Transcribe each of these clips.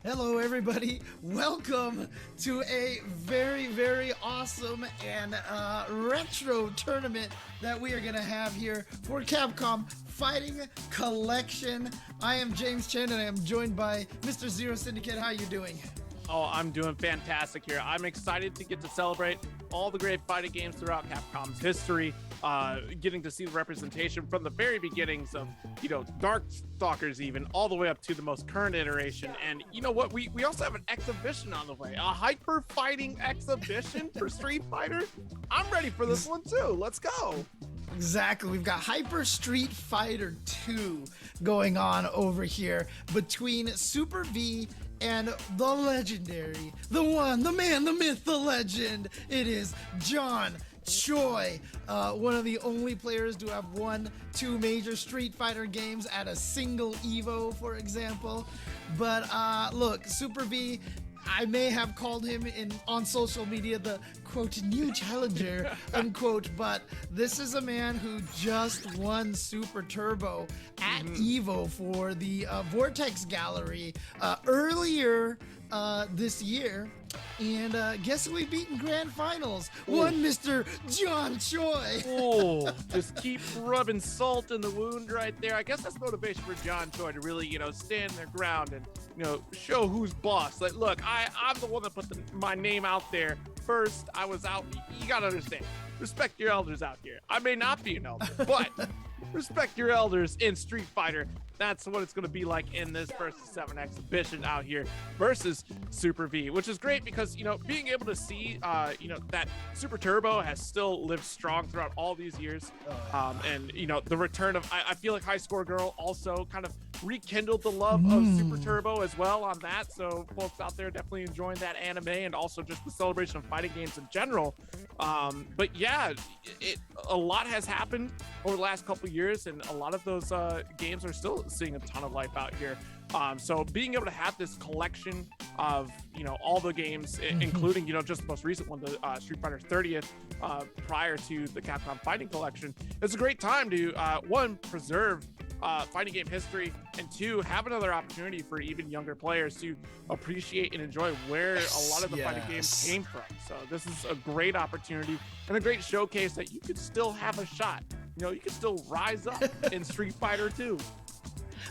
Hello, everybody. Welcome to a very, very awesome and retro tournament that we are going to have here for Capcom Fighting Collection. I am JChensor, and I am joined by Mr. Zero Syndicate. How are you doing? Oh, I'm doing fantastic here. I'm excited to get to celebrate all the great fighting games throughout Capcom's history, getting to see the representation from the very beginnings of, Darkstalkers even, all the way up to the most current iteration. And you know what? We also have an exhibition on the way, a hyper fighting exhibition for Street Fighter. I'm ready for this one too. Let's go. Exactly. We've got Hyper Street Fighter 2 going on over here between Super V and the legendary, the one, the man, the myth, the legend. It is John Choi, one of the only players to have won 2 major Street Fighter games at a single Evo, for example. But look, Super V, I may have called him on social media the, quote, new challenger, unquote, but this is a man who just won Super Turbo at Evo for the Vortex Gallery earlier this year. And guess who we beat in grand finals? One Mr. John Choi. Oh, just keep rubbing salt in the wound right there. I guess that's motivation for John Choi to really, stand their ground and, show who's boss. Like, look, I'm the one that put my name out there first. I was out. You gotta understand. Respect your elders out here. I may not be an elder, but respect your elders in Street Fighter. That's what it's going to be like in this versus 7 exhibition out here versus Super V, which is great because, being able to see, that Super Turbo has still lived strong throughout all these years. And, the return of, I feel like High Score Girl also kind of rekindled the love of Super Turbo as well on that. So folks out there definitely enjoying that anime and also just the celebration of fighting games in general. But yeah, a lot has happened over the last couple of years, and a lot of those games are still seeing a ton of life out here. So being able to have this collection of, all the games, including, just the most recent one, the Street Fighter 30th, prior to the Capcom Fighting Collection, it's a great time to, one, preserve fighting game history, and 2, have another opportunity for even younger players to appreciate and enjoy where a lot of the fighting games came from. So this is a great opportunity and a great showcase that you could still have a shot. You could still rise up in Street Fighter 2.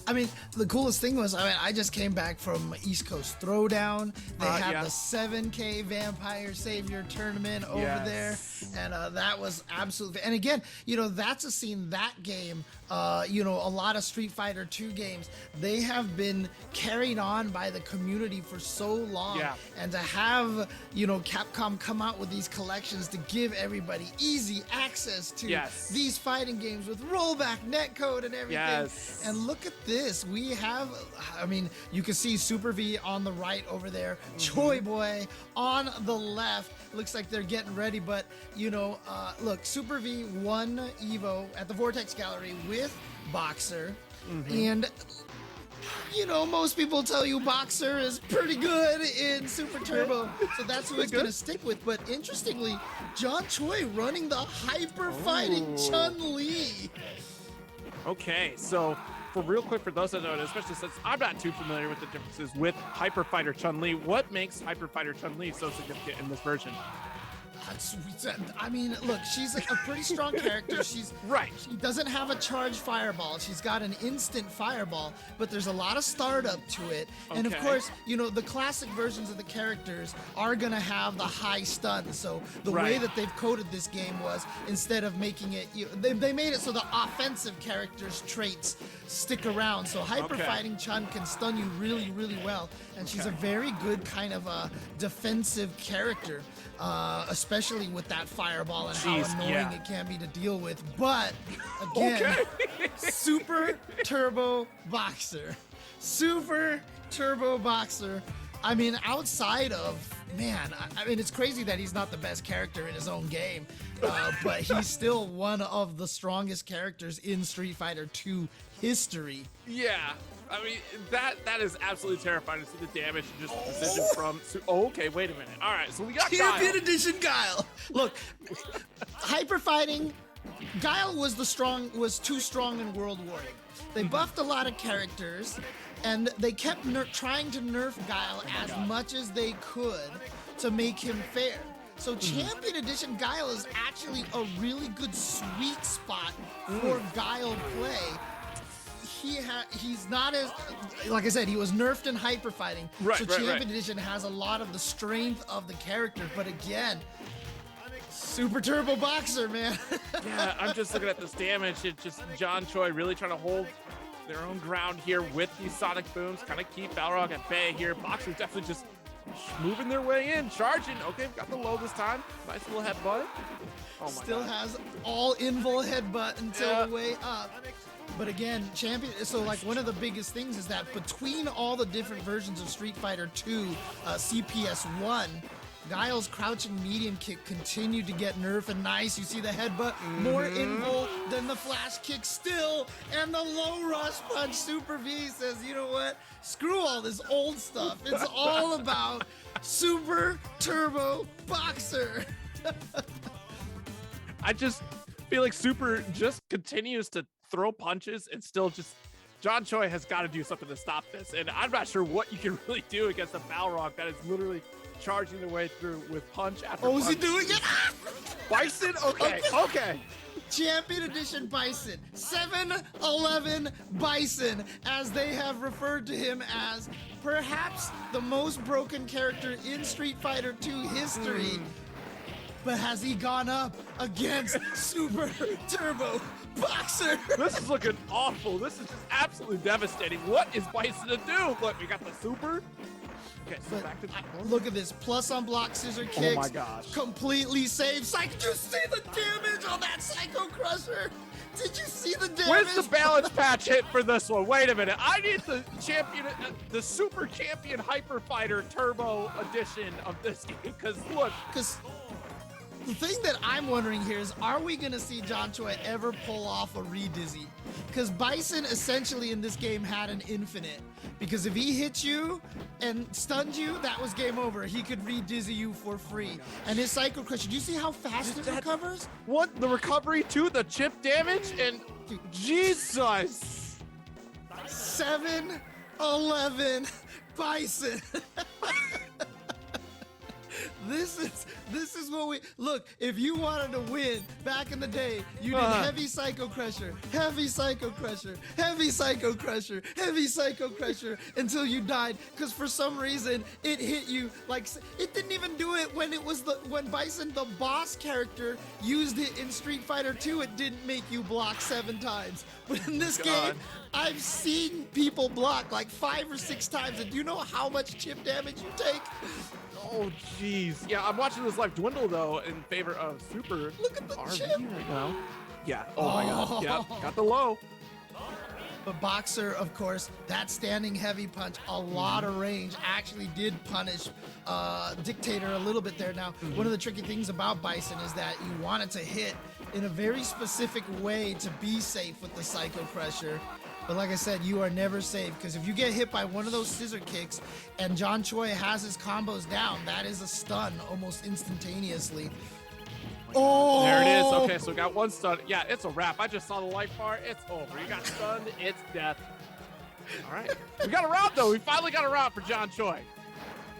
I mean, the coolest thing was, I just came back from East Coast Throwdown. They had the 7K Vampire Savior tournament over there, and that was absolutely. And again, that's a scene. That game, a lot of Street Fighter 2 games, they have been carried on by the community for so long, and to have Capcom come out with these collections to give everybody easy access to these fighting games with rollback netcode and everything. And look at this. We have, you can see Super V on the right over there, Choi Boy on the left. Looks like they're getting ready, but look, Super V won Evo at the Vortex Gallery with Boxer, and most people tell you Boxer is pretty good in Super Turbo, so that's who it's going to stick with. But interestingly, John Choi running the hyper fighting Chun-Li. Okay, so for real quick, for those that don't know, especially since I'm not too familiar with the differences with Hyper Fighter Chun-Li, what makes Hyper Fighter Chun-Li so significant in this version? Look, she's a pretty strong character. She doesn't have a charged fireball. She's got an instant fireball, but there's a lot of startup to it. And of course, the classic versions of the characters are gonna have the high stun. So the way that they've coded this game was, instead of making it, they made it so the offensive characters' traits stick around. So Hyper Fighting Chun can stun you really, really well, and she's a very good kind of a defensive character. Especially with that fireball and how annoying it can be to deal with. But again, Super Turbo Boxer. Super Turbo Boxer. Outside of, it's crazy that he's not the best character in his own game, but he's still one of the strongest characters in Street Fighter 2 history. Yeah. That is absolutely terrifying to see the damage and just the precision from. Okay, wait a minute. All right, so we got Champion Edition Guile. Look, Hyper Fighting Guile was too strong in World Warring. They buffed a lot of characters, And they kept trying to nerf Guile as much as they could to make him fair. So Champion Edition Guile is actually a really good sweet spot for Guile play. He's not as, like I said, he was nerfed in Hyper Fighting. So Champion Edition has a lot of the strength of the character, but again, Super Turbo Boxer, man. Yeah, I'm just looking at this damage. It's just John Choi really trying to hold their own ground here with these Sonic Booms, kind of keep Balrog at bay here. Boxer's definitely just moving their way in, charging. Okay, got the low this time. Nice little headbutt. Oh my Still God. has all invul headbutt until the way up. But again, so like one of the biggest things is that between all the different versions of Street Fighter 2 CPS 1, Guile's crouching medium kick continued to get nerfed and nice. You see the headbutt, more invul than the flash kick still, and the low rush punch. Super V says, you know what? Screw all this old stuff. It's all about Super Turbo Boxer. I just feel like Super just continues to throw punches and still just John Choi has got to do something to stop this. And I'm not sure what you can really do against a Balrog that is literally charging their way through with punch after punch. Oh, is he doing it? Bison? Okay. Champion Edition Bison. 7-11 Bison, as they have referred to him as perhaps the most broken character in Street Fighter 2 history. But has he gone up against Super Turbo Boxer? This is looking awful. This is just absolutely devastating. What is Bison to do? Look, we got the super. Okay, so back to look at this. Plus on block scissor kicks. Oh my gosh. Completely saved. Did you see the damage on that Psycho Crusher? Did you see the damage? Where's the balance patch hit for this one? Wait a minute. I need the champion, the Super Champion Hyper Fighter Turbo edition of this game. Because look. The thing that I'm wondering here is, are we going to see John Choi ever pull off a redizzy? Because Bison essentially in this game had an infinite. Because if he hit you and stunned you, that was game over. He could redizzy you for free. And his Psycho Crusher, do you see how fast it recovers? What? The recovery to the chip damage? And Jesus! 7-11 Bison. This is what we look. If you wanted to win back in the day, you did heavy Psycho Crusher, heavy Psycho Crusher, heavy Psycho Crusher, heavy Psycho Crusher until you died. Because for some reason it hit you like it didn't even do it when it was when Bison, the boss character, used it in Street Fighter 2. It didn't make you block 7 times. But in this game, I've seen people block like 5 or 6 times. And do you know how much chip damage you take? Oh, jeez. Yeah, I'm watching this life dwindle, though, in favor of Super. Look at the RV chip right now. Yeah. Oh, my God. Yeah, got the low. But Boxer, of course, that standing heavy punch, a lot of range, actually did punish Dictator a little bit there. Now, one of the tricky things about Bison is that you want it to hit in a very specific way to be safe with the Psycho Crusher. But like I said, you are never safe, because if you get hit by one of those scissor kicks and John Choi has his combos down, that is a stun almost instantaneously. Oh! There it is. Okay, so we got one stun. Yeah, it's a wrap. I just saw the life bar. It's over. You got stunned. It's death. All right. We got a route, though. We finally got a route for John Choi.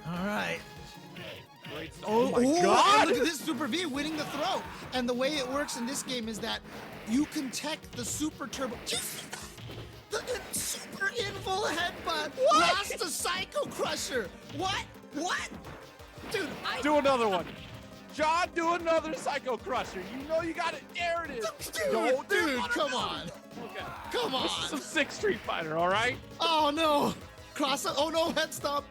All right. Great stuff. Oh my God! Look at this Super V winning the throw. And the way it works in this game is that you can tech the Super Turbo. The super invul headbutt. Lost to Psycho Crusher. What? Dude, do another one. John, do another Psycho Crusher. You know you got it. There it is. Dude, come on. Okay. Come on. This is some sick Street Fighter, all right? Oh, no. Cross up. Oh, no, head stomp.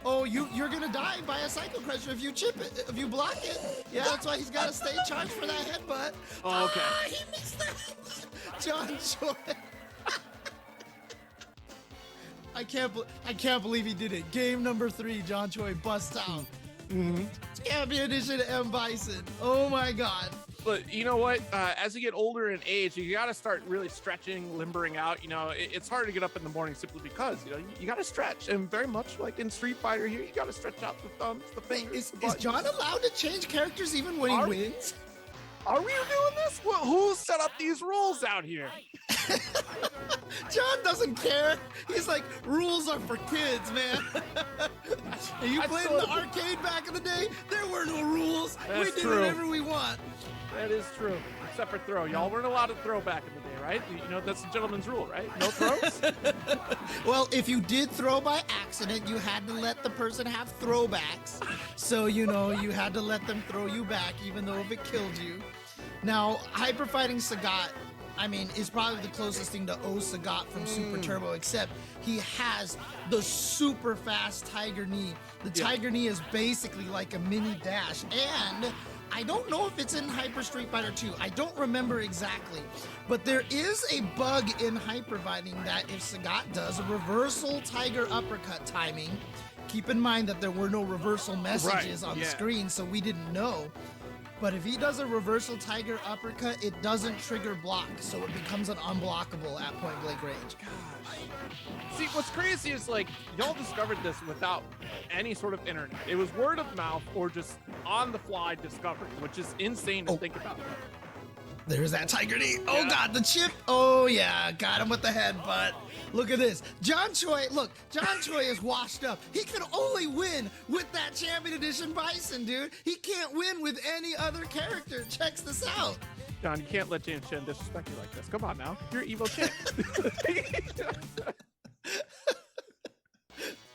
Oh, you're going to die by a Psycho Crusher if you chip it, if you block it. Yeah, that's why he's got to stay charged for that headbutt. Oh, okay. He missed that headbutt. John Choi. I can't believe he did it. Game number 3, John Choi busts out. Champion Edition M. Bison. Oh my God. But you know what? As you get older in age, you got to start really stretching, limbering out. You know, it's hard to get up in the morning simply because, you know, you got to stretch. And very much like in Street Fighter here, you got to stretch out the thumbs, the fingers. Is John allowed to change characters even when he wins? Are we doing this? Well, who set up these rules out here? John doesn't care. He's like, rules are for kids, man. You played in the arcade back in the day? There were no rules. We did whatever we want. That is true. Except for throw. Y'all weren't allowed to throw back in the day, right? You know, that's the gentleman's rule, right? No throws? Well, if you did throw by accident, you had to let the person have throwbacks. So, you know, you had to let them throw you back, even though if it killed you. Now, Hyper Fighting Sagat, I mean, is probably the closest thing to O Sagat from Super Turbo, except he has the super fast Tiger Knee. The Tiger Knee is basically like a mini dash, and I don't know if it's in Hyper Street Fighter 2. I don't remember exactly, but there is a bug in Hyper Fighting that if Sagat does a reversal Tiger uppercut timing, keep in mind that there were no reversal messages on the screen, so we didn't know. But if he does a reversal Tiger uppercut, it doesn't trigger block, so it becomes an unblockable at point blank range. Gosh. See, what's crazy is like y'all discovered this without any sort of internet. It was word of mouth or just on the fly discovery, which is insane to think about. There's that Tiger Knee. Oh God, the chip. Oh yeah, got him with the headbutt. Look at this. John Choi, look, John Choi is washed up. He can only win with that Champion Edition Bison, dude. He can't win with any other character. Check this out. John, you can't let James Chen disrespect you like this. Come on now. You're Evo Chen.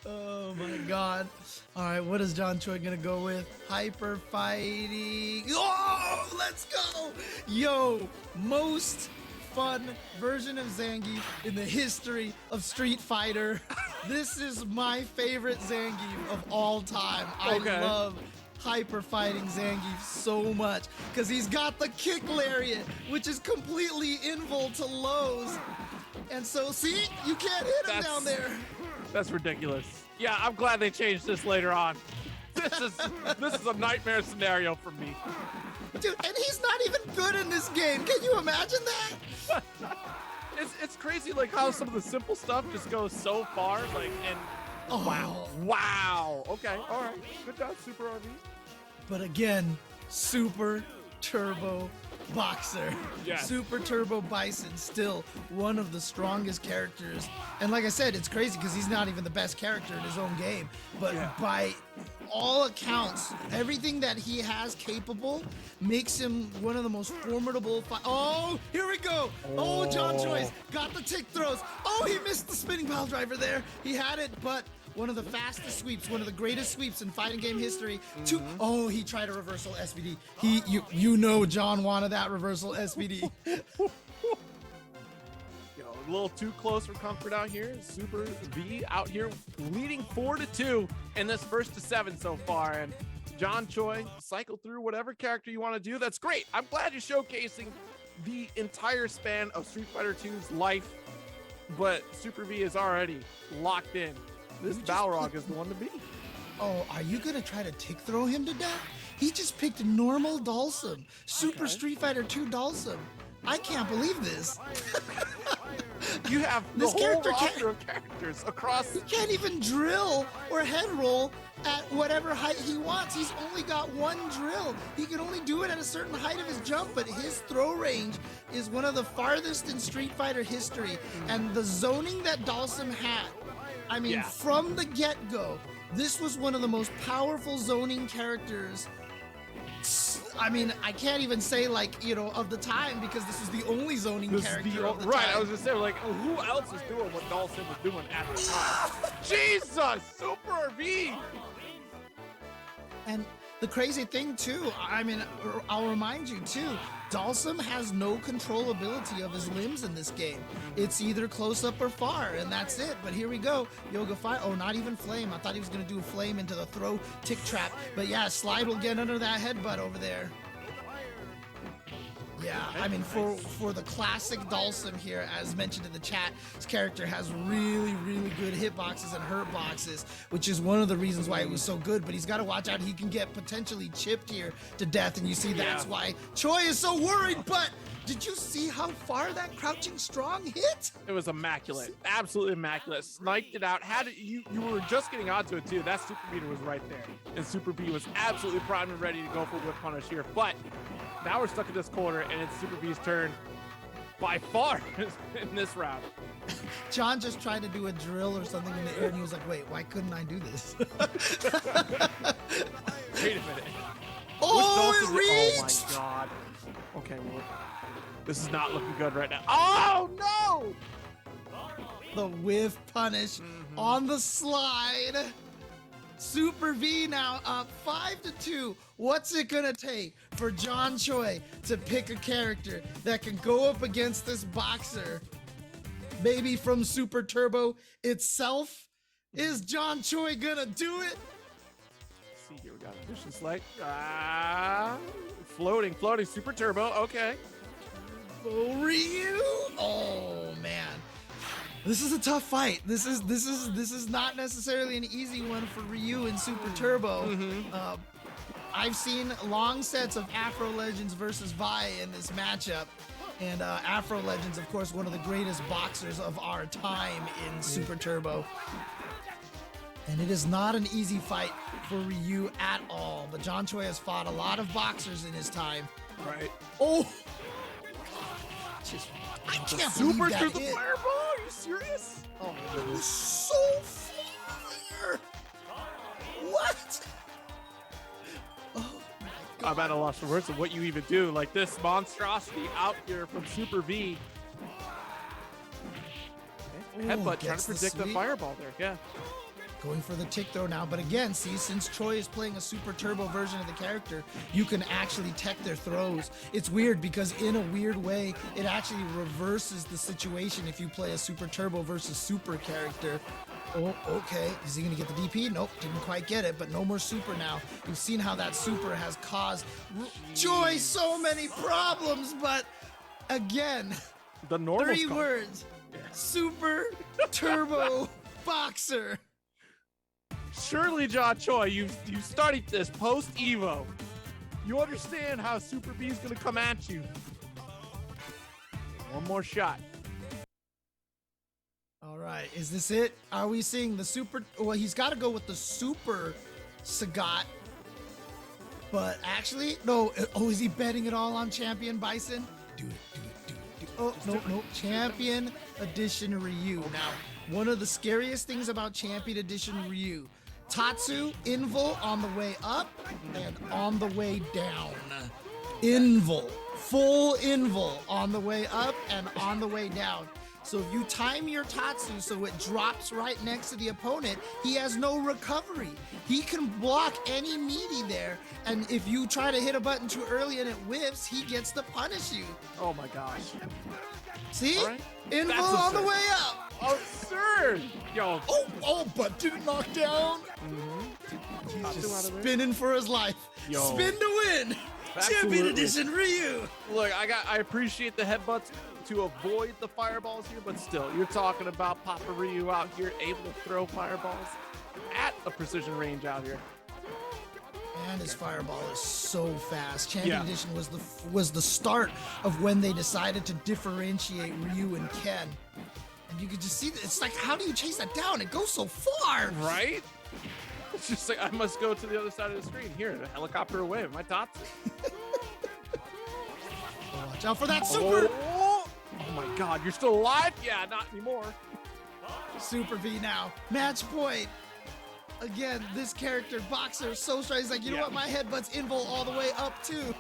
Oh my God. All right, what is John Choi gonna go with? Hyper Fighting. Oh, let's go. Yo, most fun version of Zangief in the history of Street Fighter. This is my favorite Zangief of all time. I love Hyper Fighting Zangief so much because he's got the kick lariat, which is completely invul to lows. And so, see, you can't hit him down there. That's ridiculous. Yeah, I'm glad they changed this later on. This is a nightmare scenario for me. Dude, and he's not even good in this game. Can you imagine that? It's crazy, like how some of the simple stuff just goes so far, like, and wow. Okay, all right, good job, Super RV. But again, Super Turbo Boxer. Yes. Super Turbo Bison, still one of the strongest characters. And like I said, it's crazy because he's not even the best character in his own game. But by all accounts, everything that he has capable makes him one of the most formidable. Oh, here we go. Oh, John Choi's got the tick throws. Oh, he missed the spinning pile driver there. He had it, but one of the fastest sweeps, one of the greatest sweeps in fighting game history. Oh, he tried a reversal SVD. You know John wanted that reversal SVD. A little too close for comfort out here. Super V out here leading 4-2 in this first to 7 so far. And John Choi, cycle through whatever character you want to do. That's great. I'm glad you're showcasing the entire span of Street Fighter 2's life, but Super V is already locked in. This Balrog is the one to beat. Oh, are you going to try to tick throw him to death? He just picked normal Dalsum. Super Street Fighter 2 Dalsum. I can't believe this. You have the whole roster of characters across. He can't even drill or head roll at whatever height he wants. He's only got one drill. He can only do it at a certain height of his jump, but his throw range is one of the farthest in Street Fighter history. And the zoning that Dalsum had, I mean, from the get-go, this was one of the most powerful zoning characters. I mean, I can't even say, like, you know, of the time, because this was the only zoning character of the time. I was just saying, like, who else is doing what Dalsum was doing at the time? Jesus! Super V! And the crazy thing, too, I mean, I'll remind you, too, Dalsum has no controllability of his limbs in this game. It's either close up or far, and that's it. But here we go. Yoga Fire. Oh, not even Flame. I thought he was going to do a Flame into the throw tick trap. But yeah, Slide will get under that headbutt over there. Yeah, I mean, for the classic Dalsum here, as mentioned in the chat, his character has really, really good hitboxes and hurt boxes, which is one of the reasons why it was so good. But he's got to watch out. He can get potentially chipped here to death, and you see that's why Choi is so worried. But did you see how far that crouching strong hit? It was immaculate, absolutely immaculate. Sniped it out. Had it, you were just getting onto it too. That super beater was right there, and Super B was absolutely primed and ready to go for whip punish here, but Now we're stuck in this corner, and it's Super B's turn by far in this round. John just tried to do a drill or something in the air, and he was like, wait, why couldn't I do this? Wait a minute. Oh, it reached! Oh, my God. Okay, well, this is not looking good right now. Oh, no! The whiff punish on the slide. Super V now up 5-2. What's it gonna take for John Choi to pick a character that can go up against this boxer? Maybe from Super Turbo itself? Is John Choi gonna do it? Let's see here, we got Vision Select. Floating, Super Turbo. Okay. Oh, Ryu! Oh man. This is a tough fight. This is not necessarily an easy one for Ryu and Super Turbo. I've seen long sets of Afro Legends versus Valle in this matchup. And Afro Legends, of course, one of the greatest boxers of our time in Super Turbo. And it is not an easy fight for Ryu at all. But John Choi has fought a lot of boxers in his time. Right. Oh! I can't believe Super that through the hit. fireball? Are you serious? Oh, it was so far! What? Oh my God. I'm at a loss for words of what you even do. Like this monstrosity out here from Super V. Okay. Headbutt trying to predict the fireball there. Yeah. Going for the tick throw now, but again, see, since Choi is playing a Super Turbo version of the character, you can actually tech their throws. It's weird because in a weird way, it actually reverses the situation if you play a Super Turbo versus Super character. Oh, okay. Is he going to get the DP? Nope, didn't quite get it, but no more Super now. You've seen how that Super has caused Choi so many problems, but again, the normal 3 words, Super Turbo Boxer. Surely, John Choi, you started this post Evo. You understand how Super B is going to come at you. One more shot. All right, is this it? Are we seeing the Super? Well, he's got to go with the Super Sagat. But actually, no. Oh, is he betting it all on Champion Bison? Do it. Oh, no. Champion Edition Ryu. Now, one of the scariest things about Champion Edition Ryu, Tatsu, Invul on the way up and on the way down. Invul, full Invul on the way up and on the way down. So if you time your Tatsu so it drops right next to the opponent, he has no recovery. He can block any meaty there, and if you try to hit a button too early and it whiffs, he gets to punish you. Oh my gosh. See? Right. Invul on the way up. Absurd. Yo. Oh, but didn't knock down. He's just spinning for his life. Yo. Spin to win. Absolutely. Champion Edition Ryu. Look, I appreciate the headbutts to avoid the fireballs here, but still, you're talking about Papa Ryu out here able to throw fireballs at a precision range out here. And his fireball is so fast. Champion Edition was the start of when they decided to differentiate Ryu and Ken. And you could just see that it's like, how do you chase that down? It goes so far. Right? It's just like, I must go to the other side of the screen. Here, a helicopter away with my Tatsu. Watch out for that Super. Oh my God, you're still alive? Yeah, not anymore. Super V now. Match point. Again, this character, Boxer, so strong. He's like, you know what? My headbutt's Invul all the way up too.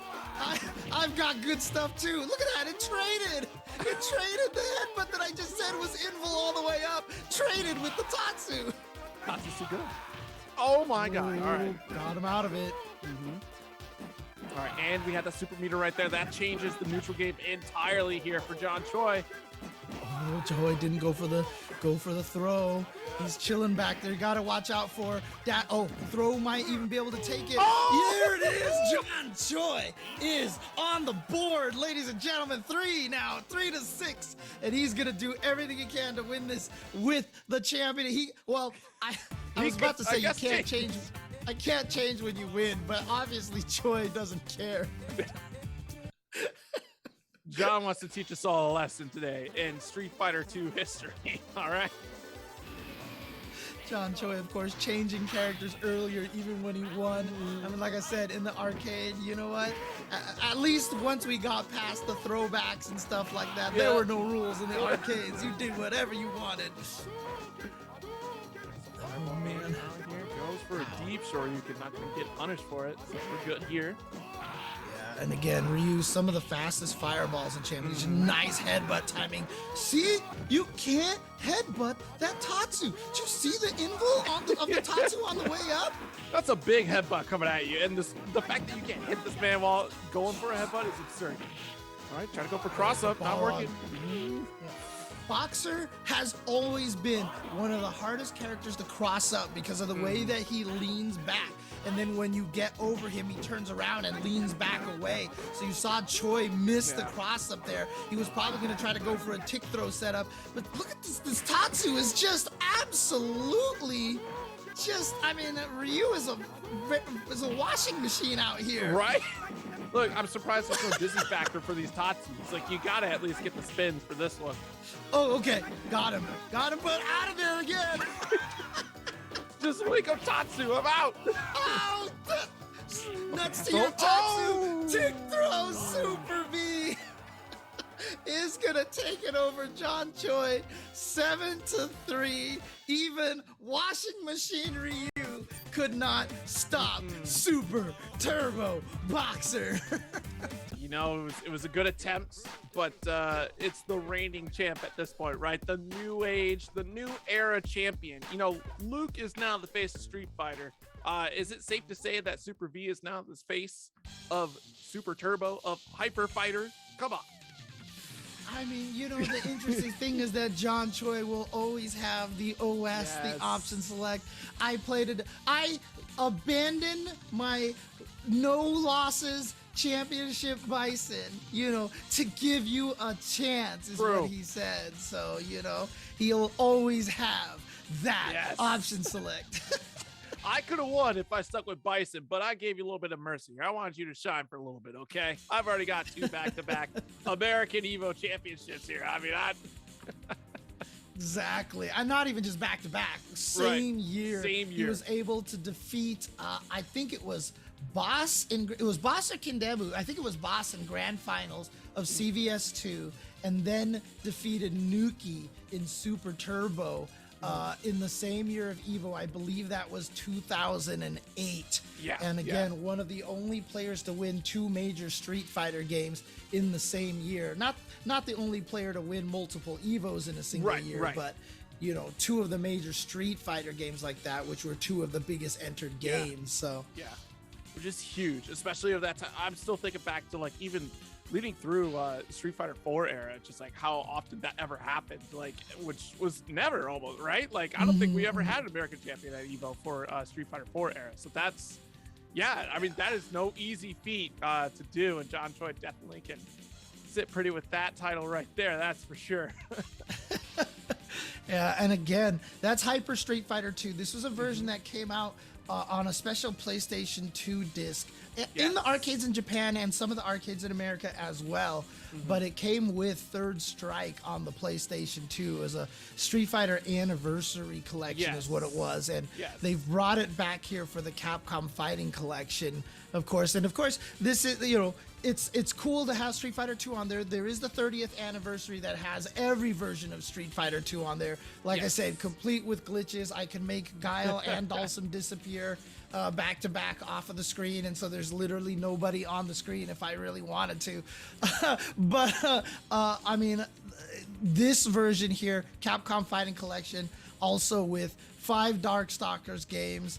I've got good stuff too. Look at that. It traded. It traded the headbutt that I just said was Invul all the way up. Traded with the Tatsu. Tatsu's too good. Oh my God. All right. Got him out of it. All right, and we had the super meter right there. That changes the neutral game entirely here for John Choi. Oh, Choi didn't go for the throw. He's chilling back there. You gotta watch out for that. Oh, throw might even be able to take it. Oh! Here it is. John Choi is on the board, ladies and gentlemen. 3-6, and he's gonna do everything he can to win this with the champion. I was about to say you can't change. I can't change when you win, but obviously Choi doesn't care. John wants to teach us all a lesson today in Street Fighter 2 history. All right. John Choi, of course, changing characters earlier, even when he won. I mean, like I said, in the arcade, you know what? At least once we got past the throwbacks and stuff like that, there were no rules in the arcades. You did whatever you wanted. Oh man, here goes for a deep shore. You could not get punished for it. So we're good here. Yeah, and again, Ryu, some of the fastest fireballs in Championship. Nice headbutt timing. See, you can't headbutt that Tatsu. Did you see the invul of the Tatsu on the way up? That's a big headbutt coming at you, and the fact that you can't hit this man while going for a headbutt is absurd. All right, trying to go for cross up, not working. Boxer has always been one of the hardest characters to cross up because of the way that he leans back. And then when you get over him, he turns around and leans back away. So you saw Choi miss the cross up there. He was probably going to try to go for a tick throw setup. But look at this. This Tatsu is just absolutely I mean, Ryu is a washing machine out here. Right? Look, I'm surprised there's no dizzy factor for these Tatsus. Like, you gotta at least get the spins for this one. Oh, okay. Got him, but out of there again. Just wake up Tatsu, I'm out. Oh, nuts to your Tatsu. Tick throw Super V is gonna take it over John Choi 7-3. Even washing machine Ryu could not stop Super Turbo Boxer. You know, it was a good attempt, but it's the reigning champ at this point, right? The new age, the new era champion. You know, Luke is now the face of Street Fighter. Is it safe to say that Super V is now the face of Super Turbo, of Hyper Fighter? Come on. I mean, you know, the interesting thing is that John Choi will always have the OS, the option select. I abandoned my no losses championship Bison, you know, to give you a chance is what he said. So, you know, he'll always have that option select. I could have won if I stuck with Bison, but I gave you a little bit of mercy. I wanted you to shine for a little bit, okay? I've already got 2 back-to-back American Evo championships here. I mean, Exactly. I'm not even just back-to-back. Same year. He was able to defeat, I think it was Boss or Kindebu. I think it was Boss in grand finals of CVS 2, and then defeated Nuki in Super Turbo. In the same year of Evo, I believe that was 2008. And again, one of the only players to win 2 major Street Fighter games in the same year. Not the only player to win multiple Evos in a single year, but you know, 2 of the major Street Fighter games like that, which were 2 of the biggest entered games. So which is huge, especially of that time. I'm still thinking back to like even leading through Street Fighter 4 era, just like how often that ever happened, like, which was never almost, right? Like, I don't think we ever had an American champion at Evo for Street Fighter 4 era. So that's, I mean, that is no easy feat to do. And John Choi definitely can sit pretty with that title right there. That's for sure. Yeah, and again, that's Hyper Street Fighter 2. This was a version that came out on a special PlayStation 2 disc in the arcades in Japan and some of the arcades in America as well. But it came with Third Strike on the PlayStation 2 as a Street Fighter Anniversary Collection is what it was. And they've brought it back here for the Capcom Fighting Collection, of course. And of course, this is, you know, it's cool to have Street Fighter 2 on there. There is the 30th anniversary that has every version of Street Fighter 2 on there. Like I said, complete with glitches. I can make Guile and Dhalsim disappear back to back off of the screen, and so there's literally nobody on the screen if I really wanted to. But I mean, this version here, Capcom Fighting Collection, also with 5 Darkstalkers games,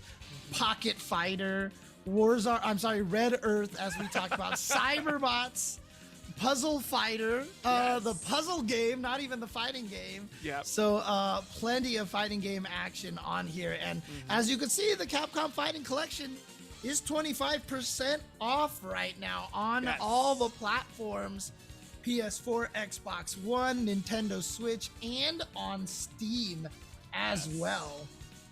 Pocket Fighter, Red Earth, as we talked about, Cyberbots, Puzzle Fighter, the puzzle game, not even the fighting game. So plenty of fighting game action on here. And as you can see, the Capcom Fighting Collection is 25% off right now on all the platforms. PS4, Xbox One, Nintendo Switch, and on Steam as well.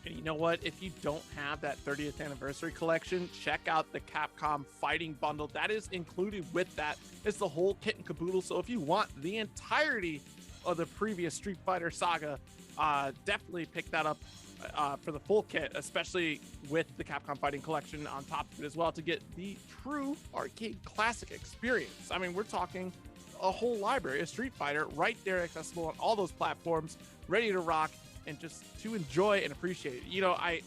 And you know what? If you don't have that 30th anniversary collection, check out the Capcom Fighting Bundle. That is included with that. It's the whole kit and caboodle. So if you want the entirety of the previous Street Fighter saga, definitely pick that up for the full kit, especially with the Capcom Fighting Collection on top of it as well, to get the true arcade classic experience. I mean, we're talking a whole library of Street Fighter right there, accessible on all those platforms, ready to rock, and just to enjoy and appreciate it. You know, I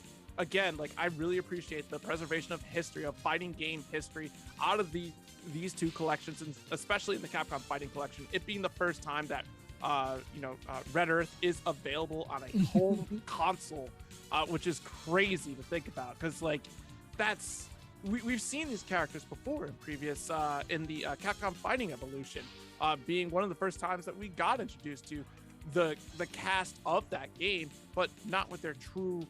really appreciate the preservation of history, of fighting game history out of these two collections, and especially in the Capcom Fighting Collection, it being the first time that Red Earth is available on a home console, which is crazy to think about, because like we've seen these characters before in previous in the Capcom Fighting Evolution, being one of the first times that we got introduced to the cast of that game, but not with their true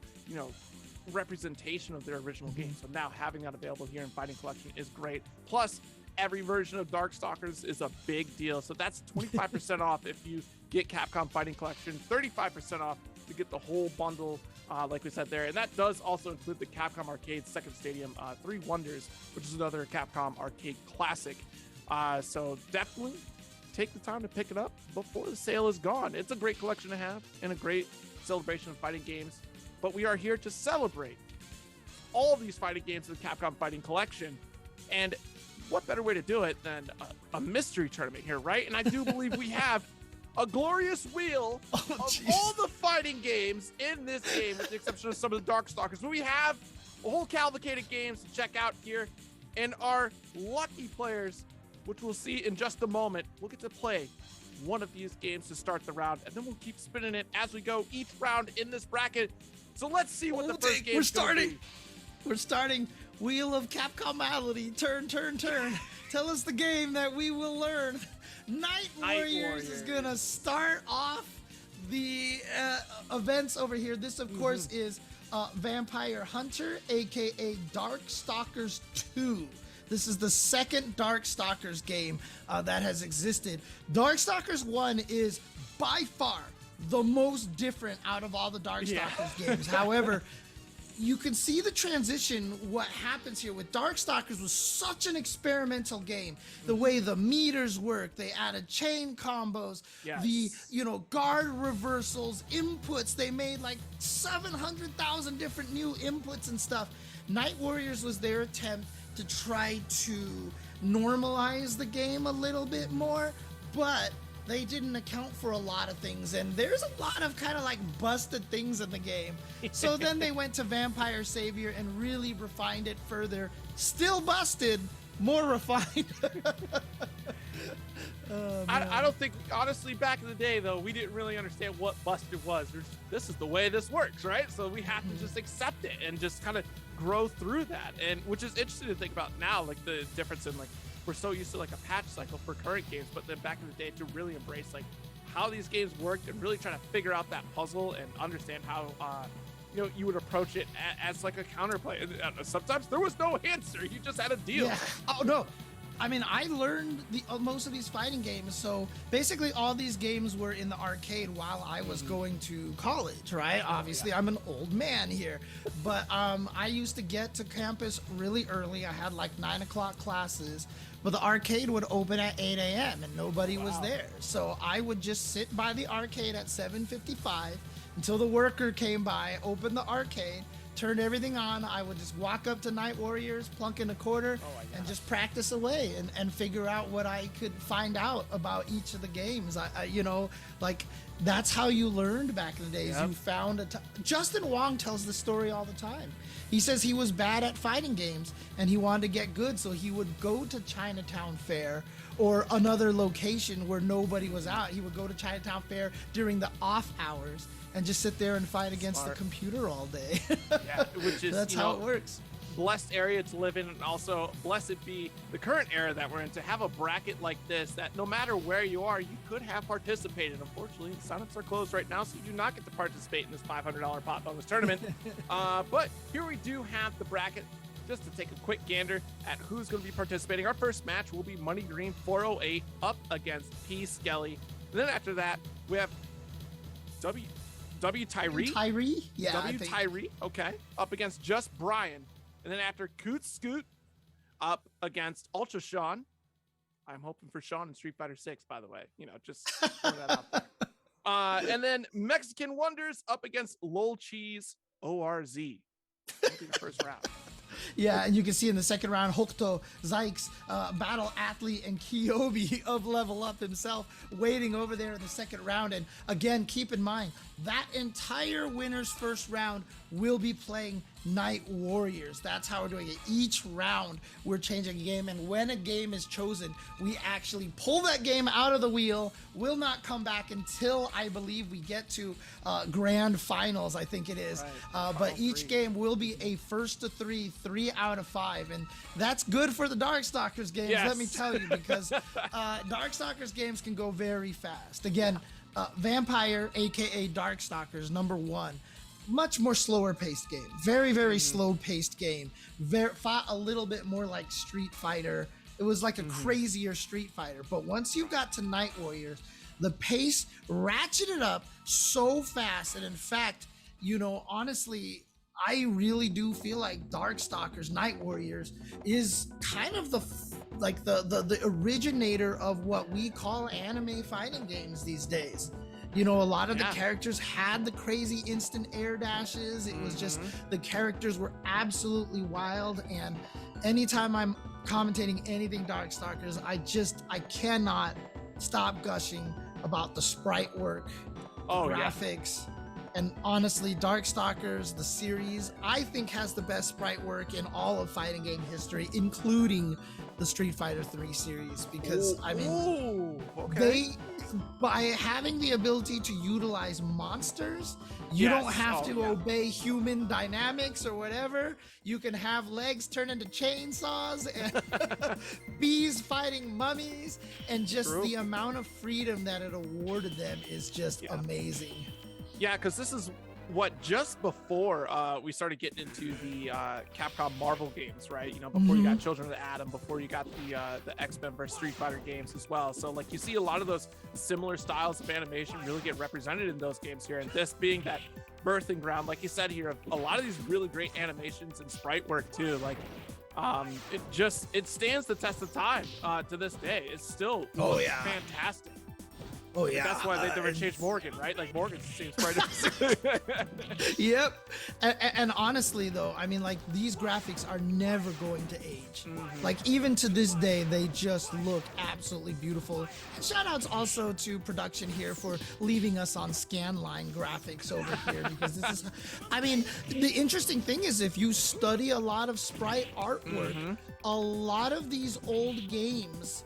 representation of their original game. So now having that available here in Fighting Collection is great. Plus, every version of Darkstalkers is a big deal. So that's 25% off if you get Capcom Fighting Collection, 35% off to get the whole bundle, like we said there. And that does also include the Capcom Arcade Second Stadium 3 Wonders, which is another Capcom Arcade classic. So definitely take the time to pick it up before the sale is gone. It's a great collection to have and a great celebration of fighting games. But we are here to celebrate all these fighting games in the Capcom Fighting Collection. And what better way to do it than a mystery tournament here, right? And I do believe we have a glorious wheel of all the fighting games in this game, with the exception of some of the Darkstalkers. But we have a whole cavalcade of games to check out here. And our lucky players, which we'll see in just a moment, will get to play one of these games to start the round. And then we'll keep spinning it as we go each round in this bracket. So let's see what the first game is going to be. We're starting Wheel of Capcomality. Turn, turn, turn. Tell us the game that we will learn. Night Warriors is going to start off the events over here. This, of course, is Vampire Hunter, a.k.a. Darkstalkers 2. This is the second Darkstalkers game that has existed. Darkstalkers 1 is by far the most different out of all the Darkstalkers games. However, you can see the transition. What happens here with Darkstalkers was such an experimental game. The way the meters work, they added chain combos, the guard reversals, inputs. They made like 700,000 different new inputs and stuff. Night Warriors was their attempt to try to normalize the game a little bit more, but they didn't account for a lot of things, and there's a lot of kind of like busted things in the game. So then they went to Vampire Savior and really refined it further. Still busted, more refined. I don't think, honestly, back in the day, though, we didn't really understand what busted was. This is the way this works, right? So we have to just accept it and just kind of grow through that, and which is interesting to think about now, like the difference in like, we're so used to like a patch cycle for current games, but then back in the day to really embrace like how these games worked and really trying to figure out that puzzle and understand how you would approach it as like a counterplay. And sometimes there was no answer; you just had to deal. Yeah. Oh no. I mean, I learned most of these fighting games. So basically all these games were in the arcade while I was going to college, right? Obviously, I'm an old man here. But I used to get to campus really early. I had like 9 o'clock classes. But the arcade would open at 8 a.m. and nobody was there. So I would just sit by the arcade at 7:55 until the worker came by, opened the arcade, turned everything on. I would just walk up to Night Warriors, plunk in a quarter, and just practice away and figure out what I could find out about each of the games. Like that's how you learned back in the days. You found Justin Wong tells the story all the time. He says he was bad at fighting games and he wanted to get good, so he would go to Chinatown Fair or another location where nobody was out. He would go to Chinatown Fair during the off hours and just sit there and fight against the computer all day. Which is that's how it works. Blessed area to live in, and also blessed be the current era that we're in to have a bracket like this that no matter where you are, you could have participated. Unfortunately, the signups are closed right now, so you do not get to participate in this $500 pot bonus tournament. But here we do have the bracket. Just to take a quick gander at who's going to be participating. Our first match will be Money Green 408 up against P. Skelly. And then after that, we have W. Tyree? Yeah. Tyree, okay. Up against Just Brian. And then after Coot Scoot up against Ultra Sean. I'm hoping for Sean in Street Fighter 6, by the way. Just throw that out there. And then Mexican Wonders up against Lol Cheese ORZ. That'll be the first round. Yeah, and you can see in the second round, Hokuto, Zykes, Battle Athlete, and Kiyobi of Level Up himself waiting over there in the second round. And again, keep in mind, that entire winner's first round will be playing Night Warriors. That's how we're doing it. Each round, we're changing a game, and when a game is chosen, we actually pull that game out of the wheel, will not come back until, I believe, we get to grand finals, I think it is. Right. But each game will be a first to 3 out of 5, and that's good for the Darkstalkers games, let me tell you, because Darkstalkers games can go very fast. Again, Vampire, aka Darkstalkers, number 1. Much more slower paced game, very slow paced game, fought a little bit more like Street Fighter. It was like a crazier Street Fighter, but once you got to Night Warriors, the pace ratcheted up so fast. And in fact, you know, honestly, I really do feel like Darkstalkers Night Warriors is kind of the originator of what we call anime fighting games these days. You know, a lot of the characters had the crazy instant air dashes. It was just, the characters were absolutely wild. And anytime I'm commentating anything Darkstalkers, I cannot stop gushing about the sprite work, graphics. And honestly, Darkstalkers, the series, I think has the best sprite work in all of fighting game history, including the Street Fighter 3 series, because by having the ability to utilize monsters, you don't have to obey human dynamics or whatever. You can have legs turn into chainsaws and bees fighting mummies, and just the amount of freedom that it awarded them is just amazing. Yeah, because this is what, just before we started getting into the Capcom Marvel games, right? You know, before you got Children of the Atom, before you got the X-Men versus Street Fighter games as well. So like you see a lot of those similar styles of animation really get represented in those games here, and this being that birthing ground, like you said here, of a lot of these really great animations and sprite work too. Like it stands the test of time to this day. It's still fantastic. Oh yeah, that's why they never changed Morgan, right? Like Morgan's the same sprite. Yep. And honestly, though, I mean, like, these graphics are never going to age. Like, even to this day, they just look absolutely beautiful. And shout outs also to production here for leaving us on scanline graphics over here, because this is, I mean, the interesting thing is, if you study a lot of sprite artwork, a lot of these old games,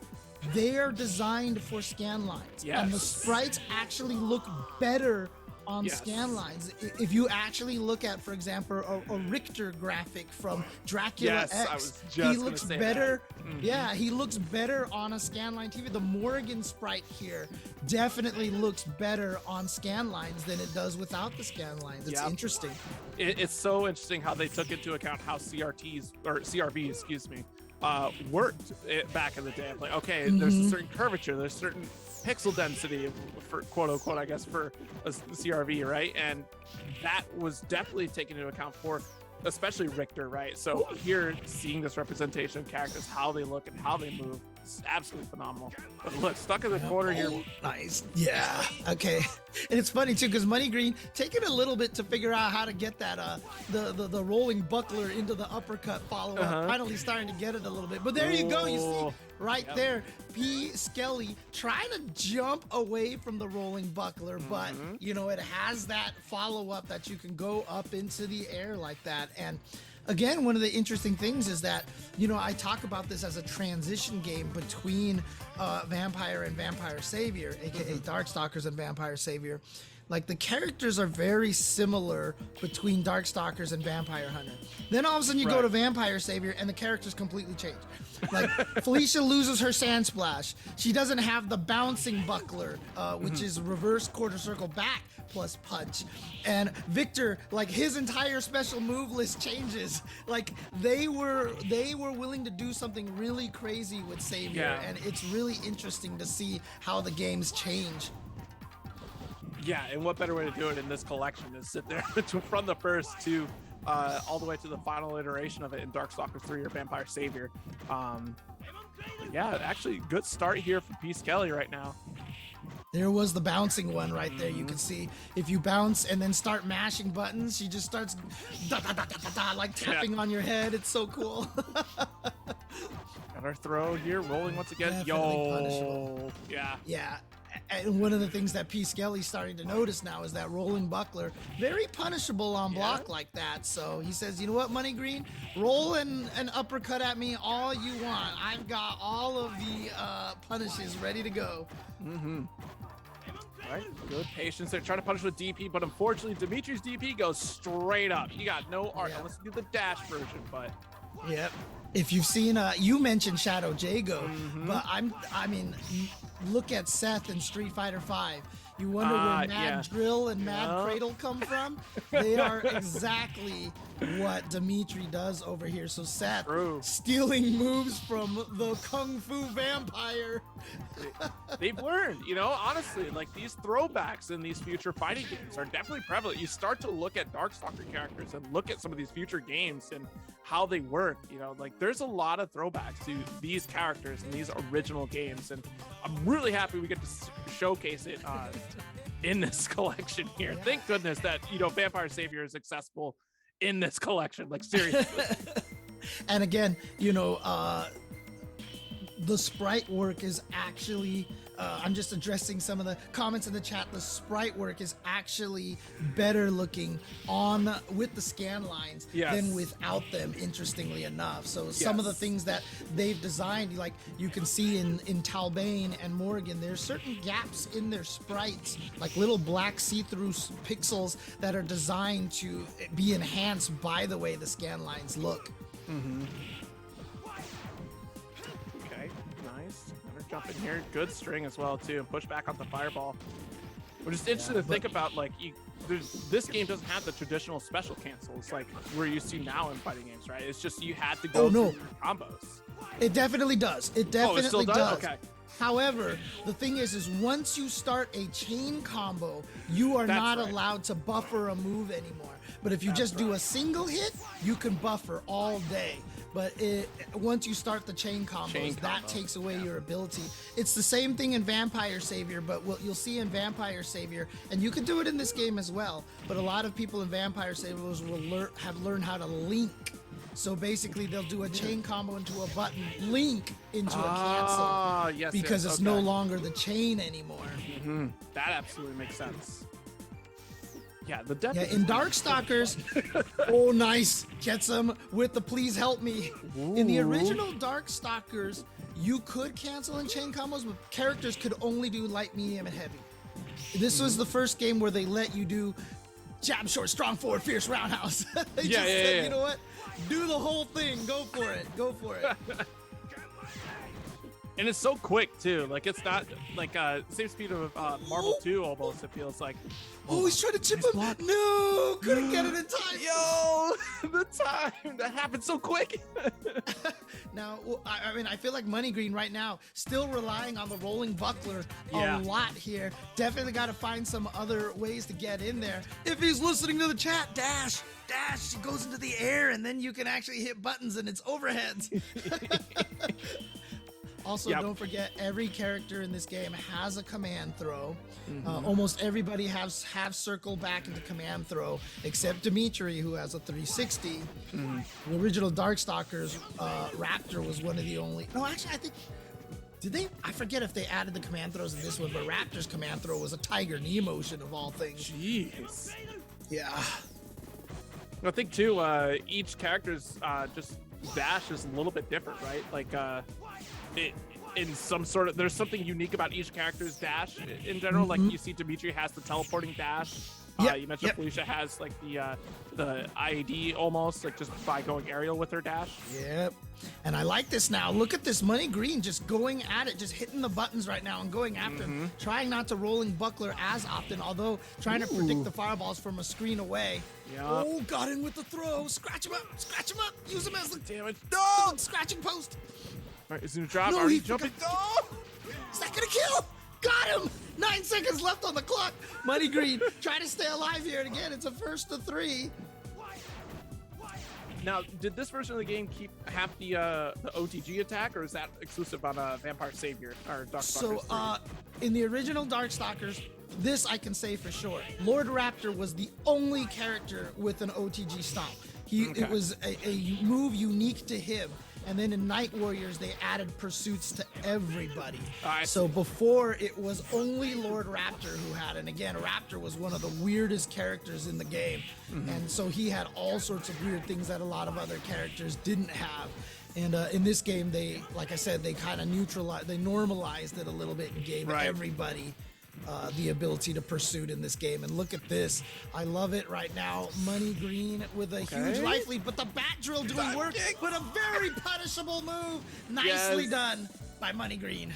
they are designed for scan lines, and the sprites actually look better on scan lines. If you actually look at, for example, a Richter graphic from Dracula X, he looks better. Yeah, he looks better on a scanline TV. The Morgan sprite here definitely looks better on scan lines than it does without the scan lines. It's interesting. It's so interesting how they took into account how CRVs, excuse me, worked back in the day. Like, okay, there's a certain curvature, there's certain pixel density for quote unquote, I guess, for a CRV, right? And that was definitely taken into account for especially Richter, right? So here, seeing this representation of characters, how they look and how they move, is absolutely phenomenal. But look, stuck in the corner here. Nice. Yeah. Okay. And it's funny too, because Money Green taking a little bit to figure out how to get that the rolling buckler into the uppercut follow-up. Finally starting to get it a little bit. But there you go. You see right there, P. Skelly trying to jump away from the rolling buckler, but you know, it has that follow-up that you can go up into the air like that. And again, one of the interesting things is that, you know, I talk about this as a transition game between Vampire and Vampire Savior, aka Darkstalkers and Vampire Savior. Like, the characters are very similar between Darkstalkers and Vampire Hunter. Then all of a sudden you go to Vampire Savior and the characters completely change. Like, Felicia loses her Sand Splash. She doesn't have the bouncing buckler, which is reverse quarter circle back plus punch. And Victor, like, his entire special move list changes. Like, they were willing to do something really crazy with Savior, and it's really interesting to see how the games change. Yeah, and what better way to do it in this collection is sit there from the first to all the way to the final iteration of it in Darkstalkers 3 or Vampire Savior. Yeah, actually, good start here from Peace Kelly right now. There was the bouncing one right there. You can see if you bounce and then start mashing buttons, she just starts like tapping on your head. It's so cool. Got our throw here, rolling once again. Definitely punishable. Yeah. Yeah. And one of the things that P. Skelly's starting to notice now is that rolling buckler, very punishable on block like that. So he says, you know what, Money Green, roll an uppercut at me all you want. I've got all of the punishes ready to go. All right, good patience there. Trying to punish with DP, but unfortunately, Dimitri's DP goes straight up. He got no art unless you do the dash version, but. Yep. If you've seen, you mentioned Shadow Jago, but I mean, look at Seth in Street Fighter V. You wonder where Mad Drill and Mad Cradle come from? They are exactly what Dimitri does over here. So Seth stealing moves from the Kung Fu Vampire. They've learned, you know, honestly, like these throwbacks in these future fighting games are definitely prevalent. You start to look at Darkstalker characters and look at some of these future games and how they work, you know, like there's a lot of throwbacks to these characters in these original games. And I'm really happy we get to showcase it in this collection here. Thank goodness that, you know, Vampire Savior is accessible in this collection, like seriously. And again, you know, the sprite work is actually, I'm just addressing some of the comments in the chat. The sprite work is actually better looking on with the scan lines than without them, interestingly enough. So some of the things that they've designed, like you can see in Talbane and Morgan, there's certain gaps in their sprites, like little black see-through pixels that are designed to be enhanced by the way the scan lines look. Jump in here, good string as well too, and push back on the fireball. Which is interesting to think about, like this game doesn't have the traditional special cancels like we're used to now in fighting games, right? It's just you had to go through your combos. It definitely does. It definitely it still does. Okay. However, the thing is once you start a chain combo, you are not allowed to buffer a move anymore. But if you just do a single hit, you can buffer all day. But once you start the chain combos, that takes away your ability. It's the same thing in Vampire Savior, but what you'll see in Vampire Savior, and you can do it in this game as well, but a lot of people in Vampire Savior will have learned how to link. So basically, they'll do a chain combo into a button, link into a cancel, because it's no longer the chain anymore. That absolutely makes sense. Yeah, in Darkstalkers, oh nice, gets him with the please help me. In the original Darkstalkers, you could cancel and chain combos, but characters could only do light, medium, and heavy. This was the first game where they let you do jab, short, strong, forward, fierce, roundhouse. They just said, you know what? Do the whole thing. Go for it. Go for it. And it's so quick too. Like it's not like same speed of Marvel 2 almost. It feels like. Oh, he's trying to chip him. No, couldn't get it in time. Yo, the time that happened so quick. Now, I mean, I feel like Money Green right now still relying on the rolling buckler a lot here. Definitely got to find some other ways to get in there. If he's listening to the chat, dash, it goes into the air, and then you can actually hit buttons, and it's overheads. Also, don't forget, every character in this game has a command throw. Almost everybody has half circle back into command throw, except Dimitri, who has a 360. The original Darkstalkers, Raptor was one of the only... No, actually, I think... Did they? I forget if they added the command throws in this one, but Raptor's command throw was a tiger knee motion of all things. Jeez. Yeah. I think, too, each character's just dash is a little bit different, right? Like, in some sort of, there's something unique about each character's dash in general. Like you see Dimitri has the teleporting dash. You mentioned Felicia has like the IAD almost, like just by going aerial with her dash. Yep. And I like this now. Look at this Money Green just going at it, just hitting the buttons right now and going after him. Trying not to rolling buckler as often, although trying to predict the fireballs from a screen away. Oh, got in with the throw. Scratch him up. Use him as the scratching post. All right, is he gonna drop? No, he's jumping. Oh! Is that gonna kill? Got him! 9 seconds left on the clock. Money Green trying to stay alive here, and again, it's a first to 3. Now, did this version of the game have the OTG attack, or is that exclusive on Vampire Savior or Darkstalkers? So, in the original Darkstalkers, this I can say for sure. Lord Raptor was the only character with an OTG stomp. It was a move unique to him. And then in Night Warriors, they added pursuits to everybody. So before, it was only Lord Raptor who had it. And again, Raptor was one of the weirdest characters in the game. And so he had all sorts of weird things that a lot of other characters didn't have. And in this game, they, like I said, they kind of normalized it a little bit and gave everybody the ability to pursue in this game. And look at this. I love it right now. Money Green with a huge life lead, but the bat drill doing work, but a very punishable move. Nicely done by Money Green.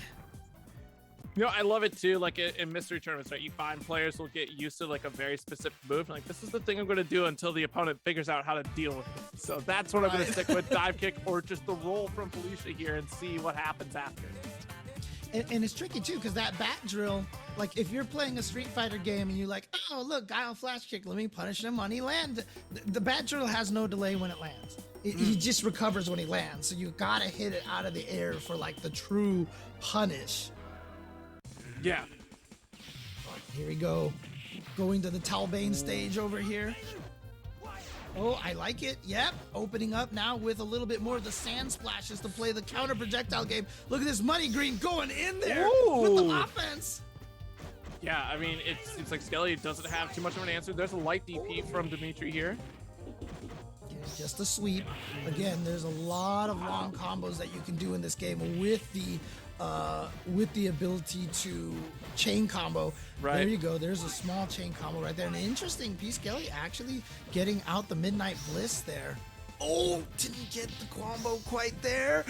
You know, I love it too. Like in mystery tournaments, right? You find players will get used to like a very specific move. Like, this is the thing I'm going to do until the opponent figures out how to deal with it. So that's what I'm going to stick with, dive kick or just the roll from Felicia here and see what happens after. And it's tricky too, because that bat drill, like if you're playing a Street Fighter game and you're like, oh look, guy on flash kick, let me punish him when he lands. The bat drill has no delay when it lands. He just recovers when he lands. So you gotta hit it out of the air for like the true punish. Yeah. Here we go. Going to the Talbane stage over here. Oh, I like it. Yep. Opening up now with a little bit more of the sand splashes to play the counter projectile game. Look at this Money Green going in there with the offense. Yeah, I mean, it seems like Skelly doesn't have too much of an answer. There's a light DP from Dimitri here. Just a sweep. Again, there's a lot of long combos that you can do in this game with the ability to chain combo. There you go. There's a small chain combo right there. And an interesting piece, Kelly actually getting out the Midnight Bliss there. Oh, didn't get the combo quite there.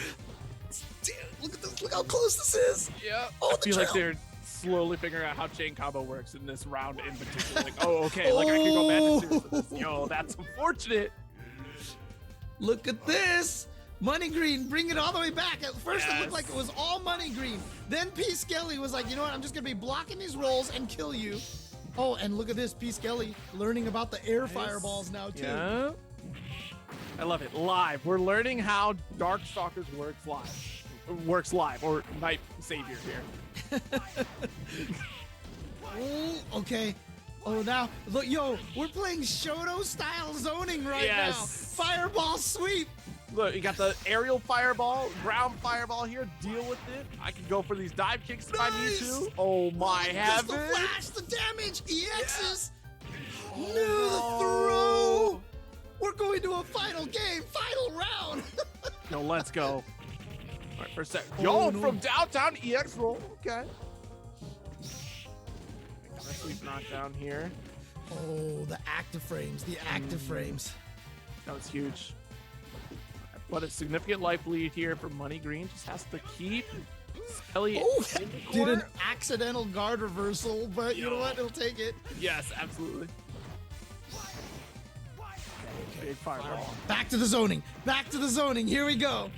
Damn, look at this. Look how close this is. Yeah. I feel like they're slowly figuring out how chain combo works in this round in particular. Like, oh, okay. Like, I can go Magic Series with this. Yo, that's unfortunate. Look at this. Money Green, bring it all the way back. At first, it looked like it was all Money Green. Then P. Skelly was like, you know what? I'm just going to be blocking these rolls and kill you. Oh, and look at this. P. Skelly learning about the air fireballs now, too. Yeah. I love it. Live. We're learning how Darkstalkers works live, or Night Savior here. Oh, okay. Oh, now, look, yo, we're playing Shoto-style zoning right now. Fireball sweep. Look, you got the aerial fireball, ground fireball here. Deal with it. I can go for these dive kicks if I need to. Oh my heavens! The flash, the damage, EXs. No, the throw. We're going to a final game, final round. No, let's go. All right, for a sec. Yo, from downtown EX roll. Okay. Sweep knockdown here. Oh, the active frames, That was huge. But a significant life lead here for Money Green. Just has to keep Skelly. Oh, did an accidental guard reversal, but you know what? He'll take it. Yes, absolutely. Big fireball. Back to the zoning. Back to the zoning. Here we go.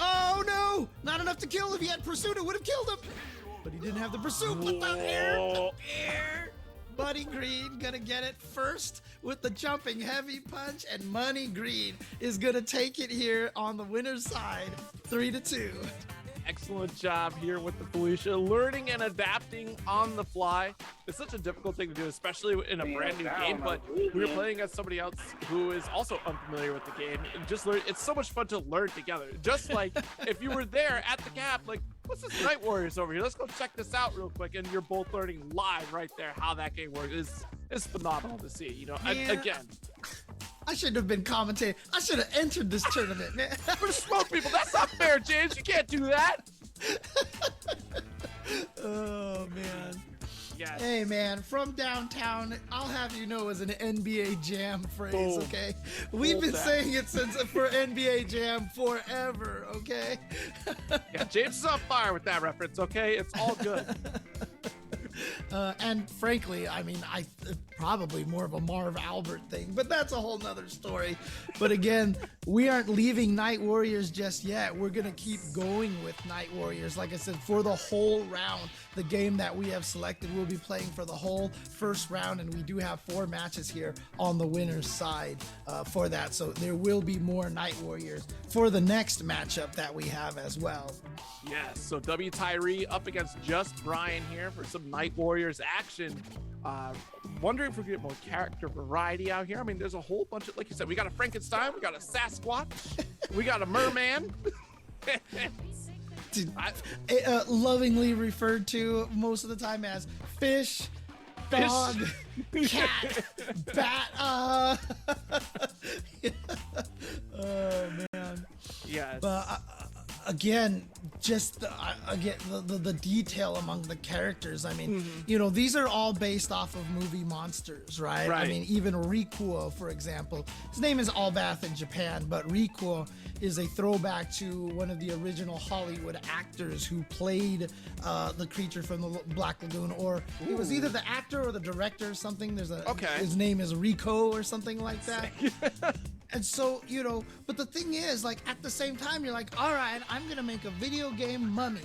Oh no! Not enough to kill. If he had pursuit, it would have killed him. But he didn't have the pursuit. But the air. Money Green gonna get it first with the jumping heavy punch, and Money Green is gonna take it here on the winner's side, 3-2. Excellent job here with the Felicia, learning and adapting on the fly. It's such a difficult thing to do, especially in a brand new game, but we were playing as somebody else who is also unfamiliar with the game. And just learn, it's so much fun to learn together. Just like if you were there at the cap, like, what's this Night Warriors over here? Let's go check this out real quick. And you're both learning live right there how that game works. It's phenomenal to see, you know. Again, I shouldn't have been commentating. I should have entered this tournament, man. For smoke people, that's not fair, James. You can't do that. Oh, man. Yes. Hey, man, from downtown, I'll have you know, as an NBA Jam phrase, okay? We've been saying it since for NBA Jam forever, okay? Yeah, James is on fire with that reference, okay? It's all good. And frankly, I mean, probably more of a Marv Albert thing, but that's a whole nother story. But again, we aren't leaving Night Warriors just yet. We're going to keep going with Night Warriors. Like I said, for the whole round, the game that we have selected, we'll be playing for the whole first round, and we do have 4 matches here on the winner's side for that. So there will be more Night Warriors for the next matchup that we have as well. Yes, so W Tyree up against Just Brian here for some Night Warriors action. Wondering if we get more character variety out here. I mean, there's a whole bunch of, like you said, we got a Frankenstein, we got a Sasquatch, we got a merman. Lovingly referred to most of the time as fish, dog, cat, bat. Oh man. Yes. But again, just the detail among the characters. I mean, you know, these are all based off of movie monsters, right? I mean, even Rikuo, for example, his name is Albath in Japan, but Rikuo is a throwback to one of the original Hollywood actors who played the creature from the Black Lagoon, or it was either the actor or the director or something. His name is Rico or something like that. And so, you know, but the thing is, like, at the same time, you're like, all right, I'm going to make a video game mummy.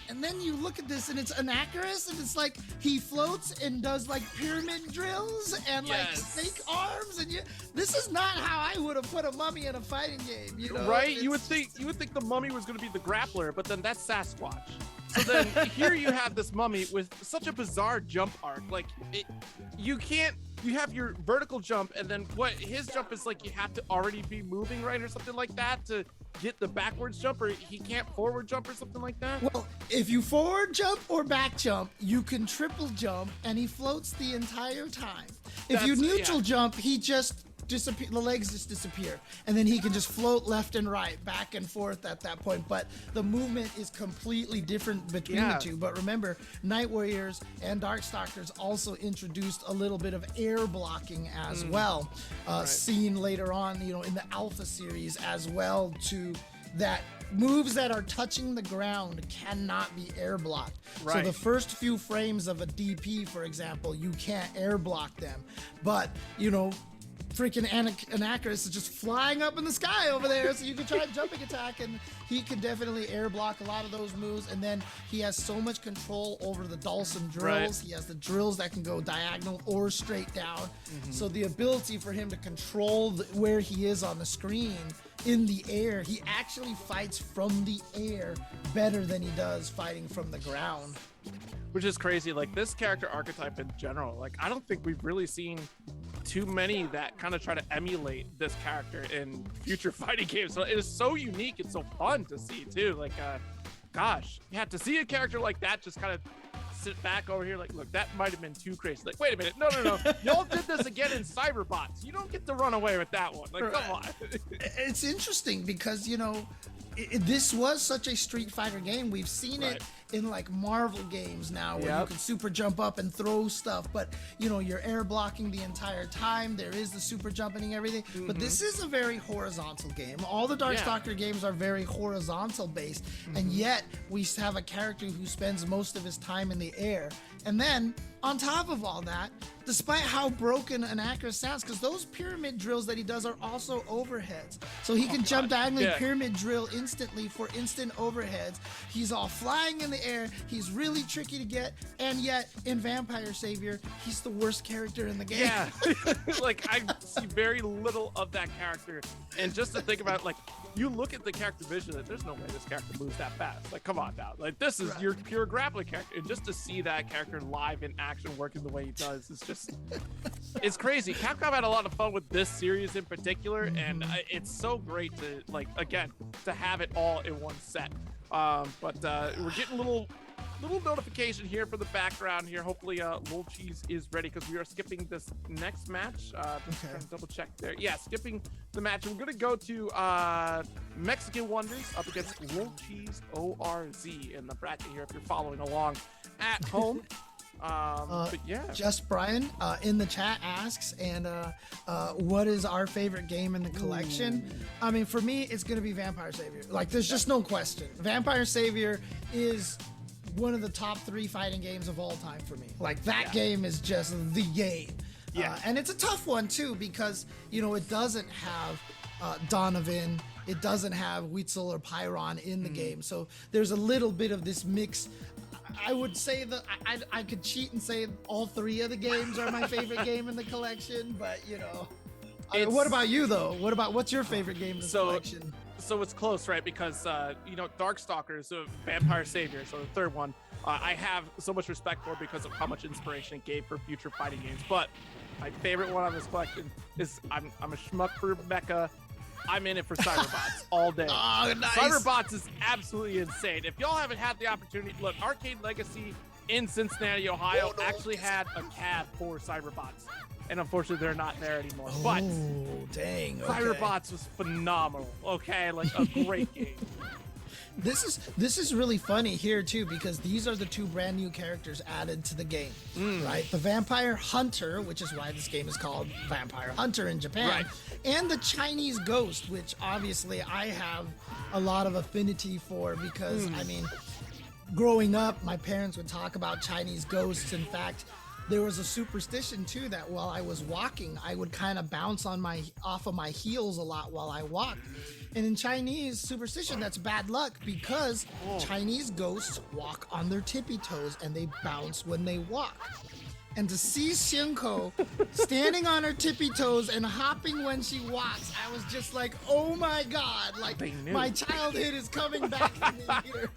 And then you look at this and it's Anacharus, and it's like he floats and does like pyramid drills and like snake arms, and this is not how I would have put a mummy in a fighting game, you know? Right? You would think the mummy was going to be the grappler, but then that's Sasquatch. So then here you have this mummy with such a bizarre jump arc. Like you have your vertical jump, and then what his jump is like, you have to already be moving, right, or something like that to get the backwards jump, or he can't forward jump or something like that. Well, if you forward jump or back jump, you can triple jump, and he floats the entire time. If you neutral jump, he just disappear, the legs just disappear, and then he can just float left and right, back and forth at that point. But the movement is completely different between the two. But remember, Night Warriors and Darkstalkers also introduced a little bit of air blocking as well, seen later on, you know, in the Alpha series as well, to that moves that are touching the ground cannot be air blocked. So the first few frames of a DP, for example, you can't air block them. But, you know, freaking Anacharus is just flying up in the sky over there, so you can try a jumping attack, and he can definitely air block a lot of those moves. And then he has so much control over the Dulcim drills. He has the drills that can go diagonal or straight down. So the ability for him to control where he is on the screen in the air, he actually fights from the air better than he does fighting from the ground. Which is crazy. Like, this character archetype in general, like, I don't think we've really seen too many that kind of try to emulate this character in future fighting games. So it is so unique and so fun to see too. Like, gosh, yeah, to see a character like that just kind of sit back over here, like, look, that might have been too crazy. Like, wait a minute, no, y'all did this again in Cyberbots. You don't get to run away with that one. Like, come on. It's interesting because, you know, this was such a Street Fighter game. We've seen it in like Marvel games now, where you can super jump up and throw stuff, but you know, you're air blocking the entire time. There is the super jumping and everything, but this is a very horizontal game. All the Darkstalker games are very horizontal based, and yet we have a character who spends most of his time in the air. And then on top of all that, despite how broken Anacharus sounds, because those pyramid drills that he does are also overheads. So he can jump diagonally, pyramid drill instantly for instant overheads. He's all flying in the air. He's really tricky to get. And yet, in Vampire Savior, he's the worst character in the game. Yeah. Like, I see very little of that character. And just to think about, like, you look at the character vision, that there's no way this character moves that fast. Like, come on now. Like, this is your pure grappling character. And just to see that character live in action working the way he does is just, it's crazy. Capcom had a lot of fun with this series in particular, and it's so great to, like, again, to have it all in one set. But we're getting a little notification here for the background here. Hopefully Lil Cheese is ready, because we are skipping this next match. Trying to double check there. Yeah, skipping the match. We're gonna go to Mexican Wonders up against Lil Cheese ORZ in the bracket here, if you're following along at home. But yeah, Just Brian in the chat asks, and what is our favorite game in the collection? I mean, for me, it's gonna be Vampire Savior. Like, there's just no question. Vampire Savior is one of the top 3 fighting games of all time for me. Like, that game is just the game. Yeah. And it's a tough one too because it doesn't have Donovan, it doesn't have Weitzel or Pyron in the game, so there's a little bit of this mix. I would say that I could cheat and say all 3 of the games are my favorite game in the collection, but what about you though? What's your favorite game in the collection? So it's close, right? Because Darkstalkers, Vampire Savior, so the third one, I have so much respect for because of how much inspiration it gave for future fighting games. But my favorite one on this collection is I'm a schmuck for mecha. I'm in it for Cyberbots all day. Oh, nice. Cyberbots is absolutely insane. If y'all haven't had the opportunity, look, Arcade Legacy in Cincinnati, Ohio, actually had a cab for Cyberbots. And unfortunately, they're not there anymore. But dang, okay. Cyberbots was phenomenal. Okay, like a great game. This is really funny here too because these are the 2 brand new characters added to the game, right? The Vampire Hunter, which is why this game is called Vampire Hunter in Japan, right, and the Chinese Ghost, which obviously I have a lot of affinity for because I mean, growing up, my parents would talk about Chinese ghosts. In fact, there was a superstition too that while I was walking, I would kind of bounce off of my heels a lot while I walked. And in Chinese superstition, that's bad luck because Chinese ghosts walk on their tippy toes and they bounce when they walk. And to see Xianko standing on her tippy toes and hopping when she walks, I was just like, oh my God, like my childhood is coming back to me here.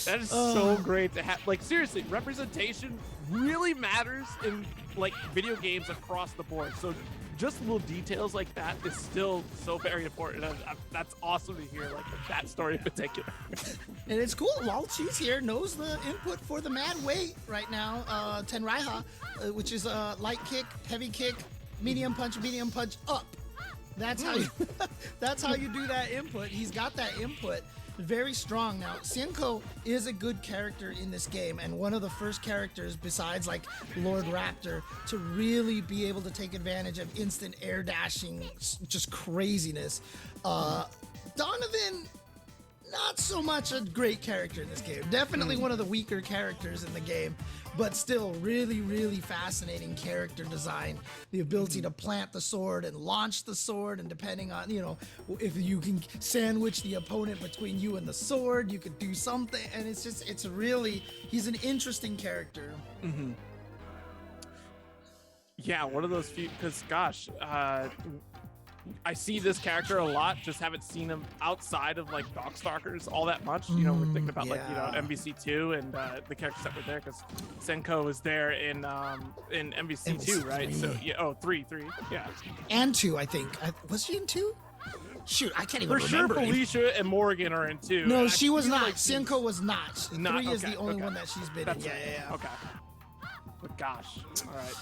That is so great to have. Like, seriously, representation really matters in like video games across the board. So just little details like that is still so very important. That's awesome to hear, like that story in particular. And it's cool. Walche's here knows the input for the mad weight right now. Tenraiha, which is light kick, heavy kick, medium punch, up. That's how you. That's how you do that input. He's got that input. Very strong. Now, Xianko is a good character in this game, and one of the first characters, besides like Lord Raptor, to really be able to take advantage of instant air dashing, just craziness. Donovan, not so much a great character in this game. Definitely one of the weaker characters in the game, but still really, really fascinating character design. The ability to plant the sword and launch the sword, and depending on, if you can sandwich the opponent between you and the sword, you could do something. And he's an interesting character. Yeah, one of those few, because gosh, I see this character a lot, just haven't seen him outside of like Darkstalkers all that much. We're thinking about MVC2 and the characters that were there, because Senko was there in MVC2, right? So yeah, 3, yeah. And 2, I think. Was she in 2? Shoot, I can't even remember. For sure, Felicia and Morgan are in 2. No, she was not. Senko was not. 3 is the only one that she's been in. Yeah. Okay. But gosh, all right.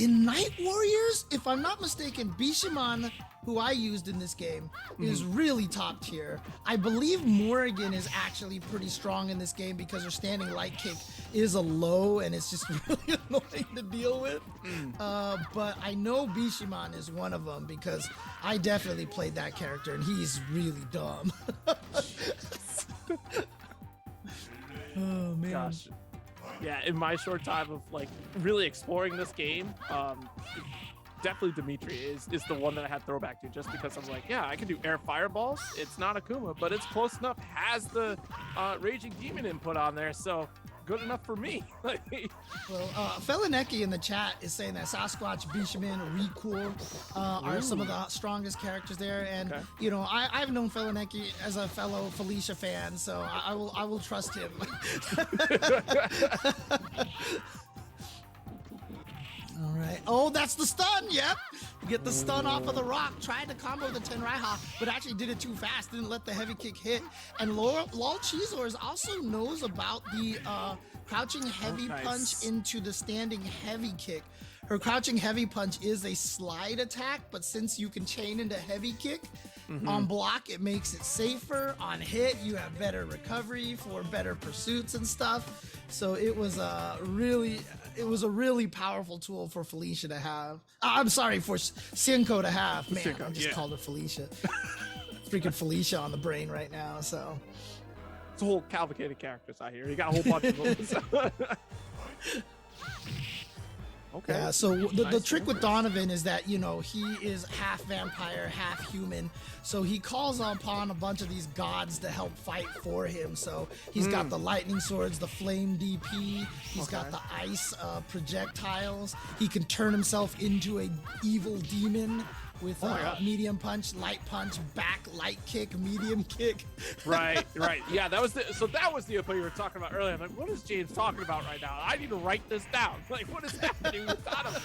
In Night Warriors, if I'm not mistaken, Bishamon, who I used in this game, is really top tier. I believe Morrigan is actually pretty strong in this game because her standing light kick is a low and it's just really annoying to deal with. But I know Bishamon is one of them because I definitely played that character and he's really dumb. Oh man. Gosh. Yeah, in my short time of like really exploring this game, definitely Dimitri is the one that I had throwback to, just because I'm like, yeah, I can do air fireballs. It's not Akuma, but it's close enough. Has the Raging Demon input on there, so good enough for me. Well, Felineki in the chat is saying that Sasquatch, Bishaman, Recool are some of the strongest characters there, and I've known Felineki as a fellow Felicia fan, so I will trust him. All right. Oh, that's the stun. Yep. Get the stun off of the rock. Tried to combo the Tenraiha, but actually did it too fast. Didn't let the heavy kick hit. And Lol Chizors also knows about the crouching heavy punch into the standing heavy kick. Her crouching heavy punch is a slide attack, but since you can chain into heavy kick, on block it makes it safer. On hit, you have better recovery for better pursuits and stuff. So it was a really powerful tool for Felicia to have. I'm sorry, for Senko to have. Man, I just called her Felicia. Freaking Felicia on the brain right now. So it's a whole cavalcade of characters out here. You got a whole bunch of them. Okay. Yeah, so the trick with Donovan is that, you know, he is half vampire, half human. So he calls upon a bunch of these gods to help fight for him. So he's got the lightning swords, the flame DP. He's got the ice projectiles. He can turn himself into a evil demon with medium punch, light punch, back, light kick, medium kick. Right. Yeah, that was the appeal you were talking about earlier. I'm like, what is James talking about right now? I need to write this down. Like, what is happening with Donovan?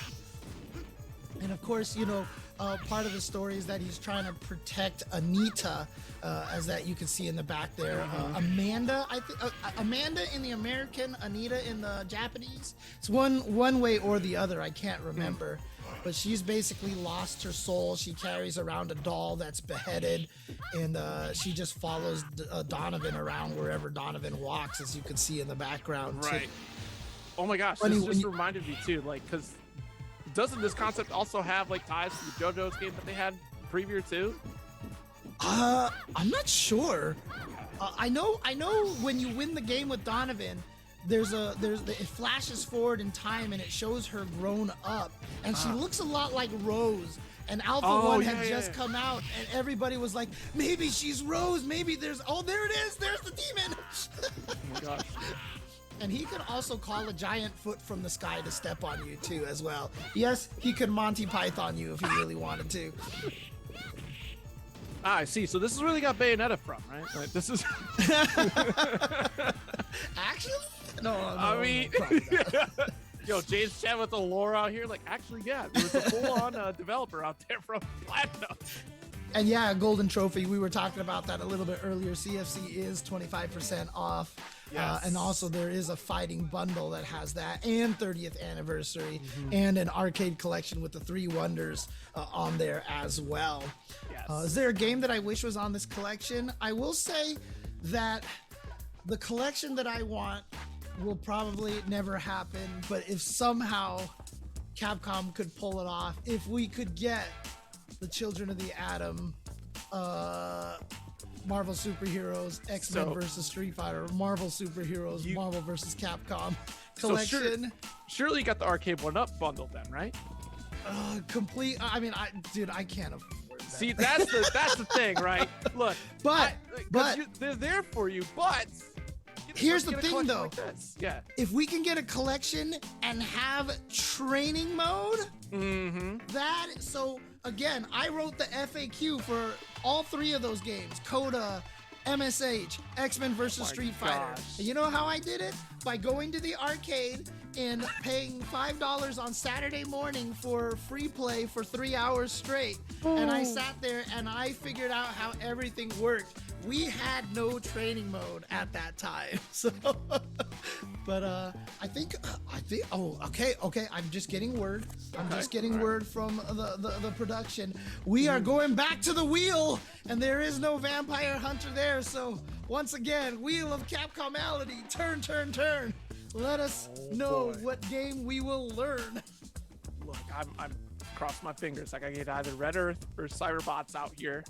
And of course, you know, part of the story is that he's trying to protect Anita, as that you can see in the back there. Amanda, I think, Amanda in the American, Anita in the Japanese. It's one way or the other. I can't remember. But she's basically lost her soul. She carries around a doll that's beheaded, and she just follows Donovan around wherever Donovan walks, as you can see in the background. Right. Too. Oh my gosh, this just reminded me too, like, because doesn't this concept also have like ties to the JoJo's game that they had preview too? I'm not sure. I know when you win the game with Donovan, it flashes forward in time and it shows her grown up, and she looks a lot like Rose. And Alpha 1 had just come out, and everybody was like, maybe she's Rose, maybe there it is, there's the demon. Oh my gosh. And he can also call a giant foot from the sky to step on you too, as well. Yes, he could Monty Python you if he really wanted to. I see. So this is where they got Bayonetta from, right? Like, this is actually. No, I mean, yo, James Chan with the lore out here. Like, actually, yeah, there was a full-on developer out there from Platinum. And yeah, Golden Trophy. We were talking about that a little bit earlier. CFC is 25% off. Yes. And also there is a fighting bundle that has that, and 30th anniversary, and an arcade collection with the 3 wonders on there as well. Yes. Is there a game that I wish was on this collection? I will say that the collection that I want will probably never happen, but if somehow Capcom could pull it off, if we could get the Children of the Atom, Marvel Superheroes, X-Men versus Street Fighter, Marvel Superheroes, Marvel versus Capcom collection. So surely you got the arcade 1-up bundle then, right? Complete. I mean, I can't afford that. See, that's the thing, right? Look, but they're there for you, but here's the thing, though. Like if we can get a collection and have training mode, so again, I wrote the FAQ for all 3 of those games: Coda, MSH, X-Men versus Street Fighter. And you know how I did it? By going to the arcade and paying $5 on Saturday morning for free play for 3 hours straight. And I sat there and I figured out how everything worked. We had no training mode at that time. So, but I think, okay. I'm just getting word. I'm just getting word from the production. We are going back to the wheel, and there is no vampire hunter there. So once again, Wheel of Capcomality, turn. Let us know what game we will learn. Look, I'm crossing my fingers. Like, I get either Red Earth or Cyberbots out here.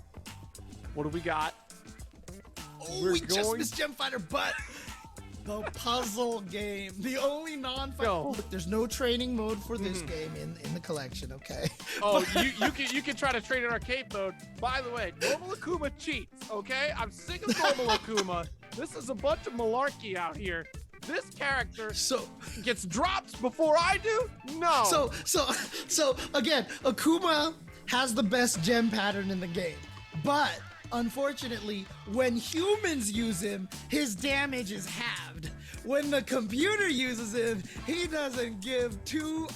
What do we got? Oh, we just missed Gem Fighter, but the puzzle game, the only non-fighting. Look, there's no training mode for this game in the collection. Okay. Oh, you can try to train in arcade mode. By the way, normal Akuma cheats. Okay, I'm sick of normal Akuma. This is a bunch of malarkey out here. This character gets dropped before I do? No. So again, Akuma has the best gem pattern in the game, but unfortunately, when humans use him, his damage is halved. When the computer uses him, he doesn't give two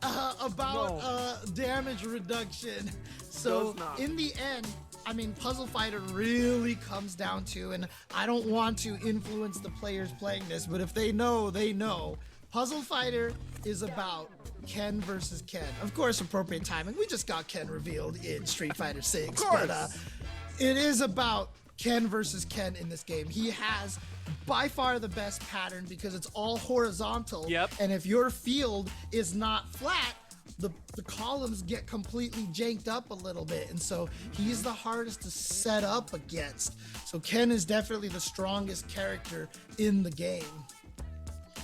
about damage reduction. So in the end, I mean, Puzzle Fighter really comes down to, and I don't want to influence the players playing this, but if they know, they know. Puzzle Fighter is about Ken versus Ken. Of course, appropriate timing. We just got Ken revealed in Street Fighter 6, but it is about Ken versus Ken in this game. He has by far the best pattern because it's all horizontal. Yep. And if your field is not flat, the columns get completely janked up a little bit, and so he's the hardest to set up against. So Ken is definitely the strongest character in the game.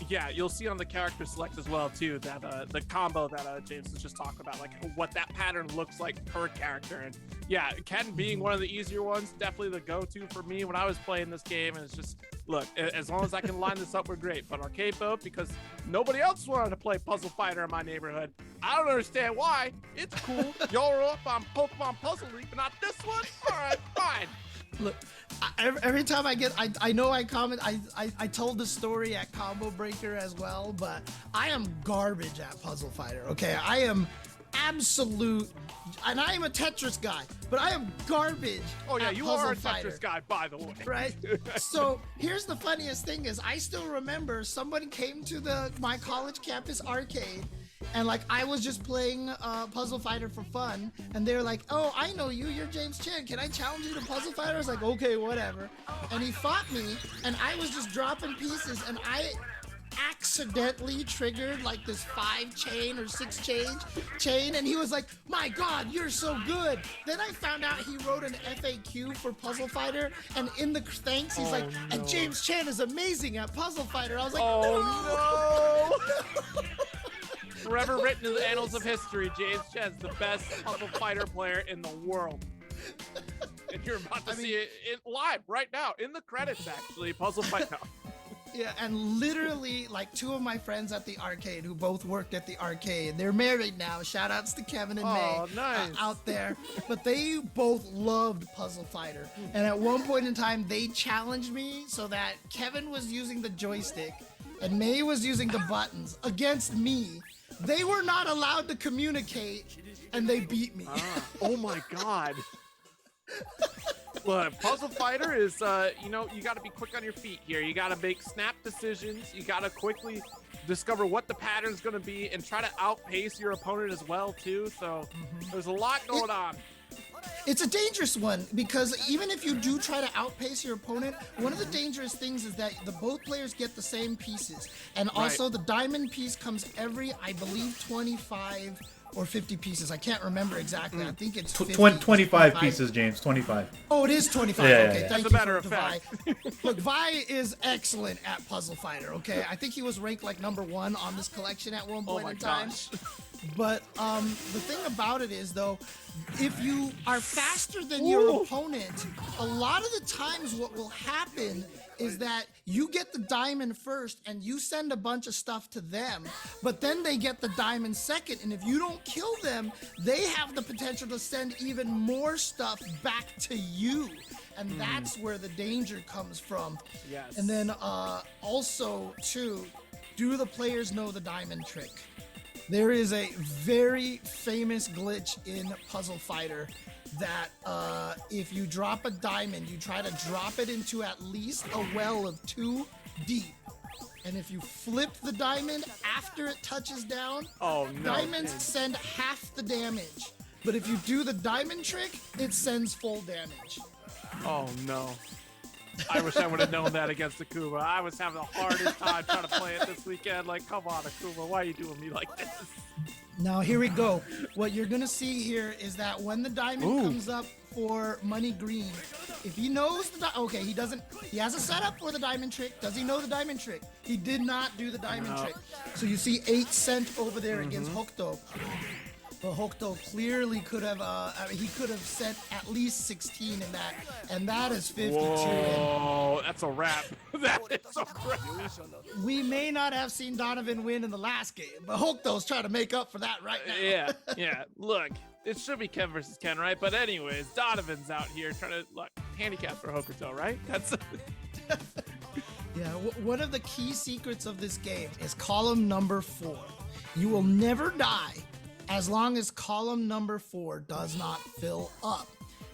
Yeah, you'll see on the character select as well too that the combo that James was just talking about, like what that pattern looks like per character. And yeah, Ken being one of the easier ones, definitely the go-to for me when I was playing this game. And it's just, look, as long as I can line this up, we're great. But arcade mode, because nobody else wanted to play Puzzle Fighter in my neighborhood. I don't understand why. It's cool. Y'all are up on Pokemon Puzzle League, but not this one. All right, fine. Look, every time I know I comment, I told the story at Combo Breaker as well, but I am garbage at Puzzle Fighter, okay? I am absolute, and I am a Tetris guy, but I am garbage. Oh yeah, at you Puzzle are a Fighter. Tetris guy, by the way. Right? So here's the funniest thing is I still remember someone came to my college campus arcade, and like I was just playing Puzzle Fighter for fun, and they're like, "Oh, I know you. You're James Chen. Can I challenge you to Puzzle Fighter?" I was like, "Okay, whatever." And he fought me, and I was just dropping pieces, and I accidentally triggered like this 5-chain or 6-chain, and he was like, "My God, you're so good." Then I found out he wrote an FAQ for Puzzle Fighter, and in the thanks, he's like, "And James Chen is amazing at Puzzle Fighter." I was like, "Oh no!" Forever written in the annals of history, James Chen's the best Puzzle Fighter player in the world. And you're about to see it live right now in the credits, actually. Puzzle Fighter. Yeah, and literally, like, two of my friends at the arcade who both worked at the arcade, they're married now. Shout outs to Kevin and May nice. Out there. But they both loved Puzzle Fighter. And at one point in time, they challenged me so that Kevin was using the joystick and May was using the buttons against me. They were not allowed to communicate, and they beat me. Oh my God. Look, Puzzle Fighter is, you got to be quick on your feet here. You got to make snap decisions. You got to quickly discover what the pattern's going to be and try to outpace your opponent as well, too. So there's a lot going on. It's a dangerous one because even if you do try to outpace your opponent, one of the dangerous things is that both players get the same pieces. And also the diamond piece comes every, I believe, 25 or 50 pieces. I can't remember exactly. I think it's 25 pieces, James. 25. Oh, it is 25. Yeah, okay, yeah. thank As a you matter of Vi. fact. Look, Vi is excellent at Puzzle Fighter, okay? I think he was ranked like #1 on this collection at one point in time. Gosh. But the thing about it is, though, if you are faster than your opponent, a lot of the times what will happen is that you get the diamond first and you send a bunch of stuff to them, but then they get the diamond second, and if you don't kill them, they have the potential to send even more stuff back to you. And that's where the danger comes from. Yes. And then also, too, do the players know the diamond trick? There is a very famous glitch in Puzzle Fighter that if you drop a diamond, you try to drop it into at least a well of 2 deep. And if you flip the diamond after it touches down, diamonds send half the damage. But if you do the diamond trick, it sends full damage. Oh no. I wish I would have known that against Akuma. I was having the hardest time trying to play it this weekend. Like, come on, Akuma, why are you doing me like this? Now, here we go. What you're going to see here is that when the diamond comes up for money green, if he knows he doesn't, he has a setup for the diamond trick. Does he know the diamond trick? He did not do the diamond trick. So you see 8 cent over there against Hokuto. But Hokuto clearly could have, he could have sent at least 16 in that, and that is 52. Whoa, that's a wrap. That is a wrap. We may not have seen Donovan win in the last game, but Hokuto's trying to make up for that right now. Yeah. Look, it should be Ken versus Ken, right? But anyways, Donovan's out here trying to, handicap for Hokuto, right? That's... Yeah, one of the key secrets of this game is column number 4. You will never die as long as column number 4 does not fill up.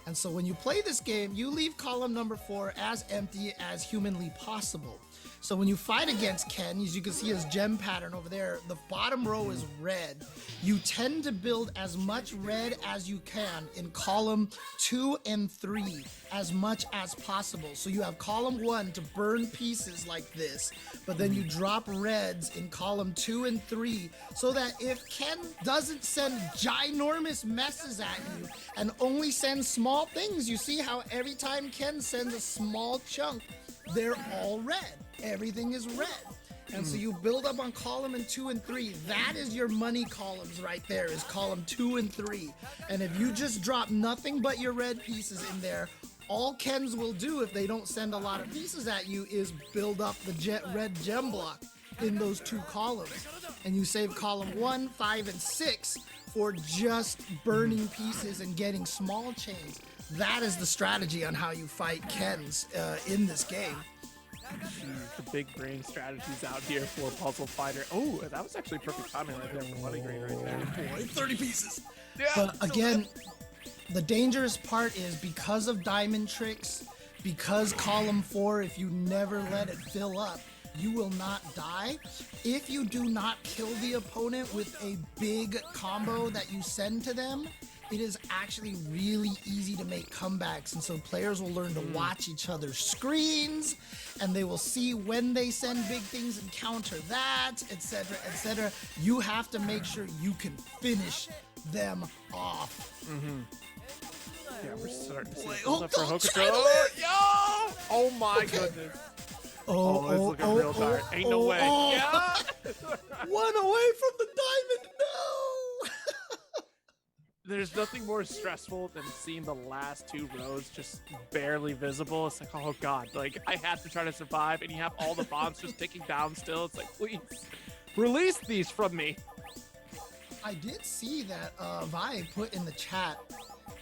And so when you play this game, you leave column number 4 as empty as humanly possible. So when you fight against Ken, as you can see his gem pattern over there, the bottom row is red. You tend to build as much red as you can in column 2 and 3 as much as possible. So you have column 1 to burn pieces like this, but then you drop reds in column 2 and 3 so that if Ken doesn't send ginormous messes at you and only sends small things, you see how every time Ken sends a small chunk, they're all red. Everything is red. And so you build up on column 2 and 3. That is your money columns right there, is column 2 and 3. And if you just drop nothing but your red pieces in there, all Kens will do if they don't send a lot of pieces at you is build up the red gem block in those 2 columns. And you save column 1, 5, and 6 for just burning pieces and getting small chains. That is the strategy on how you fight Kens in this game. The big brain strategies out here for Puzzle Fighter. Oh, that was actually perfect timing right there from Money Green right there. Boy, 30 pieces. Yeah, but again, the dangerous part is because of diamond tricks, because column 4, if you never let it fill up, you will not die. If you do not kill the opponent with a big combo that you send to them, it is actually really easy to make comebacks, and so players will learn to watch each other's screens, and they will see when they send big things and counter that, etc., etc. You have to make sure you can finish them off. Yeah, we're starting to see Oh, for don't Hokuto. try to live. Yo! Oh my goodness. Oh, it's looking real dark. Ain't no way. Yeah! One away from the diamond. No. There's nothing more stressful than seeing the last 2 rows just barely visible. It's like, oh god, like I have to try to survive, and you have all the bombs just ticking down still. It's like, please release these from me. I did see that Valle put in the chat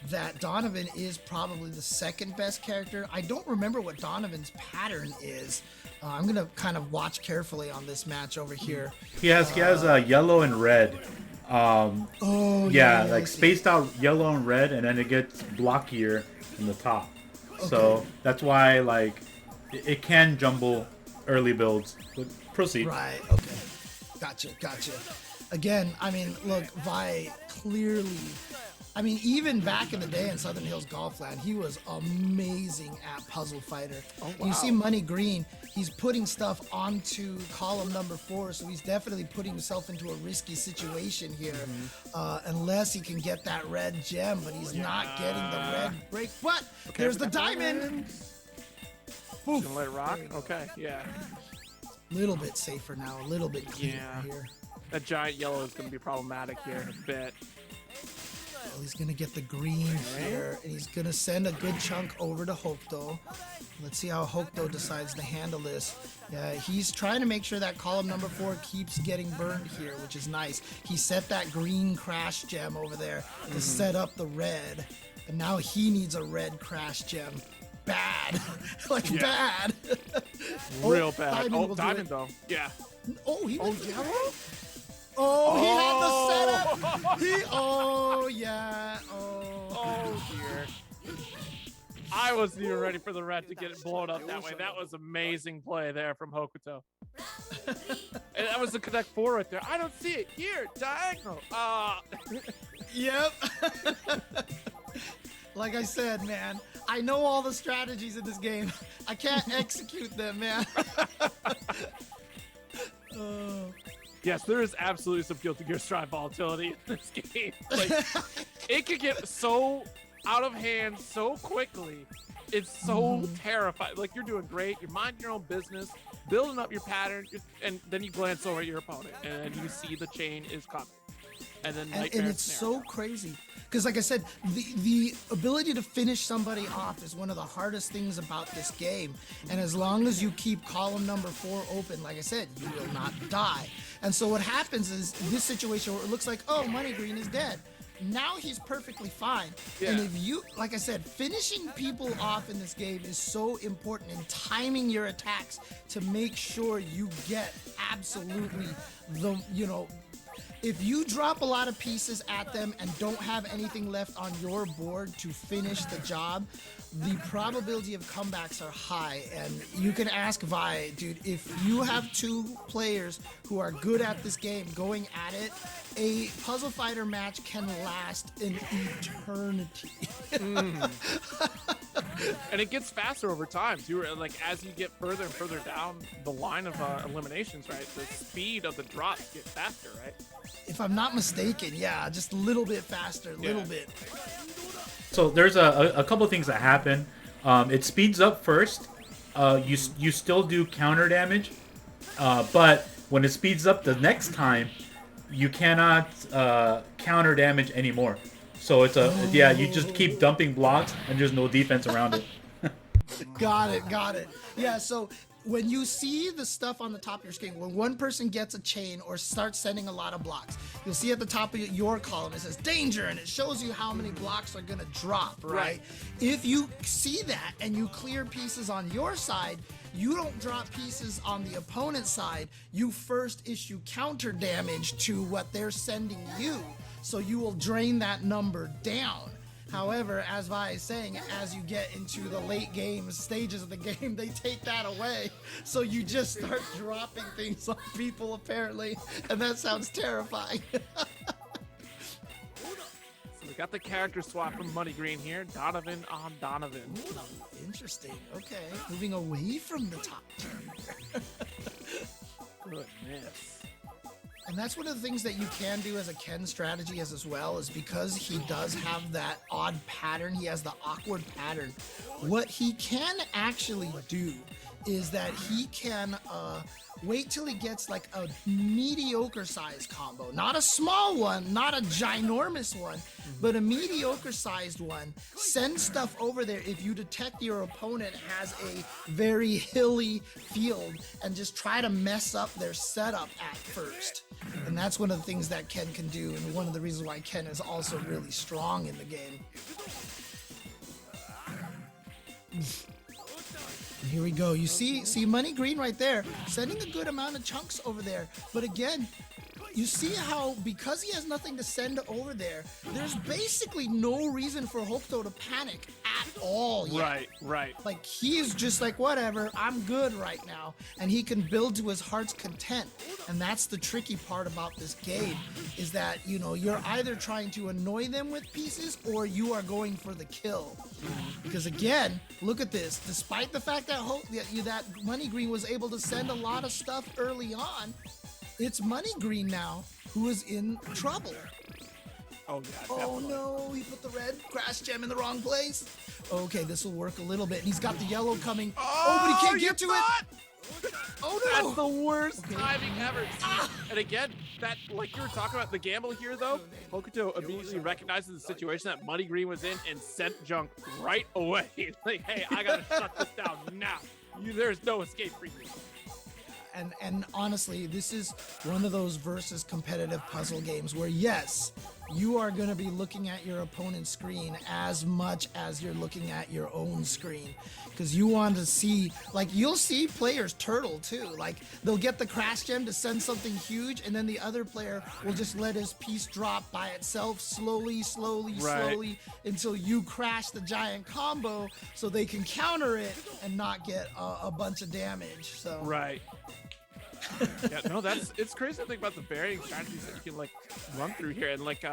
that Donovan is probably the 2nd best character. I don't remember what Donovan's pattern is. I'm gonna kind of watch carefully on this match over here. He has yellow and red. Like spaced out yellow and red, and then it gets blockier in the top. Okay. So that's why like it can jumble early builds. But proceed. Right. Okay. Gotcha. Again, I mean, look, Valle clearly. I mean, even back in the day in Southern Hills Golfland, he was amazing at Puzzle Fighter. Oh, wow. You see Money Green, he's putting stuff onto column number 4, so he's definitely putting himself into a risky situation here, unless he can get that red gem, but he's not getting the red break. But there's the diamond. Oof. Gonna let it rock? Okay, yeah. Little bit safer now, a little bit cleaner here. That giant yellow is going to be problematic here a bit. Well, he's going to get the green here, and he's going to send a good chunk over to Hokuto. Let's see how Hokuto decides to handle this. Yeah, he's trying to make sure that column number 4 keeps getting burned here, which is nice. He set that green crash gem over there to set up the red, and now he needs a red crash gem. Bad. Bad. Real bad. Diamond though. Yeah. Oh, he went yellow? Oh, he had the setup. Oh dear. I wasn't even ready for the red to get it blown up that way. That was amazing play there from Hokuto. And that was the Connect 4 right there. I don't see it. Here, diagonal. Yep. Like I said, man, I know all the strategies in this game. I can't execute them, man. Yes, there is absolutely some Guilty Gear Strive volatility in this game. Like, it could get so out of hand so quickly. It's so terrifying. Like, you're doing great. You're minding your own business, building up your pattern, and then you glance over at your opponent, and you see the chain is coming. And then and it's so crazy. Because like I said, the ability to finish somebody off is one of the hardest things about this game. And as long as you keep column number 4 open, like I said, you will not die. And so what happens is this situation where it looks like, oh, Money Green is dead. Now he's perfectly fine. Yeah. And if you, like I said, finishing people off in this game is so important, and timing your attacks to make sure you get absolutely the, if you drop a lot of pieces at them and don't have anything left on your board to finish the job, the probability of comebacks are high. And you can ask Valle, dude, if you have 2 players who are good at this game going at it, a Puzzle Fighter match can last an eternity. And it gets faster over time too. Like as you get further and further down the line of eliminations, right? The speed of the drops get faster, right? If I'm not mistaken, yeah, just a little bit faster, little bit. So there's a couple of things that happen. It speeds up first. You still do counter damage, But when it speeds up the next time, you cannot counter damage anymore. So it's yeah, you just keep dumping blocks and there's no defense around it. Got it. Yeah, so when you see the stuff on the top of your screen, when one person gets a chain or starts sending a lot of blocks, you'll see at the top of your column it says danger, and it shows you how many blocks are gonna drop, right? If you see that and you clear pieces on your side, you don't drop pieces on the opponent's side. You first issue counter damage to what they're sending you, so you will drain that number down. However, as Vi is saying, as you get into the late game stages of the game, they take that away. So you just start dropping things on people, apparently. And that sounds terrifying. So we got the character swap from Money Green here. Donovan on Donovan. Ooh, interesting. Okay. Moving away from the top turn. Goodness. And that's one of the things that you can do as a Ken strategy as well, is because he does have that odd pattern, he has the awkward pattern. What he can actually do is that he can wait till he gets like a mediocre sized combo. Not a small one, not a ginormous one, but a mediocre sized one. Send stuff over there if you detect your opponent has a very hilly field, and just try to mess up their setup at first. And that's one of the things that Ken can do, and one of the reasons why Ken is also really strong in the game. And here we go. You see Money Green right there, sending a good amount of chunks over there. But again, you see how, because he has nothing to send over there, there's basically no reason for Hokuto to panic at all yet. Right. Like, he is just like, whatever, I'm good right now. And he can build to his heart's content. And that's the tricky part about this game, is that, you know, you're either trying to annoy them with pieces or you are going for the kill. Because again, look at this. Despite the fact that that Money Green was able to send a lot of stuff early on, it's Money Green now who is in trouble. Oh, yeah, definitely. Oh no, he put the red crash gem in the wrong place. Okay, this will work a little bit. And he's got the yellow coming. Oh, but he can't get to it. Oh no. That's the worst timing ever. And again, that, like you were talking about the gamble here though, Hokuto immediately recognizes the situation that Money Green was in and sent junk right away. Like, hey, I gotta shut this down now. There's no escape for you. And honestly, this is one of those versus competitive puzzle games where, yes, you are going to be looking at your opponent's screen as much as you're looking at your own screen, because you want to see, like, you'll see players turtle too. Like, they'll get the crash gem to send something huge, and then the other player will just let his piece drop by itself slowly until you crash the giant combo so they can counter it and not get a bunch of damage. So right. Yeah, no, it's crazy to think about the varying strategies that you can like run through here, and like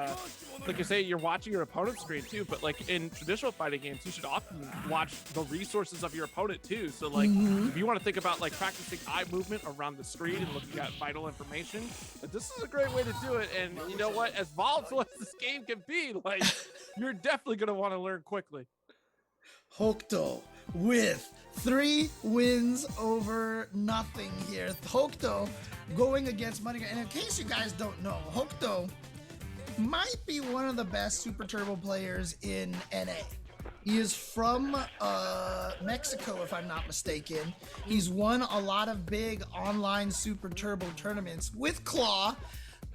you say, you're watching your opponent's screen too, but like in traditional fighting games, you should often watch the resources of your opponent too. So like if you want to think about like practicing eye movement around the screen and looking at vital information, this is a great way to do it. And you know what, as volatile as this game can be, like, you're definitely going to want to learn quickly. Hokuto with 3 wins over nothing here. Hokuto going against Money Green. And in case you guys don't know, Hokuto might be one of the best Super Turbo players in NA. He is from Mexico, if I'm not mistaken. He's won a lot of big online Super Turbo tournaments with Claw.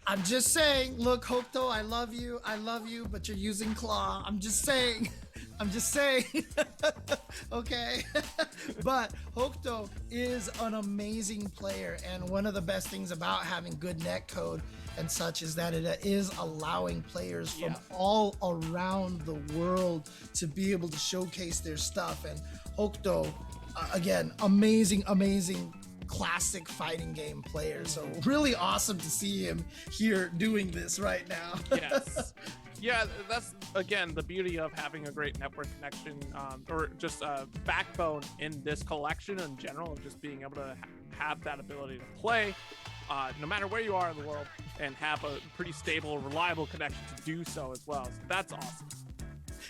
I'm just saying, look, Hokuto, I love you, but you're using Claw. I'm just saying. Okay. But Hokuto is an amazing player, and one of the best things about having good netcode and such is that it is allowing players from all around the world to be able to showcase their stuff. And Hokuto, again, amazing classic fighting game player. So really awesome to see him here doing this right now. Yes. Yeah, that's, again, the beauty of having a great network connection, or just a backbone in this collection in general, of just being able to have that ability to play no matter where you are in the world, and have a pretty stable, reliable connection to do so as well. So that's awesome.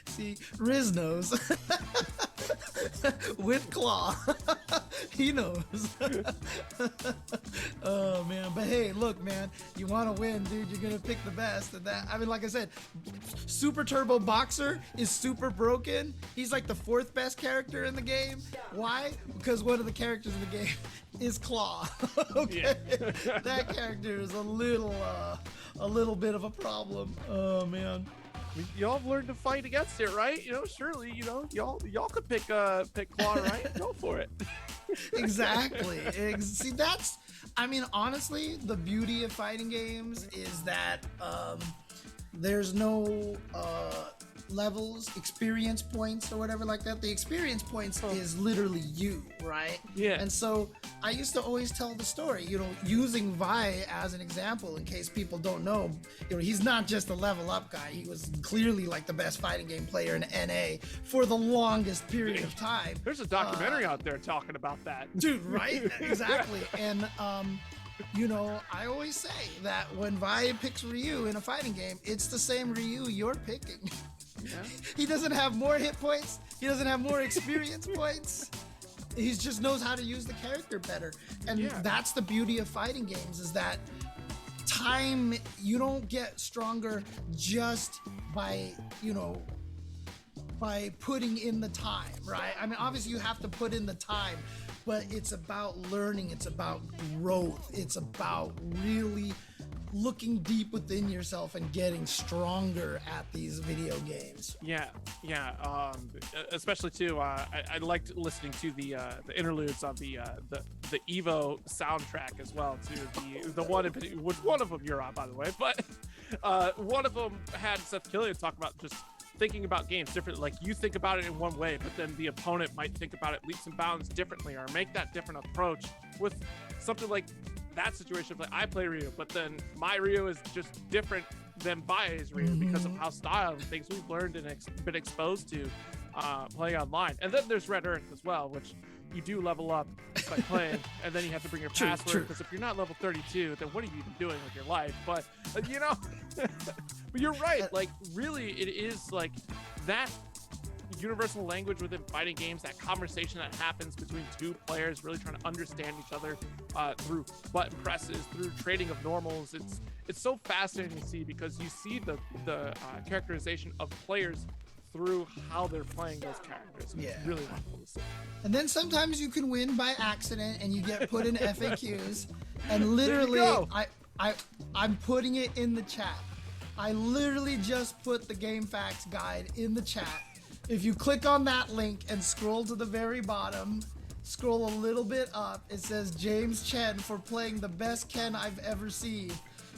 See, Riz knows. With Claw. He knows. Oh man, but hey, look, man, you want to win, dude. You're gonna pick the best. And that, I mean, like I said, Super Turbo Boxer is super broken. He's like the 4th best character in the game. Why? Because one of the characters in the game is Claw. Okay, that character is a little bit of a problem. Oh man. I mean, y'all have learned to fight against it, right? You know, surely, you know, y'all could pick Claw, right? Go for it. Exactly. See, that's, I mean, honestly, the beauty of fighting games is that there's no levels, experience points or whatever like that. The experience points is literally you, right? Yeah. And so I used to always tell the story, you know, using Valle as an example in case people don't know, you know, he's not just a level up guy. He was clearly like the best fighting game player in NA for the longest period of time. There's a documentary out there talking about that. Dude, right? Exactly. And you know, I always say that when Valle picks Ryu in a fighting game, it's the same Ryu you're picking. Yeah. He doesn't have more hit points. He doesn't have more experience points. He just knows how to use the character better. And that's the beauty of fighting games, is that time, you don't get stronger just by, you know, by putting in the time, right? I mean, obviously you have to put in the time, but it's about learning. It's about growth. It's about really looking deep within yourself and getting stronger at these video games. Yeah. Especially too, I liked listening to the interludes of the Evo soundtrack as well too. The one of them you're on, by the way, but one of them had Seth Killian talk about just thinking about games differently. Like, you think about it in one way, but then the opponent might think about it leaps and bounds differently, or make that different approach with something like that situation. Like, I play Ryu, but then my Ryu is just different than Valle's Ryu because of how style and things we've learned and been exposed to playing online. And then there's Red Earth as well, which you do level up by playing, and then you have to bring your password, because if you're not level 32, then what are you even doing with your life? But you know, but you're right. Like, really, it is like that universal language within fighting games, that conversation that happens between two players really trying to understand each other through button presses, through trading of normals. It's so fascinating to see, because you see the characterization of players through how they're playing those characters. It's really wonderful to see. And then sometimes you can win by accident and you get put in FAQs, and literally I'm putting it in the chat. I literally just put the Game Facts guide in the chat. If you click on that link and scroll to the very bottom, scroll a little bit up, it says James Chen for playing the best Ken I've ever seen.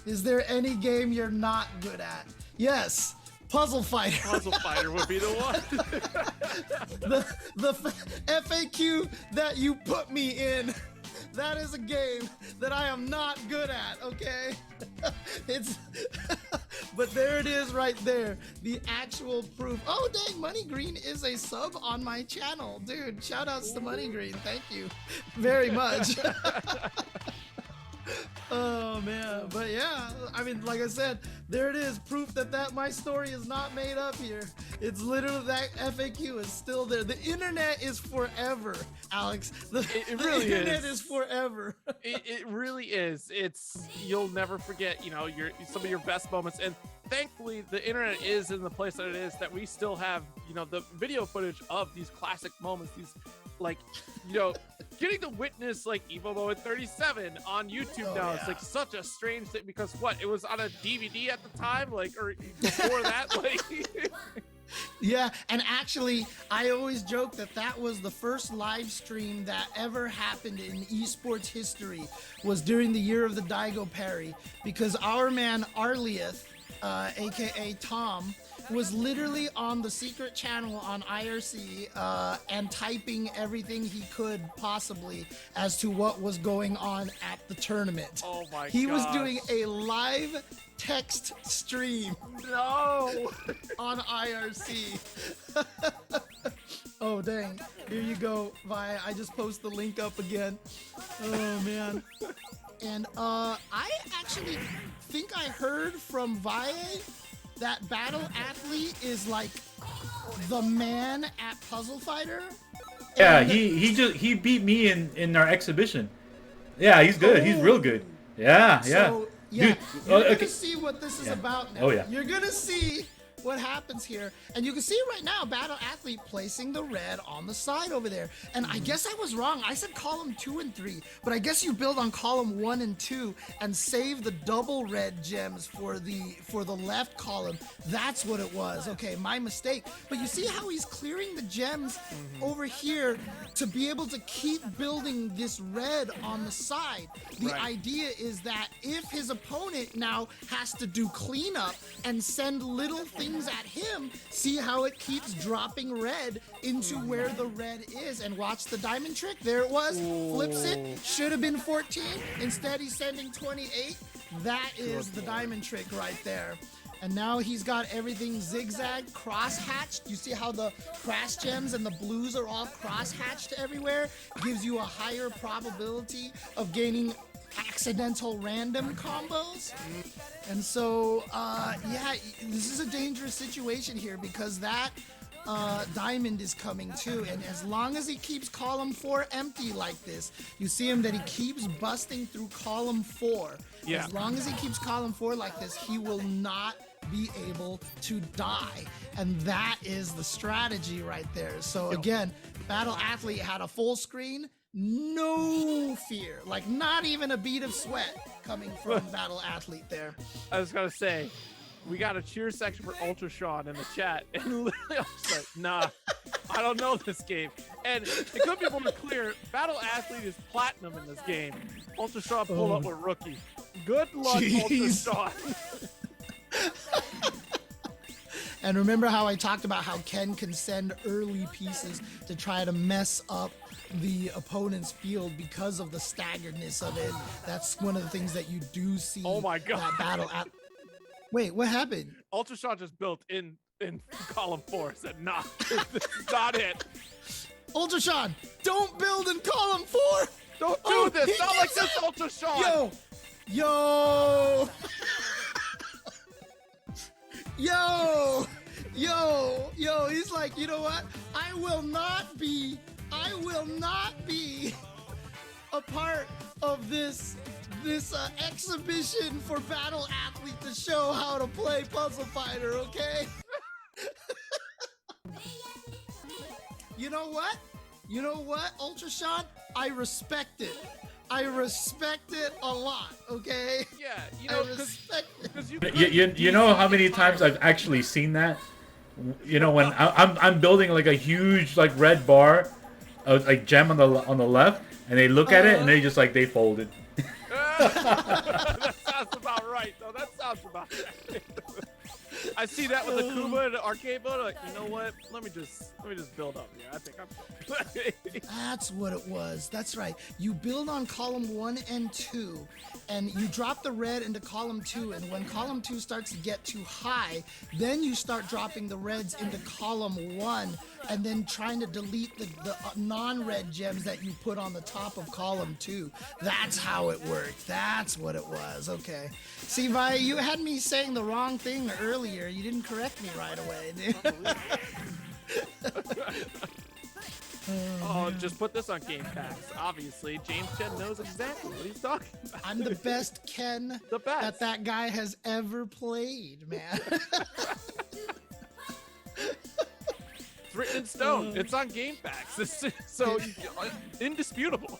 Is there any game you're not good at? Yes, Puzzle Fighter. Puzzle Fighter would be the one. the FAQ that you put me in, that is a game that I am not good at, okay? But there it is right there, the actual proof. Oh dang, Money Green is a sub on my channel. Dude, shout outs to Money Green, thank you very much. Oh man, but yeah, I mean, like I said, there it is, proof that my story is not made up here. It's literally, that FAQ is still there. The internet is forever, Alex. It really the internet is forever. It really is. You'll never forget, you know, some of your best moments. And thankfully, the internet is in the place that it is, that we still have, you know, the video footage of these classic moments, these, like, you know, getting to witness like Evo Moment 37 on YouTube now. It's like such a strange thing, because it was on a DVD at the time, like, or before that, like. Yeah, and actually, I always joke that was the first live stream that ever happened in esports history, was during the year of the Daigo Parry, because our man Arlieth, aka Tom, was literally on the secret channel on IRC and typing everything he could possibly as to what was going on at the tournament. Oh my god. He was doing a live text stream. No! On IRC. Oh dang. Here you go, Vi. I just post the link up again. Oh man. And I actually think I heard from Valle that Battle Athlete is like the man at Puzzle Fighter. Yeah, he beat me in our exhibition. Yeah, he's good. He's real good. Yeah, So, yeah, Dude, you're okay. gonna see what this is about now. Oh, yeah. You're gonna see what happens here, and you can see right now Battle Athlete placing the red on the side over there. And I guess I was wrong. I said column 2 and 3, but I guess you build on column 1 and 2 and save the double red gems for the left column. That's what it was. Okay, my mistake. But you see how he's clearing the gems over here to be able to keep building this red on the side. The idea is that if his opponent now has to do cleanup and send little things at him, see how it keeps dropping red into where the red is, and watch the diamond trick. There it was. Flips it. Should have been 14. Instead, he's sending 28. That is the diamond trick right there. And now he's got everything zigzag, cross-hatched. You see how the crash gems and the blues are all cross-hatched everywhere? Gives you a higher probability of gaining accidental random combos. And so, yeah, this is a dangerous situation here because that diamond is coming too. And as long as he keeps column 4 empty like this, you see him that he keeps busting through column 4. Yeah. As long as he keeps column 4 like this, he will not be able to die. And that is the strategy right there. So again, Battle Athlete had a full screen. No fear, like not even a bead of sweat coming from Battle Athlete there. I was gonna say, we got a cheer section for Ultra Sean in the chat, and literally I was like, nah, I don't know this game. And it could be more clear, Battle Athlete is platinum in this game. Ultra Sean pulled up with rookie. Good luck, Ultra Sean. And remember how I talked about how Ken can send early pieces to try to mess up the opponent's field because of the staggeredness of it. That's one of the things that you do see. Oh my God. That battle at. Wait, what happened? Ultra Sean just built in column 4. Said, nah, this is not it. Ultra Sean, don't build in column 4. Don't do this. Not like this, Ultra Sean. Yo. Yo, he's like, you know what? I will not be a part of this exhibition for Battle Athlete to show how to play Puzzle Fighter, okay? You know what, Ultra Sean? I respect it. I respect it a lot, okay? Yeah, you know, because you know how many times I've actually seen that? You know, when I'm building like a huge like red bar, like gem on the left, and they look at it and they just like they fold it. That sounds about right, though. That sounds about right. I see that with the Kuma and the arcade mode. Like, you know what? Let me just build up here. I think I'm. That's what it was. That's right. You build on column 1 and 2, and you drop the red into column 2. And when column 2 starts to get too high, then you start dropping the reds into column 1, and then trying to delete the non-red gems that you put on the top of column 2. That's how it worked. That's what it was. Okay. See, Valle, you had me saying the wrong thing earlier. You didn't correct me right away, dude. Just put this on Game Packs. Obviously, James Chen knows exactly what he's talking about. I'm the best Ken that guy has ever played, man. It's written in stone. It's on Game Packs. So indisputable.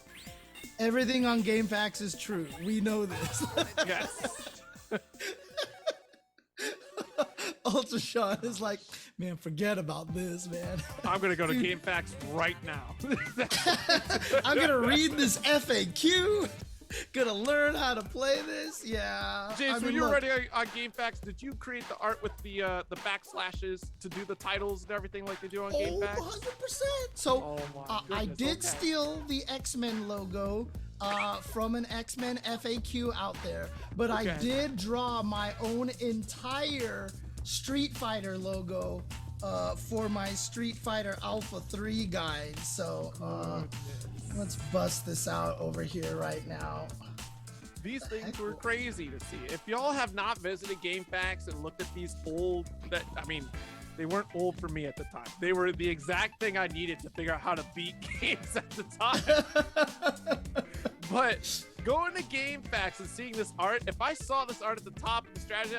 Everything on Game Packs is true. We know this. Yes. Ultra Sean is like, man, forget about this, man. I'm gonna go to Game Packs right now. I'm gonna read this FAQ. Gonna learn how to play this. Yeah. James, when you were writing on Game Packs, did you create the art with the backslashes to do the titles and everything like they do on Game Packs? 100%. So I did steal the X-Men logo from an X-Men FAQ out there, but I did draw my own entire Street Fighter logo for my Street Fighter Alpha 3 guide. So let's bust this out over here right now. These things were crazy to see. If y'all have not visited Game Packs and looked at these old, they weren't old for me at the time. They were the exact thing I needed to figure out how to beat games at the time. But going to GameFAQs and seeing this art, if I saw this art at the top of the strategy,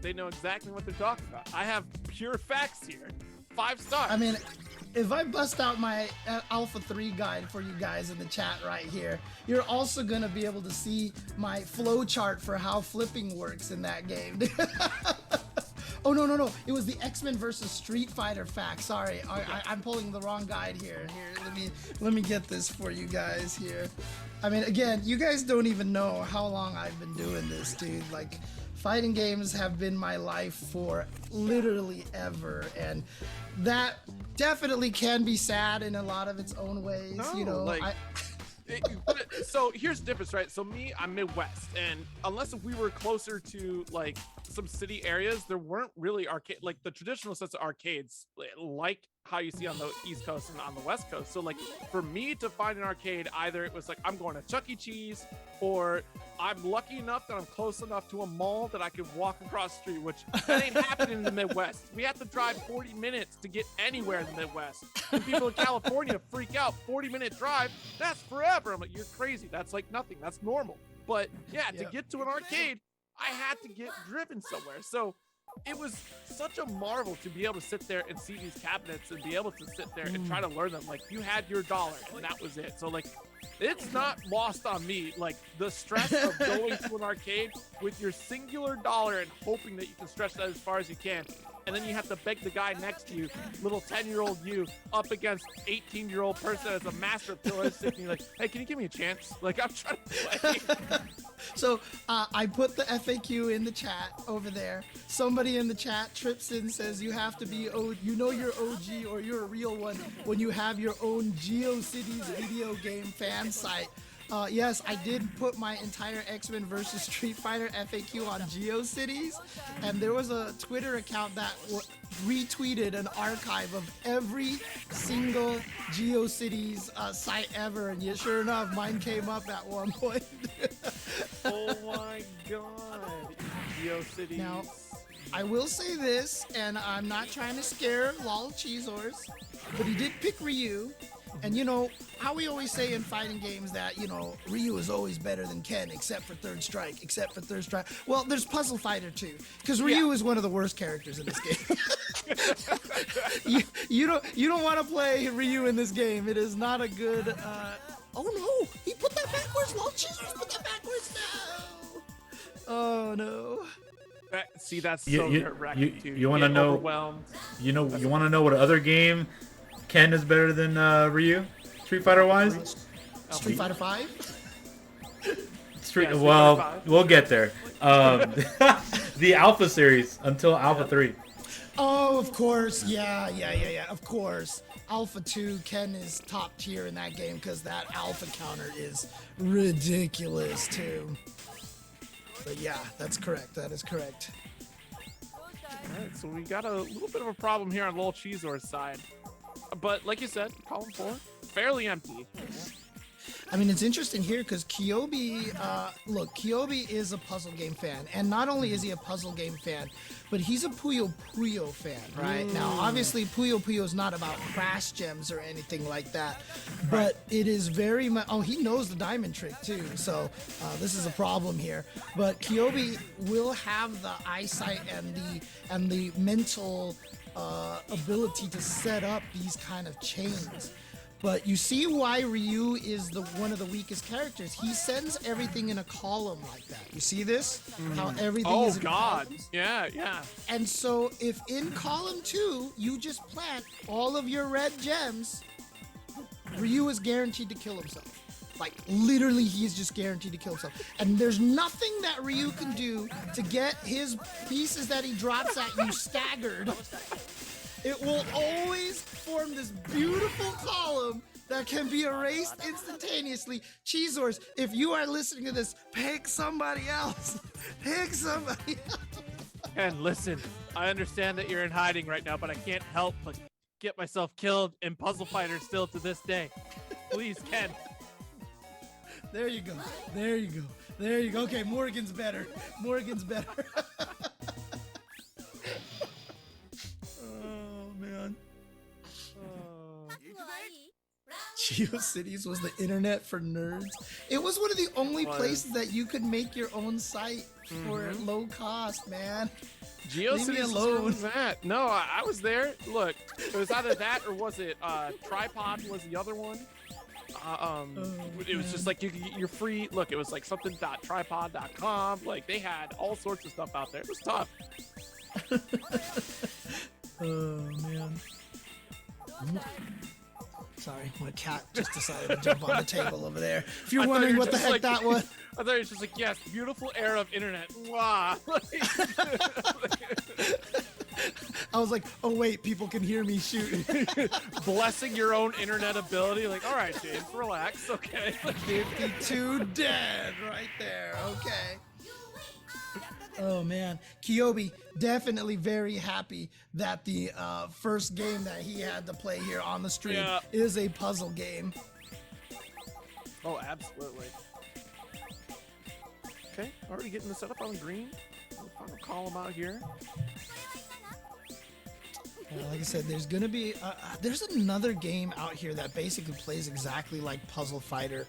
they know exactly what they're talking about. I have pure facts here. 5 stars. I mean, if I bust out my Alpha 3 guide for you guys in the chat right here, you're also going to be able to see my flow chart for how flipping works in that game. Oh, no. It was the X-Men versus Street Fighter fact. Sorry, I'm pulling the wrong guide here. Here, let me get this for you guys here. I mean, again, you guys don't even know how long I've been doing this, dude. Like, fighting games have been my life for literally ever, and that definitely can be sad in a lot of its own ways. No, you know, like, so here's the difference, right? So me, I'm Midwest, and unless we were closer to like some city areas, there weren't really arcade, like the traditional sets of arcades, like how you see on the East Coast and on the West Coast. So like for me to find an arcade, either it was like I'm going to Chuck E. Cheese, or I'm lucky enough that I'm close enough to a mall that I could walk across the street, which that ain't happening in the Midwest. We have to drive 40 minutes to get anywhere in the Midwest. And people in California freak out. 40-minute drive, that's forever. I'm like, you're crazy. That's like nothing. That's normal. But yeah, to get to an arcade, I had to get driven somewhere. So it was such a marvel to be able to sit there and see these cabinets and be able to sit there and try to learn them. Like, you had your dollar and that was it. So like, it's not lost on me, like the stress of going to an arcade with your singular dollar and hoping that you can stretch that as far as you can. And then you have to beg the guy next to you, little 10-year-old you, up against 18-year-old person as a master of pillars, sitting like, hey, can you give me a chance? Like, I'm trying to play. So I put the FAQ in the chat over there. Somebody in the chat trips in, says you have to be, you know you're OG or you're a real one when you have your own GeoCities video game fan site. Yes, I did put my entire X-Men versus Street Fighter FAQ on GeoCities, and there was a Twitter account that retweeted an archive of every single GeoCities site ever, and yet, sure enough, mine came up at one point. Oh my god, GeoCities. Now, I will say this, and I'm not trying to scare lol cheezors, but he did pick Ryu. And you know how we always say in fighting games that, you know, Ryu is always better than Ken except for Third Strike. Well, there's Puzzle Fighter too, because Ryu is one of the worst characters in this game. you don't want to play Ryu in this game. It is not a good. Oh no, he put that backwards. Lol cheezers put that backwards now. Oh no. See, that's so nerve-wracking too. You want to know? You want to know what other game Ken is better than Ryu, Street Fighter wise? Street Fighter 5? Well, 5. We'll get there. The Alpha series until Alpha 3. Oh, of course. Yeah. Of course. Alpha 2, Ken is top tier in that game because that Alpha counter is ridiculous too. But yeah, that's correct. That is correct. All right, so we got a little bit of a problem here on Lol Cheezor's side. But like you said, column 4, fairly empty. I mean, it's interesting here because Kyobi, look, Kyobi is a puzzle game fan. And not only is he a puzzle game fan, but he's a Puyo Puyo fan, right? Now, obviously, Puyo Puyo is not about crash gems or anything like that. But it is very much, he knows the diamond trick too. So this is a problem here. But Kyobi will have the eyesight and the mental ability to set up these kind of chains. But you see why Ryu is one of the weakest characters. He sends everything in a column like that. You see this? How everything is in columns? Yeah. And so if in column 2 you just plant all of your red gems, Ryu is guaranteed to kill himself. Like, literally, he is just guaranteed to kill himself. And there's nothing that Ryu can do to get his pieces that he drops at you staggered. It will always form this beautiful column that can be erased instantaneously. Cheezors, if you are listening to this, pick somebody else. Pick somebody else. And listen, I understand that you're in hiding right now, but I can't help but get myself killed in Puzzle Fighter still to this day. Please, Ken. There you go. Okay, Morgan's better. GeoCities was the internet for nerds. It was one of the only places that you could make your own site for low cost, man. GeoCities alone. That? No, I was there. Look, it was either that or was it Tripod was the other one. It was just like you're free. Look, it was like something.tripod.com. Like they had all sorts of stuff out there. It was tough. Oh man. Sorry, my cat just decided to jump on the table over there. If you're wondering what the heck that was. I thought it was just like, yes, beautiful era of internet. Wow. I was like, oh wait, people can hear me shooting. Blessing your own internet ability. Like, all right, James, relax. Okay. 52 dead right there. Okay. Oh man, Kyobi definitely very happy that the first game that he had to play here on the stream is a puzzle game. Oh, absolutely. Okay, already getting the setup on green. Final column out here. Like I said, there's gonna be there's another game out here that basically plays exactly like Puzzle Fighter,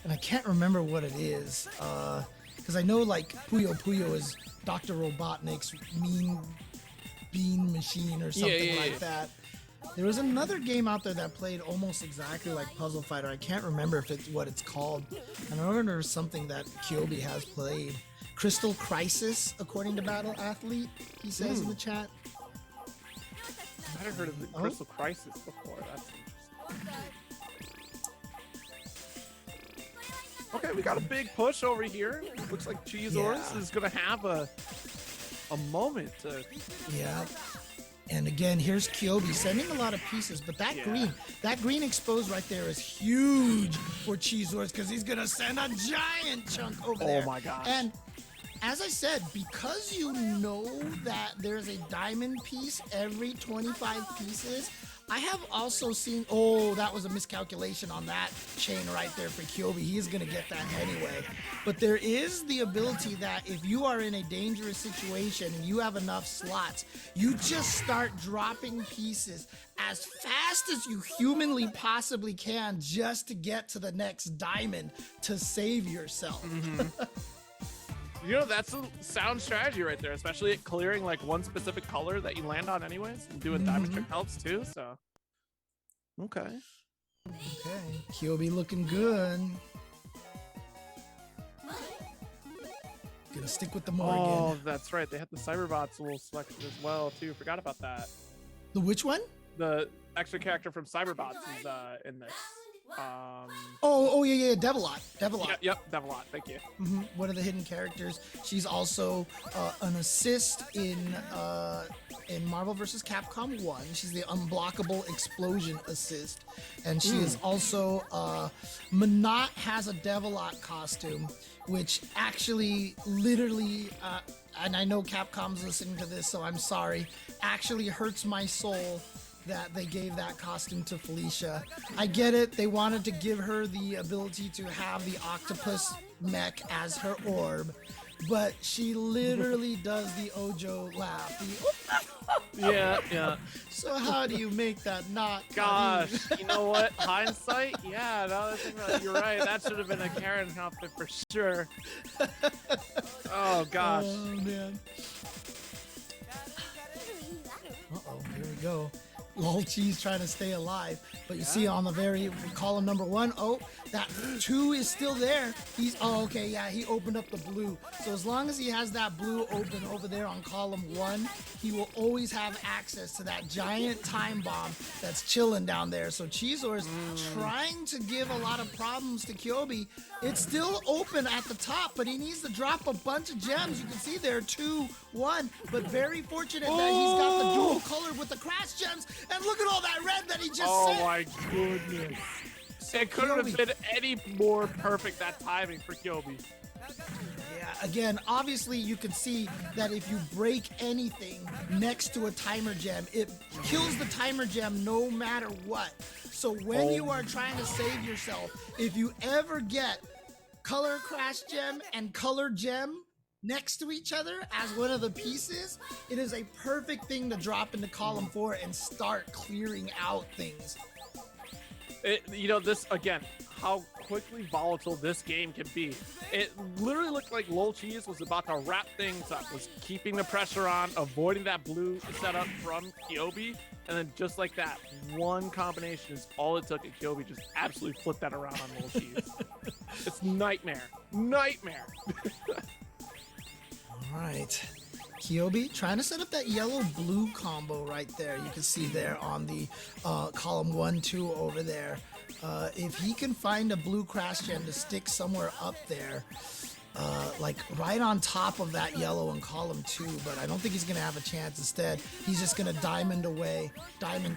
and I can't remember what it is. Because I know like Puyo Puyo is Dr. Robotnik's mean bean machine or something like that. There was another game out there that played almost exactly like Puzzle Fighter. I can't remember if it's what it's called. And I remember there's something that Kyobi has played. Crystal Crisis, according to Battle Athlete, he says in the chat. I might have heard of the Crystal Crisis before. That's interesting. Okay, we got a big push over here. Looks like JChensor is going to have a moment to... Yeah. And again, here's Kyobi sending a lot of pieces, but that green exposed right there is huge for JChensor because he's going to send a giant chunk over there. Oh my gosh. And as I said, because you know that there's a diamond piece every 25 pieces, I have also seen, that was a miscalculation on that chain right there for Kyobi. He's going to get that anyway. But there is the ability that if you are in a dangerous situation and you have enough slots, you just start dropping pieces as fast as you humanly possibly can just to get to the next diamond to save yourself. You know, that's a sound strategy right there, especially at clearing like one specific color that you land on anyways, and doing diamond trick helps too, so. Okay. Kyobi looking good. Gonna stick with the Morgan. Oh, that's right. They had the Cyberbots a little selected as well too. Forgot about that. The which one? The extra character from Cyberbots is in this. Devilot. Yep, Devilot. Thank you. One of the hidden characters. She's also an assist in Marvel vs. Capcom 1. She's the unblockable explosion assist, and she is also Manat has a Devilot costume, which actually literally and I know Capcom's listening to this, so I'm sorry, actually hurts my soul that they gave that costume to Felicia. I get it, they wanted to give her the ability to have the octopus mech as her orb, but she literally does the Ojo laugh. Yeah. So how do you make that not? Gosh, you know what? Hindsight? Yeah, now that I think about it, you're right. That should have been a Karen outfit for sure. Oh, gosh. Oh, man. Here we go. Lol Cheese trying to stay alive, but you see on the very column number 1, that 2 is still there. He opened up the blue. So as long as he has that blue open over there on column 1, he will always have access to that giant time bomb that's chilling down there. So JChensor is trying to give a lot of problems to Kyobi. It's still open at the top, but he needs to drop a bunch of gems. You can see there 2, 1, but very fortunate that he's got the dual color with the crash gems. And look at all that red that he just sent. Oh my goodness. It couldn't have been any more perfect, that timing for Kyobi. Yeah, again, obviously you can see that if you break anything next to a timer gem, it kills the timer gem no matter what. So when you are trying to save yourself, if you ever get color crash gem and color gem next to each other as one of the pieces, it is a perfect thing to drop into column 4 and start clearing out things. This again, how quickly volatile this game can be. It literally looked like Lol Cheese was about to wrap things up, was keeping the pressure on, avoiding that blue setup from Kyobi, and then just like that, one combination is all it took, and Kyobi just absolutely flipped that around on Lol Cheese. It's nightmare. All right. Kyobi trying to set up that yellow-blue combo right there. You can see there on the column 1, 2 over there. If he can find a blue crash gem to stick somewhere up there, like right on top of that yellow in column 2, but I don't think he's going to have a chance. Instead, he's just going to diamond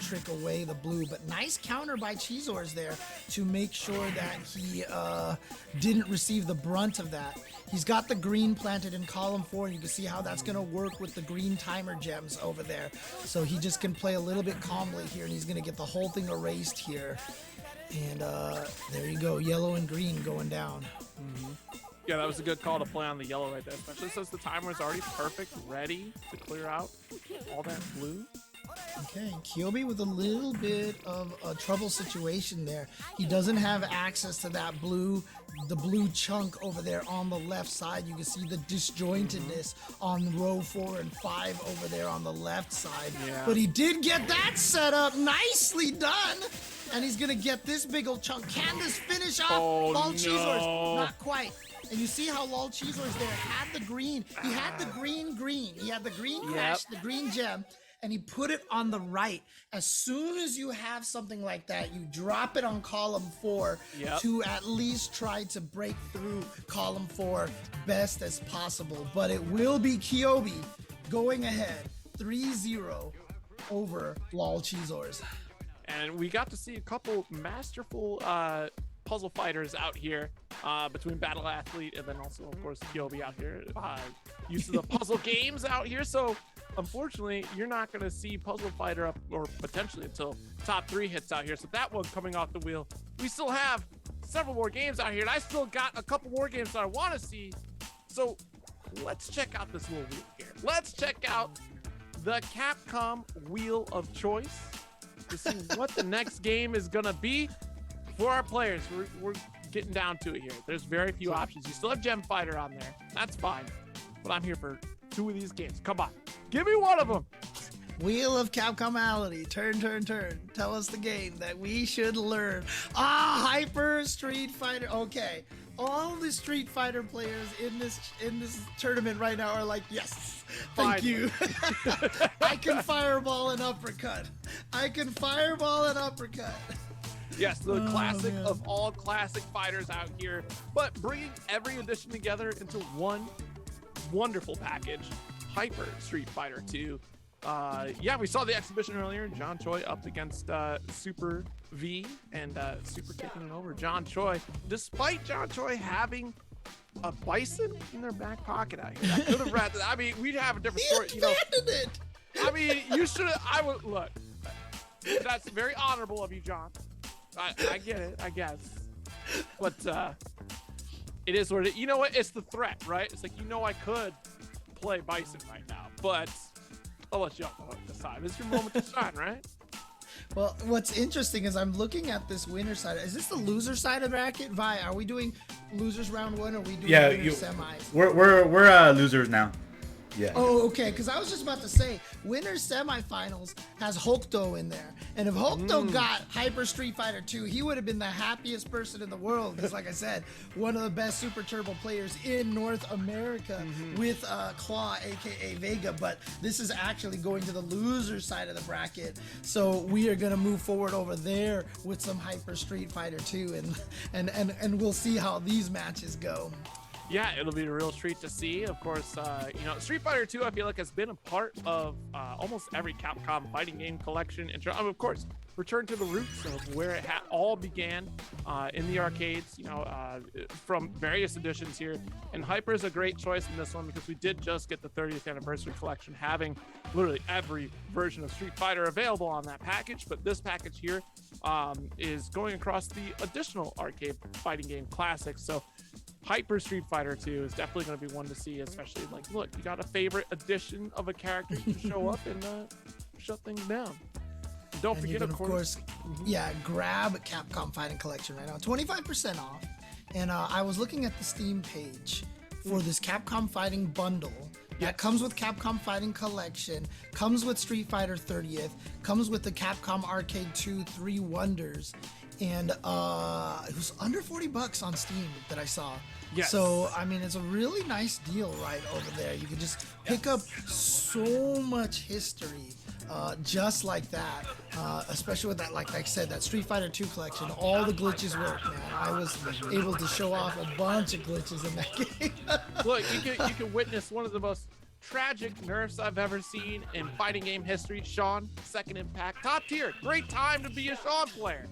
trick away the blue. But nice counter by Cheezors there to make sure that he didn't receive the brunt of that. He's got the green planted in column 4, and you can see how that's going to work with the green timer gems over there. So he just can play a little bit calmly here, and he's going to get the whole thing erased here. And there you go, yellow and green going down. Yeah, that was a good call to play on the yellow right there, especially since the timer is already perfect, ready to clear out all that blue. Okay, Kyobi with a little bit of a trouble situation there. He doesn't have access to that the blue chunk over there on the left side. You can see the disjointedness on row 4 and 5 over there on the left side. Yeah. But he did get that set up. Nicely done. And he's going to get this big old chunk. Can this finish off Lol Cheezors? Not quite. And you see how Lol Cheezors there had the green. He had the green. He had the green crash, the green gem. And he put it on the right. As soon as you have something like that, you drop it on column 4 to at least try to break through column 4 best as possible. But it will be Kyobi going ahead 3-0 over Lol Cheezors. And we got to see a couple masterful puzzle fighters out here between Battle Athlete and then also, of course, Kyobi out here. Use of the puzzle games out here. So unfortunately, you're not going to see Puzzle Fighter up or potentially until top 3 hits out here. So that one coming off the wheel. We still have several more games out here, and I still got a couple more games that I want to see. So let's check out this little wheel here. Let's check out the Capcom Wheel of Choice to see what the next game is going to be for our players. We're getting down to it here. There's very few options. You still have Gem Fighter on there. That's fine. But I'm here for 2 of these games. Come on. Give me one of them. Wheel of Capcomality. Turn. Tell us the game that we should learn. Hyper Street Fighter. Okay. All the Street Fighter players in this tournament right now are like, yes, thank you. I can fireball an uppercut. Yes, the classic of all classic fighters out here, but bringing every edition together into one wonderful package. Hyper Street Fighter 2. We saw the exhibition earlier. John Choi up against Super V, and Super taking it over John Choi. Despite John Choi having a Bison in their back pocket out here, I could have read that. I mean, we'd have a different story. It. I mean, you should. I would look. That's very honorable of you, John. I get it, I guess. But it is what it is. You know what? It's the threat, right? It's like, I could play Bison right now, but I'll let you off the hook this time. It's your moment to shine, right? Well, what's interesting is I'm looking at this winner side. Is this the loser side of the bracket? Vi, are we doing losers round 1 or are we doing winners semis? We're losers now. Yeah. Oh, okay. Because I was just about to say, winners semifinals has Hokuto in there, and if Hokuto got Hyper Street Fighter 2, he would have been the happiest person in the world. Because, like I said, one of the best Super Turbo players in North America with Claw, aka Vega. But this is actually going to the loser side of the bracket, so we are gonna move forward over there with some Hyper Street Fighter 2, and we'll see how these matches go. Yeah, it'll be a real treat to see. Of course, Street Fighter 2, I feel like, has been a part of almost every Capcom fighting game collection. And of course, return to the roots of where it all began in the arcades, from various editions here. And Hyper is a great choice in this one because we did just get the 30th anniversary collection, having literally every version of Street Fighter available on that package. But this package here is going across the additional arcade fighting game classics. So Hyper Street Fighter 2 is definitely going to be one to see, especially look, you got a favorite edition of a character to show up and shut things down. Don't and forget, you can, of course, grab Capcom Fighting Collection right now, 25% off. And I was looking at the Steam page for this Capcom Fighting bundle that comes with Capcom Fighting Collection, comes with Street Fighter 30th, comes with the Capcom Arcade 2 3 Wonders, and it was under $40 on Steam that I saw. Yes. So, I mean, it's a really nice deal right over there. You can just pick up so much history just like that, especially with that, like I said, that Street Fighter 2 collection. All the glitches work, man. I was able to show off a bunch of glitches in that game. Look, you can witness one of the most tragic nerfs I've ever seen in fighting game history. Sean, second impact, top tier. Great time to be a Sean player.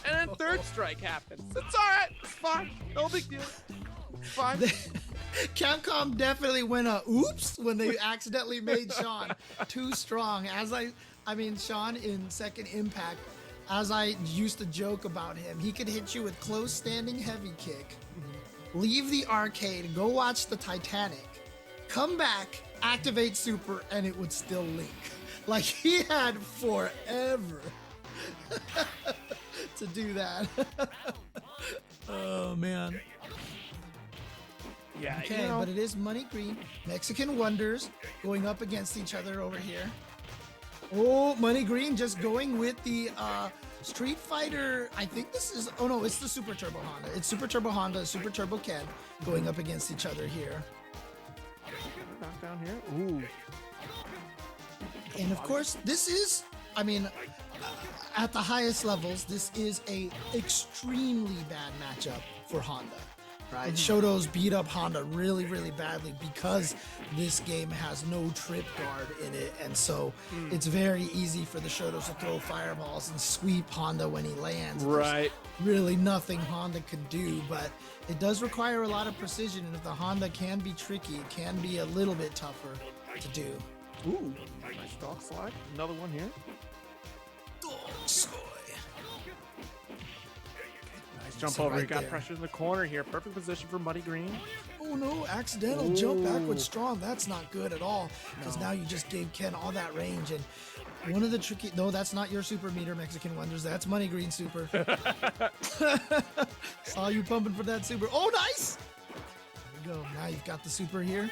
And then third strike happens. It's all right. It's fine. No big deal. It's fine. Capcom definitely went oops when they accidentally made Sean too strong. I mean, Sean in second impact, as I used to joke about him, he could hit you with close standing heavy kick, leave the arcade, go watch the Titanic, come back, activate super, and it would still link. Like, he had forever to do that. Oh, man. Yeah, okay, but it is Money Green. Mexican Wonders going up against each other over here. Oh, Money Green just going with the Street Fighter. I think this is, oh no, it's the Super Turbo Honda. It's Super Turbo Honda, Super Turbo Ken going up against each other here. Knock down here. Ooh. And of course, this is, I mean, at the highest levels, this is a extremely bad matchup for Honda. Right, Shoto's beat up Honda really, really badly because this game has no trip guard in it, and so it's very easy for the Shotos to throw fireballs and sweep Honda when he lands. Right. There's really nothing Honda can do, but it does require a lot of precision, and if the Honda can be tricky, it can be a little bit tougher to do. Ooh, nice dog slide. Another one here. Jump over. He got pressure in the corner here. Perfect position for Money Green. Oh no, accidental jump backward strong. That's not good at all, because now you just gave Ken all that range. And one of the tricky, no, that's not your super meter, Mexican Wonders. That's Money Green super. Saw you pumping for that super. Oh, nice. There we go. Now you've got the super here.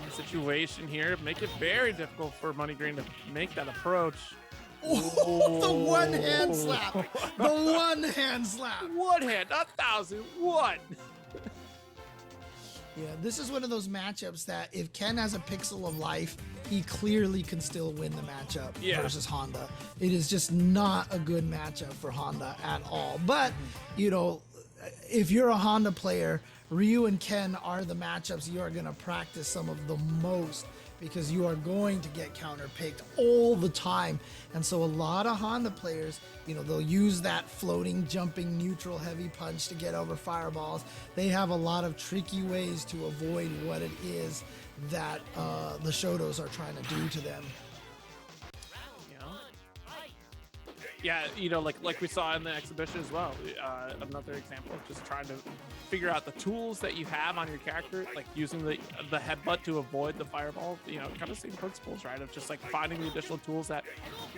Situation here. Make it very difficult for Money Green to make that approach. Oh, the one hand slap. The one hand slap. One hand, not 1,000. One. Yeah, this is one of those matchups that if Ken has a pixel of life, he clearly can still win the matchup versus Honda. It is just not a good matchup for Honda at all. But, you know, if you're a Honda player, Ryu and Ken are the matchups you are going to practice some of the most, because you are going to get counter-picked all the time. And so a lot of Honda players, you know, they'll use that floating, jumping, neutral, heavy punch to get over fireballs. They have a lot of tricky ways to avoid what it is that the Shotos are trying to do to them. Yeah, you know, like we saw in the exhibition as well. Another example of just trying to figure out the tools that you have on your character, like using the headbutt to avoid the fireball. You know, kind of same principles, right? Of just like finding the additional tools that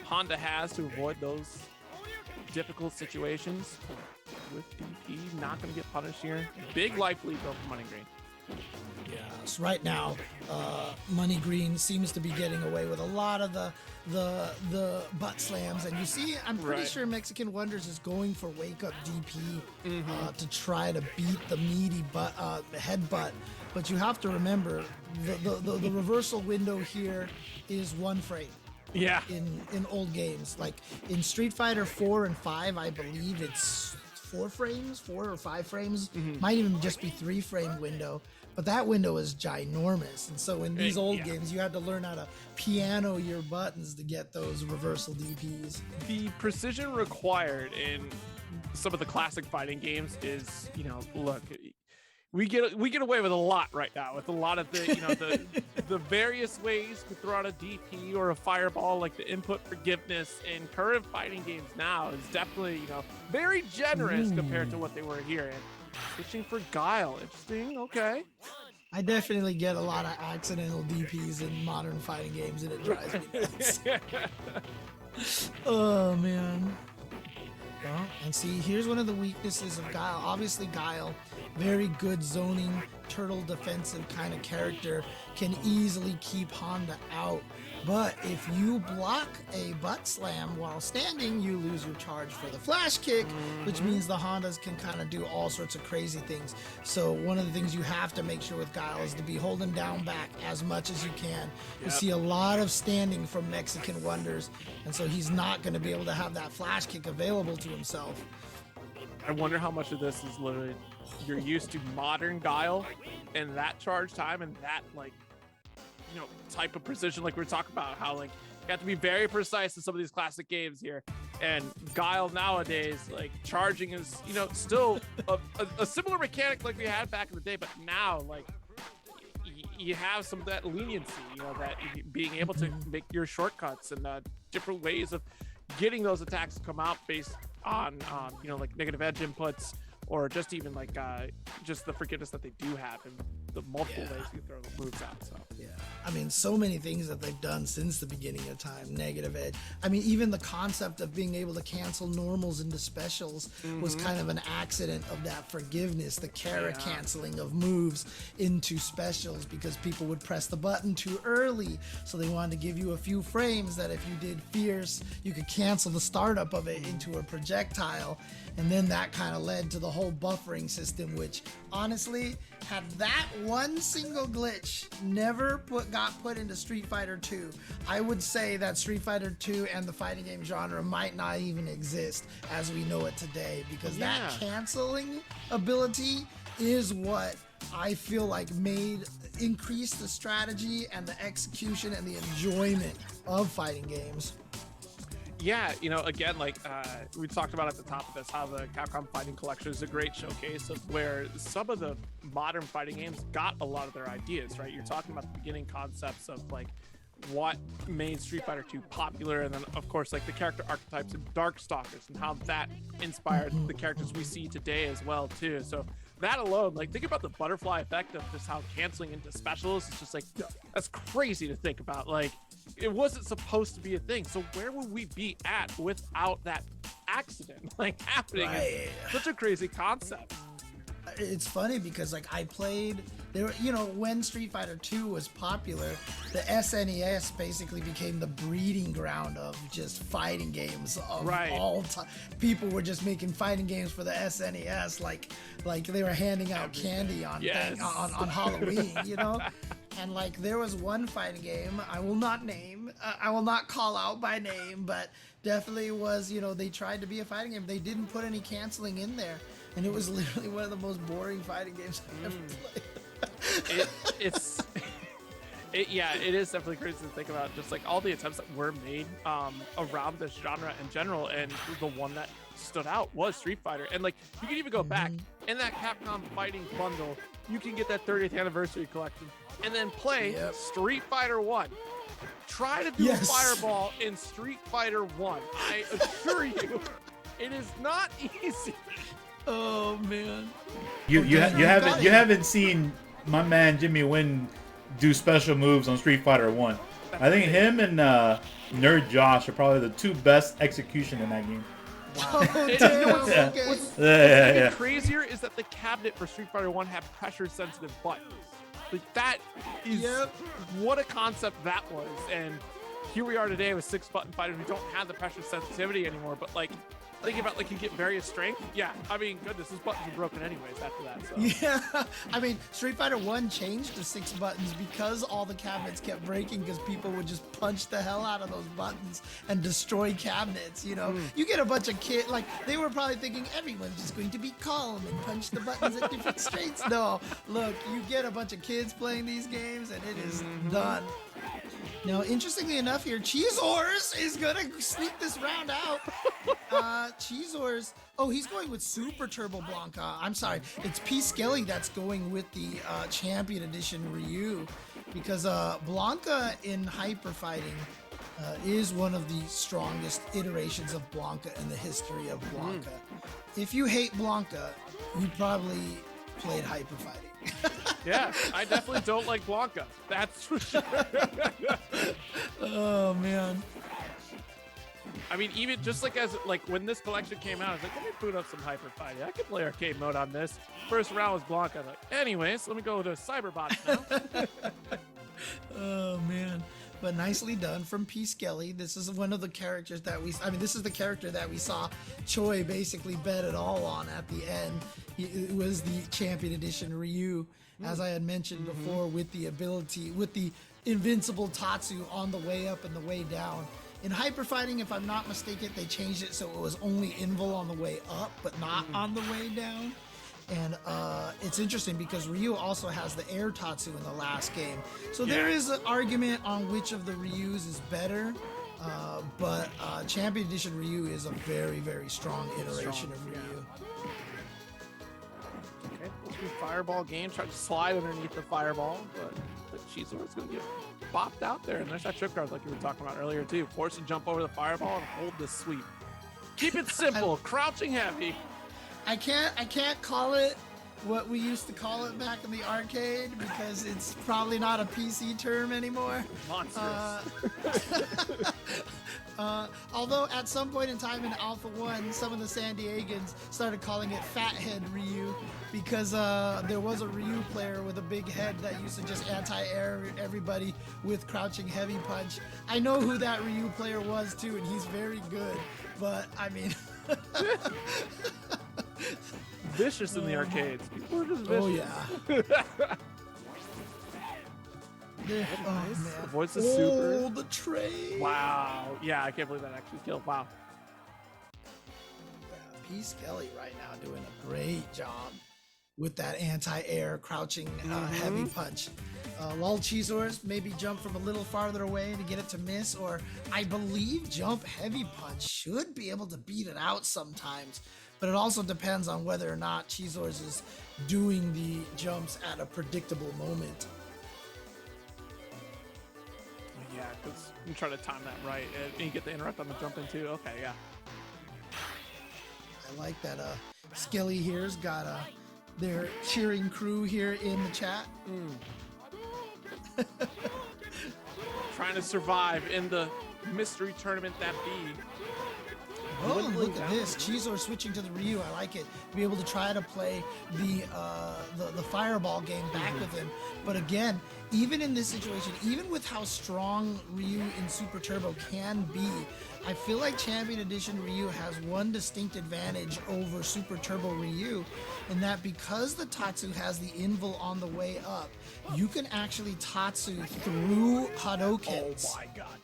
Honda has to avoid those difficult situations. With DP, not going to get punished here. Big life lead though for Money Green. Yes, right now, Money Green seems to be getting away with a lot of the butt slams, and you see, I'm pretty sure Mexican Wonders is going for wake up DP to try to beat the meaty butt headbutt. But you have to remember the reversal window here is 1 frame. Yeah. In old games, like in Street Fighter 4 and 5, I believe it's 4 or 5 frames, might even just be 3 frame window, but that window is ginormous. And so in these old games, you had to learn how to piano your buttons to get those reversal DPs. The precision required in some of the classic fighting games is, you know, look, we get away with a lot right now, with a lot of the, you know, the various ways to throw out a DP or a fireball. Like the input forgiveness in current fighting games now is definitely, you know, very generous compared to what they were here. And switching for Guile, interesting. Okay. I definitely get a lot of accidental DPs in modern fighting games, and it drives me nuts. Oh, man. Well, and see, here's one of the weaknesses of Guile. Obviously, Guile, very good zoning, turtle defensive kind of character, can easily keep Honda out. But if you block a butt slam while standing, you lose your charge for the flash kick, which means the Hondas can kind of do all sorts of crazy things. So one of the things you have to make sure with Guile is to be holding down back as much as you can. You see a lot of standing from Mexican Wonders, and so he's not going to be able to have that flash kick available to himself. I wonder how much of this is literally you're used to modern Guile and that charge time and that, like, you know, type of precision, like we were talking about, how like you have to be very precise in some of these classic games here. And Guile nowadays, like charging is, you know, still a similar mechanic like we had back in the day, but now like you have some of that leniency, you know, that being able to make your shortcuts and different ways of getting those attacks to come out based on you know, like negative edge inputs, or just even like just the forgiveness that they do have and the multiple ways you throw the moves out. So yeah, I mean, so many things that they've done since the beginning of time. Negative edge. I mean, even the concept of being able to cancel normals into specials was kind of an accident of that forgiveness, the canceling of moves into specials, because people would press the button too early. So they wanted to give you a few frames that if you did fierce, you could cancel the startup of it into a projectile. And then that kind of led to the whole buffering system, which honestly, had that one single glitch never got put into Street Fighter 2, I would say that Street Fighter 2 and the fighting game genre might not even exist as we know it today, because that canceling ability is what I feel like increased the strategy and the execution and the enjoyment of fighting games. Yeah, you know, again, like we talked about at the top of this, how the Capcom Fighting Collection is a great showcase of where some of the modern fighting games got a lot of their ideas, right? You're talking about the beginning concepts of like what made Street Fighter 2 popular, and then of course like the character archetypes in Darkstalkers and how that inspired the characters we see today as well too. So that alone, like think about the butterfly effect of just how canceling into specials is just like, that's crazy to think about. Like, it wasn't supposed to be a thing, so where would we be at without that accident like happening? Right. It's such a crazy concept. It's funny because like I played there, you know, when Street Fighter 2 was popular, the SNES basically became the breeding ground of just fighting games of all time. People were just making fighting games for the SNES like they were handing out candy on on Halloween, you know. And like there was one fighting game I will not name, I will not call out by name, but definitely was, you know, they tried to be a fighting game. They didn't put any canceling in there, and it was literally one of the most boring fighting games I've ever played. It is definitely crazy to think about, just like all the attempts that were made around this genre in general, and the one that stood out was Street Fighter. And like you can even go back in that Capcom Fighting bundle, you can get that 30th anniversary collection and then play Street Fighter 1. Try to do a fireball in Street Fighter 1. I assure you, it is not easy. Oh man. You haven't seen my man Jimmy Nguyen do special moves on Street Fighter 1. I think him and Nerd Josh are probably the two best execution in that game. Wow. What's crazier is that the cabinet for Street Fighter 1 had pressure sensitive buttons. Like that is what a concept that was. And here we are today with 6-button fighters. We don't have the pressure sensitivity anymore, but like thinking about like you get various strength. Yeah, I mean, goodness, those buttons were broken anyways after that. So. Yeah, I mean, Street Fighter 1 changed to 6 buttons because all the cabinets kept breaking because people would just punch the hell out of those buttons and destroy cabinets, you know? You get a bunch of kids, like, they were probably thinking everyone's just going to be calm and punch the buttons at different strengths. No, look, you get a bunch of kids playing these games and it is done. Now, interestingly enough here, JChensor is going to sneak this round out. JChensor, he's going with Super Turbo Blanca. I'm sorry, it's P. Skelly that's going with the Champion Edition Ryu, because Blanca in Hyper Fighting is one of the strongest iterations of Blanca in the history of Blanca. If you hate Blanca, you probably played Hyper Fighting. Yeah, I definitely don't like Blanca. That's for sure. Oh man. I mean, even just like when this collection came out, I was like, let me boot up some Hyper Fighting. I can play arcade mode on this. First round was Blanca. I'm like, anyways, let me go to Cyberbots now. Oh man. But nicely done from P. Skelly. This is one of the characters that this is the character that we saw Choi basically bet it all on at the end. It was the Champion Edition Ryu, as I had mentioned before, with the invincible Tatsu on the way up and the way down. In Hyper Fighting, if I'm not mistaken, they changed it so it was only invul on the way up, but not on the way down. And it's interesting because Ryu also has the air Tatsu in the last game. So there is an argument on which of the Ryus is better. But Champion Edition Ryu is a very, very strong iteration of Ryu. Okay, let's do Fireball game. Try to slide underneath the Fireball, but Chizor's going to get bopped out there. And there's that trip guard like you were talking about earlier, too. Force to jump over the Fireball and hold the sweep. Keep it simple. Crouching heavy. I can't call it what we used to call it back in the arcade because it's probably not a PC term anymore. Monstrous. Although at some point in time in Alpha 1, some of the San Diegans started calling it Fathead Ryu because there was a Ryu player with a big head that used to just anti-air everybody with crouching heavy punch. I know who that Ryu player was too, and he's very good, but I mean... Vicious in the arcades. People are just vicious. Oh yeah. Oh man. Avoids the super. Oh, the trade. Wow. Yeah, I can't believe that actually killed. Wow. Yeah, P. Skelly right now doing a great job with that anti-air crouching heavy punch. Lol Chizors maybe jump from a little farther away to get it to miss, or I believe jump heavy punch should be able to beat it out sometimes, but it also depends on whether or not Chizors is doing the jumps at a predictable moment. Yeah, because you try to time that right, and you get the interrupt on the jump in too. Okay, yeah. I like that Skelly here's got their cheering crew here in the chat. Trying to survive in the mystery tournament that be. Oh, look at this. Chizor switching to the Ryu. I like it. Be able to try to play the Fireball game back with him. But again, even in this situation, even with how strong Ryu in Super Turbo can be, I feel like Champion Edition Ryu has one distinct advantage over Super Turbo Ryu, in that because the Tatsu has the invul on the way up, you can actually Tatsu through Hadokens. Oh my god.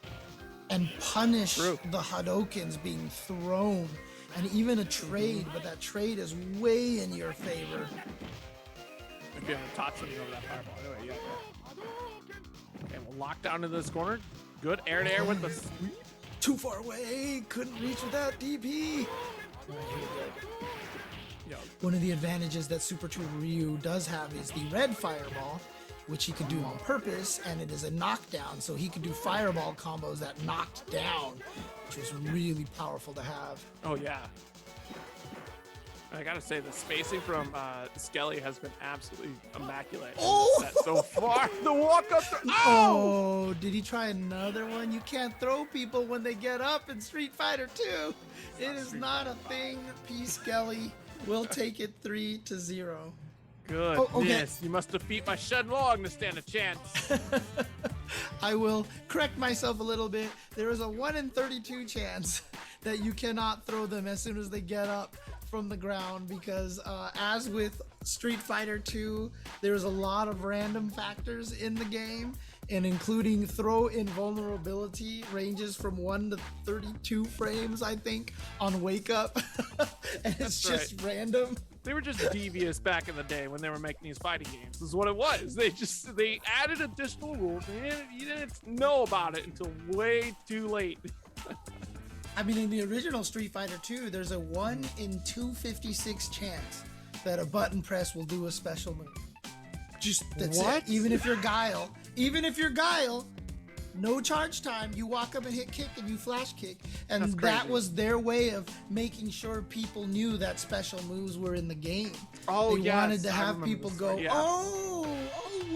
And punish the Hadokens being thrown, and even a trade, but that trade is way in your favor. If you have a Tatsu over that Fireball. Anyway, yeah. Okay, we'll lock down into this corner. Good air to air with the sweep. Too far away, couldn't reach without DP. One of the advantages that Super Turbo Ryu does have is the red Fireball, which he could do on purpose, and it is a knockdown, so he could do Fireball combos that knocked down, which was really powerful to have. Oh yeah. I gotta say, the spacing from Skelly has been absolutely immaculate in this set so far. The walk up. Oh, did he try another one? You can't throw people when they get up in Street Fighter 2. It is not a thing. P. Skelly will take it 3-0. Goodness, okay. You must defeat my Shenlong to stand a chance. I will correct myself a little bit. There is a 1 in 32 chance that you cannot throw them as soon as they get up from the ground, because as with Street Fighter 2, there's a lot of random factors in the game, and including throw invulnerability ranges from 1 to 32 frames, I think, on wake up. And it's just random. They were just devious back in the day when they were making these fighting games. This is what it was. They added additional rules. You didn't know about it until way too late. I mean, in the original Street Fighter 2, there's a 1 in 256 chance that a button press will do a special move. Just that's what? It. Even if you're Guile, no charge time. You walk up and hit kick and you flash kick. And That's that crazy. was their way of making sure people knew that special moves were in the game. Oh, they yes, wanted to I have remember people this go, part, yeah. oh,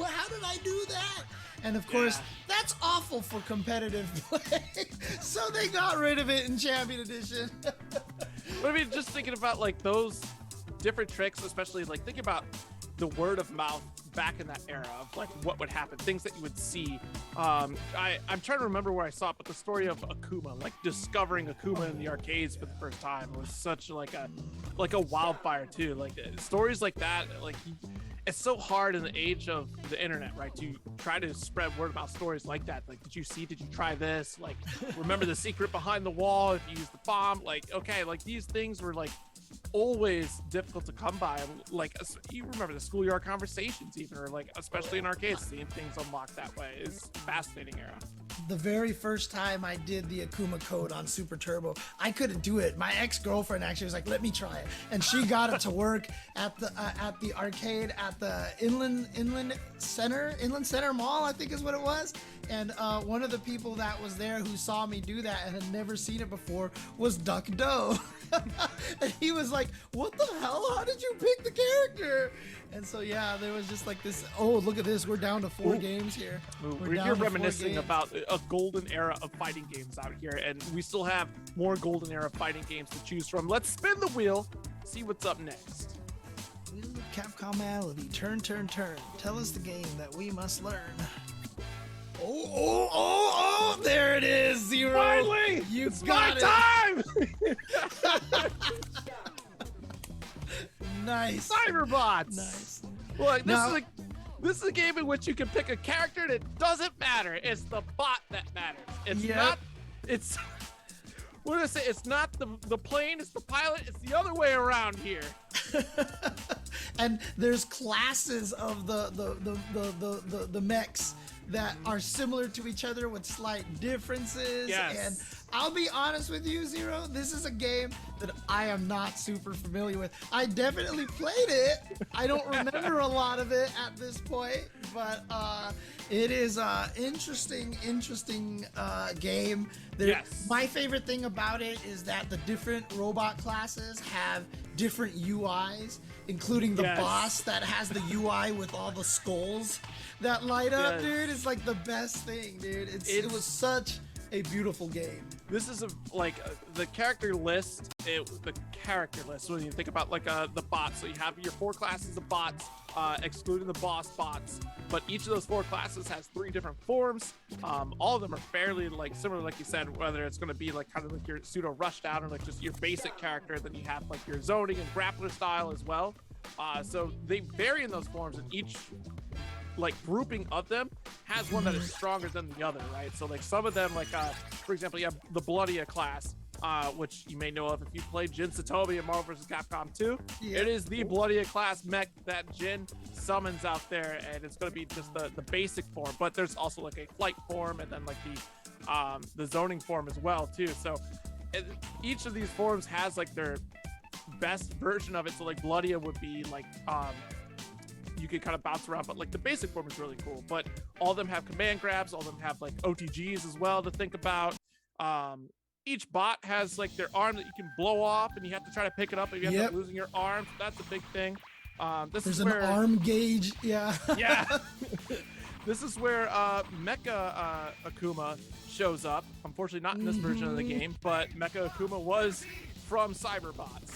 how did I do that? And of course, that's awful for competitive play. So they got rid of it in Champion Edition. But I mean, just thinking about like those different tricks, especially like thinking about the word of mouth back in that era of like what would happen, things that you would see. I'm trying to remember where I saw it, but the story of Akuma, like discovering Akuma in the arcades for the first time, was such like a wildfire too. Like stories like that, like it's so hard in the age of the internet, right, to try to spread word of mouth stories like that. Like, did you try this? Like, remember the secret behind the wall if you use the bomb? Like, okay, like these things were like always difficult to come by. Like, you remember the schoolyard conversations even, or like especially in arcades, seeing things unlocked that way is fascinating era. The very first time I did the Akuma code on Super Turbo, I couldn't do it. My ex-girlfriend actually was like, "Let me try it," and she got it to work at the arcade at the Inland Center Mall, I think is what it was. And one of the people that was there who saw me do that and had never seen it before was Duck Doe. And he was like, "What the hell? How did you pick the character?" And so yeah, there was just like this. Oh, look at this! We're down to 4 games here. We're here reminiscing about a golden era of fighting games out here, and we still have more golden era fighting games to choose from. Let's spin the wheel, see what's up next. Wheel of Capcomality, turn, turn, turn. Tell us the game that we must learn. Oh, there it is, Zero. Finally! You It's got my it. time! Nice. Cyberbots! Nice. Look, Now- this is a game in which you can pick a character and it doesn't matter. It's the bot that matters. It's Yep. not, it's, what did I say? It's not the plane, it's the pilot. It's the other way around here. And there's classes of the mechs that are similar to each other with slight differences. Yes. And I'll be honest with you, Zero, this is a game that I am not super familiar with. I definitely played it. I don't remember a lot of it at this point, but it is an interesting game. Yes. My favorite thing about it is that the different robot classes have different UIs, including the Yes. boss that has the UI with all the skulls that light up, Yes. dude. It's like the best thing, dude. It was such a beautiful game. This is the character list. The character list. When you think about like the bots, so you have your 4 classes of bots, excluding the boss bots. But each of those 4 classes has 3 different forms. All of them are fairly like similar, like you said. Whether it's going to be like kind of like your pseudo rushdown or like just your basic character, then you have like your zoning and grappler style as well. So they vary in those forms, and each like grouping of them has one that is stronger than the other, right? So like some of them, like for example, you have the Bloodia class, which you may know of if you played Jin Satomi in Marvel vs. Capcom 2. Yeah. It is the Bloodia class mech that Jin summons out there, and it's going to be just the basic form, but there's also like a flight form and then like the zoning form as well too. So each of these forms has like their best version of it. So like Bloodia would be like you can kind of bounce around, but like the basic form is really cool. But all of them have command grabs, all of them have like OTGs as well to think about. Each bot has like their arm that you can blow off, and you have to try to pick it up if you end up losing your arm. So that's a big thing. There's an arm gauge, yeah. Yeah. This is where Mecha Akuma shows up. Unfortunately, not in this version of the game, but Mecha Akuma was from Cyberbots.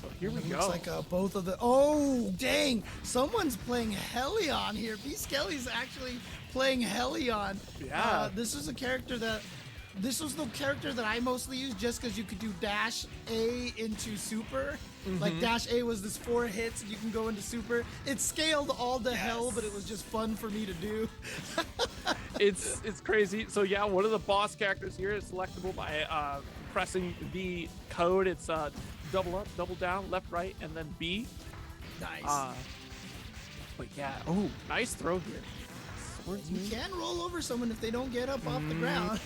So here we go. Looks like both of the. Oh, dang! Someone's playing Helion here. B. Skelly's actually playing Helion. Yeah. This was the character that I mostly used just because you could do dash A into super. Like dash A was this 4 hits and you can go into super. It scaled all to hell, but it was just fun for me to do. It's crazy. So yeah, one of the boss characters here is selectable by pressing the code. It's double up, double down, left, right, and then B. Nice. But yeah, oh, nice throw here. You can roll over someone if they don't get up off the ground.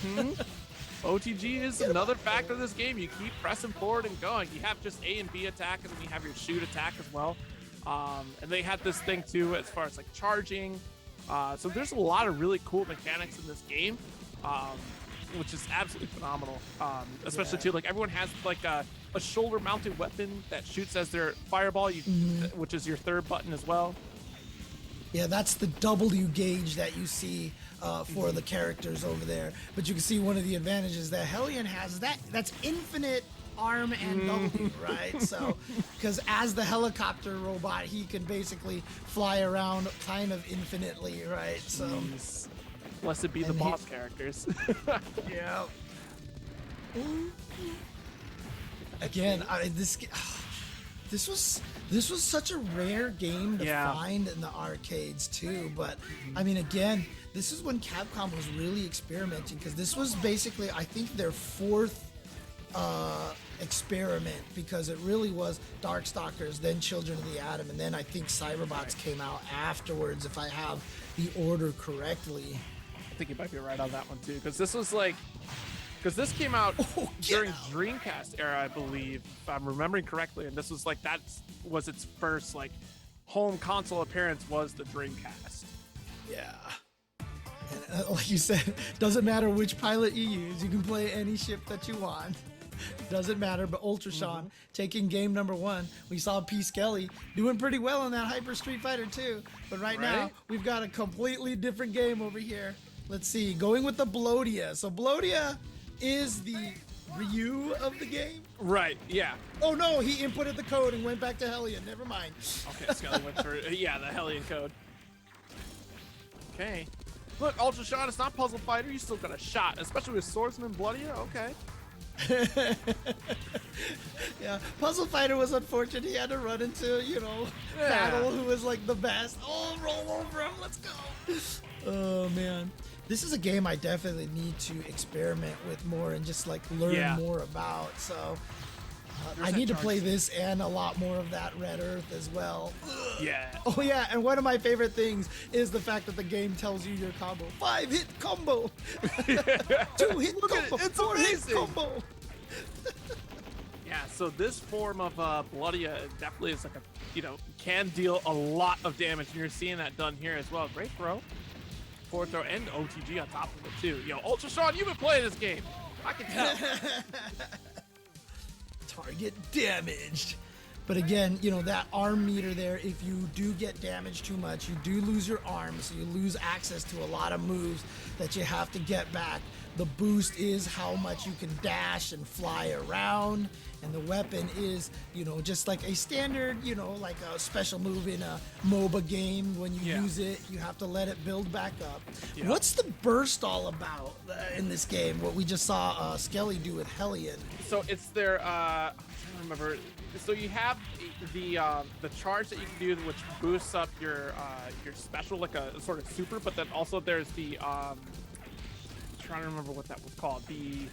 OTG is another factor of this game. You keep pressing forward and going. You have just A and B attack, and then you have your shoot attack as well. And they had this thing too as far as like charging. So there's a lot of really cool mechanics in this game. which is absolutely phenomenal. Especially too, like everyone has like a shoulder-mounted weapon that shoots as their fireball, which is your third button as well. Yeah, that's the W gauge that you see for the characters over there. But you can see one of the advantages that Hellion has. That's infinite arm and W, right? So, because as the helicopter robot, he can basically fly around kind of infinitely, right? So, blessed be the boss characters. Yeah. Again, this was such a rare game to find in the arcades too. But I mean, again, this is when Capcom was really experimenting, because this was basically, I think, their fourth experiment, because it really was Darkstalkers, then Children of the Atom, and then I think Cyberbots came out afterwards, if I have the order correctly. I think you might be right on that one too, because this was like, because this came out during Dreamcast era, I believe, if I'm remembering correctly, and this was like, that was its first like home console appearance, was the Dreamcast. Yeah. And like you said, doesn't matter which pilot you use, you can play any ship that you want. Doesn't matter. But Ultra Sean taking game number 1. We saw P. Skelly doing pretty well in that Hyper Street Fighter 2. But right now, we've got a completely different game over here. Let's see, going with the Blodia. So Blodia is the Ryu of the game? Right, yeah. Oh no, he inputted the code and went back to Hellion. Never mind. Okay, Skelly went for, the Hellion code. Okay. Look, Ultra Sean, it's not Puzzle Fighter. You still got a shot, especially with Swordsman Blodia. Okay. Yeah, Puzzle Fighter was unfortunate. He had to run into, Battle, who was like the best. Oh, roll over him. Let's go. Oh, man. This is a game I definitely need to experiment with more and just like learn more about. So I need to play this and a lot more of that Red Earth as well. Yeah. Oh yeah, and one of my favorite things is the fact that the game tells you your combo. 5-hit combo. 2-hit combo. It's 4-hit combo. Yeah, so this form of Blodia definitely is like a, can deal a lot of damage, and you're seeing that done here as well. Great throw. Forward throw and OTG on top of it too. Ultra Sean, you've been playing this game. I can tell. Target damaged. But again, that arm meter there, if you do get damaged too much, you do lose your arm, so you lose access to a lot of moves that you have to get back. The boost is how much you can dash and fly around, and the weapon is, just like a standard, like a special move in a MOBA game. When you use it, you have to let it build back up. Yeah. What's the burst all about in this game? What we just saw Skelly do with Hellion. So it's their, I'm trying to remember. So you have the charge that you can do, which boosts up your special, like a sort of super, but then also there's the, trying to remember what that was called. They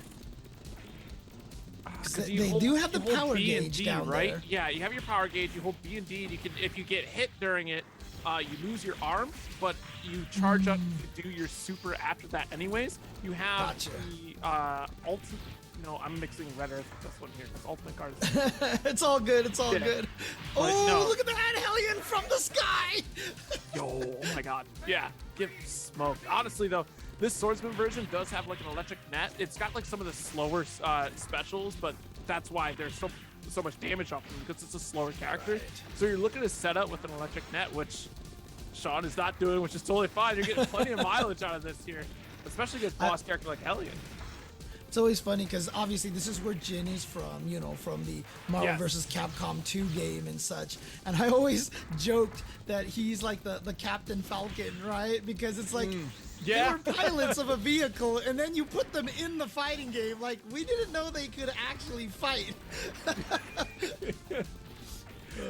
do have the power gauge down right? there. Yeah, you have your power gauge. You hold B and D. And you can, if you get hit during it, you lose your arm, but you charge up to do your super after that. Anyways, you have the ultimate. No, I'm mixing Red Earth with this one here because Ultimate Card is... It's all good. It's all good. Oh, no. Look at that Hellion from the sky! Yo, oh my god. Yeah, get smoked. Honestly, though, this Swordsman version does have like an electric net. It's got like some of the slower specials, but that's why there's so much damage off them, because it's a slower character. Right. So you're looking to set up with an electric net, which Sean is not doing, which is totally fine. You're getting plenty of mileage out of this here, especially against boss character like Hellion. It's always funny because obviously this is where Jin is from, from the Marvel vs. Capcom 2 game and such. And I always joked that he's like the Captain Falcon, right? Because it's like they were pilots of a vehicle, and then you put them in the fighting game. Like, we didn't know they could actually fight.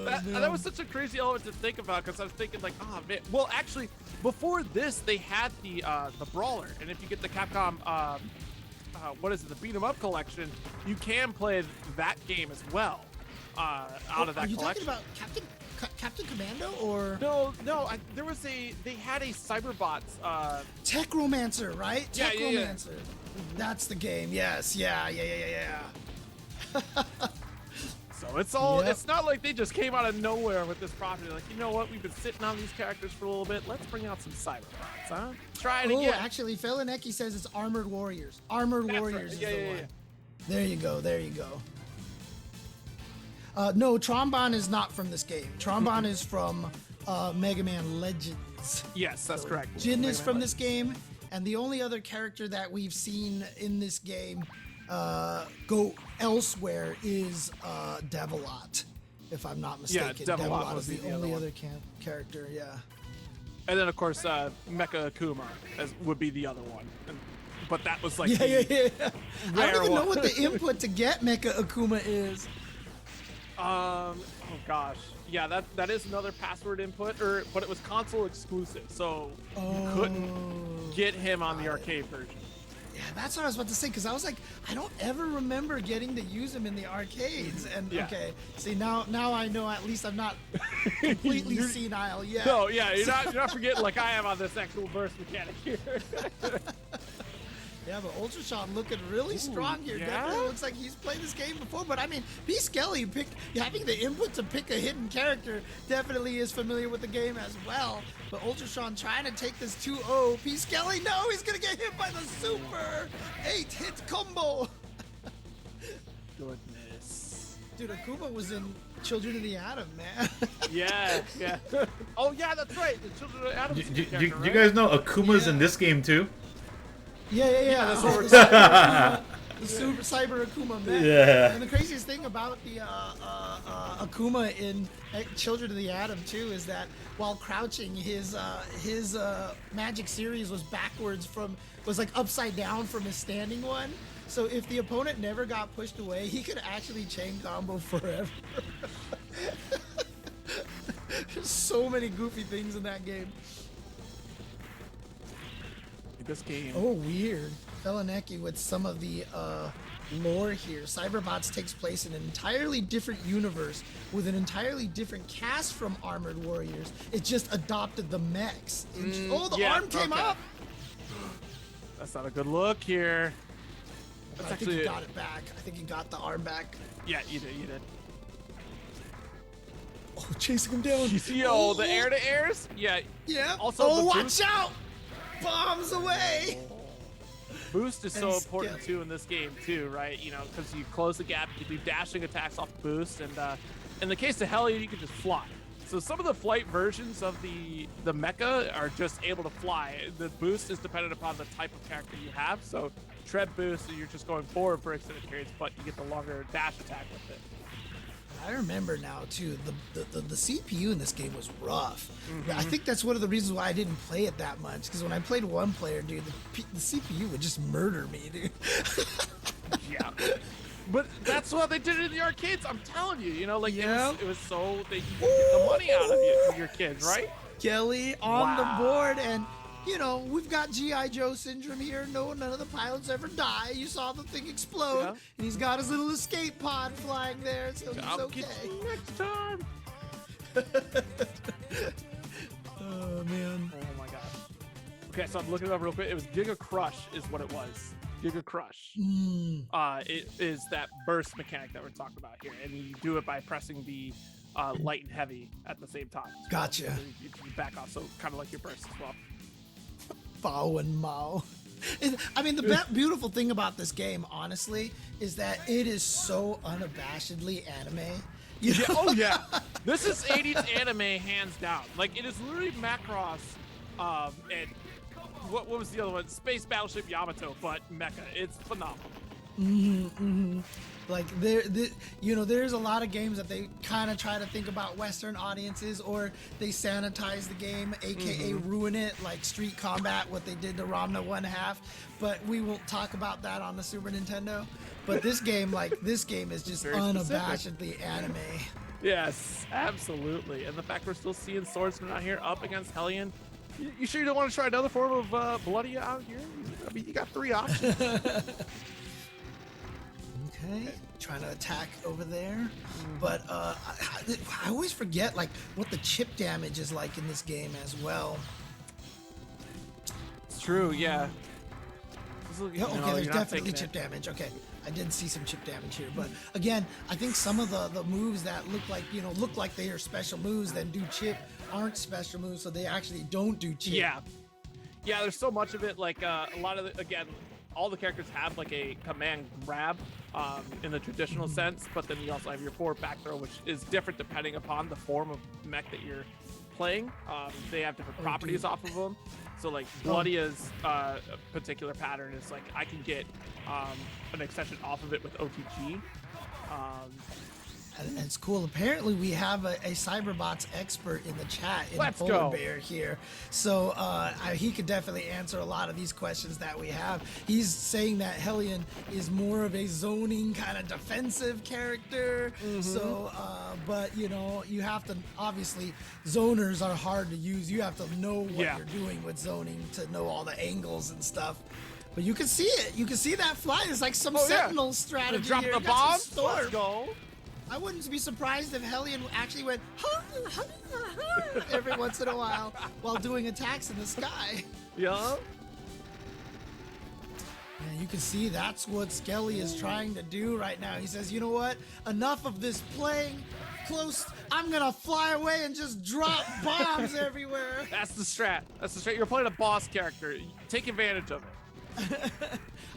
That was such a crazy element to think about, because I was thinking like, oh man. Well, actually, before this, they had the Brawler, and if you get the Capcom the Beat 'em Up collection, you can play that game as well out of that collection. Are you talking about Captain Commando or? No. They had a Cyberbots. Techromancer, right? Yeah, Techromancer. That's the game. Yes. Yeah. So though. It's all. It's not like they just came out of nowhere with this property. Like, you know what? We've been sitting on these characters for a little bit. Let's bring out some Cyberbots, huh? Try it again. Oh, actually, Felineki says it's Armored Warriors. Armored Warriors is the one. Yeah. There you go. There you go. No, Trombone is not from this game. Trombone is from Mega Man Legends. Yes, that's correct. Jin is from this game, and the only other character that we've seen in this game go elsewhere is Devilot, if I'm not mistaken. Yeah, Devilot is the only other character, yeah. And then, of course, Mecha Akuma would be the other one. But that was like I don't even know what the input to get Mecha Akuma is. Oh gosh, yeah, that is another password input, but it was console exclusive, so you couldn't get him on the arcade version. Yeah, that's what I was about to say, because I was like, I don't ever remember getting to use him in the arcades. And okay, see now I know at least I'm not completely senile yet. No, yeah, you're not forgetting like I am on this actual burst mechanic here. Yeah, but Ultra Sean looking really strong here. Yeah? Definitely looks like he's played this game before. But I mean, P. Skelly having the input to pick a hidden character definitely is familiar with the game as well. But Ultra Sean trying to take this 2-0. P. Skelly, no, he's gonna get hit by the super 8-hit combo. Goodness. Dude, Akuma was in Children of the Atom, man. Yeah. Oh yeah, that's right. The Children of the Atom. Do you guys know Akuma's in this game too? Yeah. That's what we're talking the Super Cyber Akuma, man. Yeah. And the craziest thing about the Akuma in Children of the Atom too is that while crouching, his magic series was like upside down from his standing one. So if the opponent never got pushed away, he could actually chain combo forever. There's so many goofy things in that game. This game. Oh, weird. Felineki with some of the lore here. Cyberbots takes place in an entirely different universe with an entirely different cast from Armored Warriors. It just adopted the mechs. The arm came up. That's not a good look here. I think he got it back. I think he got the arm back. Yeah, you did. Oh, chasing him down. You see the air-to-airs? Yeah. Yeah. Also, watch out! Bombs away! Boost is so important too in this game too, right? You know, because you close the gap, you can do dashing attacks off the boost, and in the case of Hellion, you can just fly. So some of the flight versions of the mecha are just able to fly. The boost is dependent upon the type of character you have. So tread boost, so you're just going forward for extended periods, but you get the longer dash attack with it. I remember now too. The CPU in this game was rough. I think that's one of the reasons why I didn't play it that much. Because when I played one player, dude, the CPU would just murder me, dude. Yeah, but that's what they did in the arcades. I'm telling you, like it was so that you could get the money out of your kids, right? Kelly on the board, and we've got G.I. Joe syndrome here. No, none of the pilots ever die. You saw the thing explode, and he's got his little escape pod flying there, so he's okay. Get you next time. Oh, man. Oh, my God. Okay, so I'm looking it up real quick. It was Giga Crush is what it was. Giga Crush. It is that burst mechanic that we're talking about here, and you do it by pressing the light and heavy at the same time. Gotcha. You back off, so kind of like your burst as well. Bao and Mao. I mean, the beautiful thing about this game, honestly, is that it is so unabashedly anime. Yeah, oh yeah, this is 80s anime hands down. Like it is literally Macross, and what was the other one? Space Battleship Yamato, but mecha. It's phenomenal. Like there's a lot of games that they kind of try to think about Western audiences, or they sanitize the game, aka ruin it, like Street Combat, what they did to Ramna 1/2. But we won't talk about that on the Super Nintendo. But this game is just unabashedly anime. Yes, absolutely. And the fact we're still seeing swordsmen out here up against Hellion. You sure you don't want to try another form of Bloody out here? I mean, you got 3 options. Okay, trying to attack over there, but I always forget like what the chip damage is like in this game as well. It's true, yeah. Okay, there's definitely chip damage. Okay, I did see some chip damage here, but again, I think some of the moves that look like they are special moves then do chip aren't special moves, so they actually don't do chip. Yeah, there's so much of it. Like a lot of again, all the characters have like a command grab in the traditional sense, but then you also have your forward back throw, which is different depending upon the form of mech that you're playing. They have different properties off of them. So like Bloodia's particular pattern is like I can get an extension off of it with OTG. And it's cool. Apparently, we have a Cyberbots expert in the chat in Polar Bear here. So he could definitely answer a lot of these questions that we have. He's saying that Hellion is more of a zoning kind of defensive character. So, but you have to, obviously, zoners are hard to use. You have to know what you're doing with zoning to know all the angles and stuff. But you can see it. You can see that fly. It's like some Sentinel strategy drop here. The bomb. Let's go. I wouldn't be surprised if Hellion actually went every once in a while doing attacks in the sky. Yeah. And you can see that's what Skelly is trying to do right now. He says, you know what? Enough of this playing close. I'm going to fly away and just drop bombs everywhere. That's the strat. You're playing a boss character. Take advantage of it.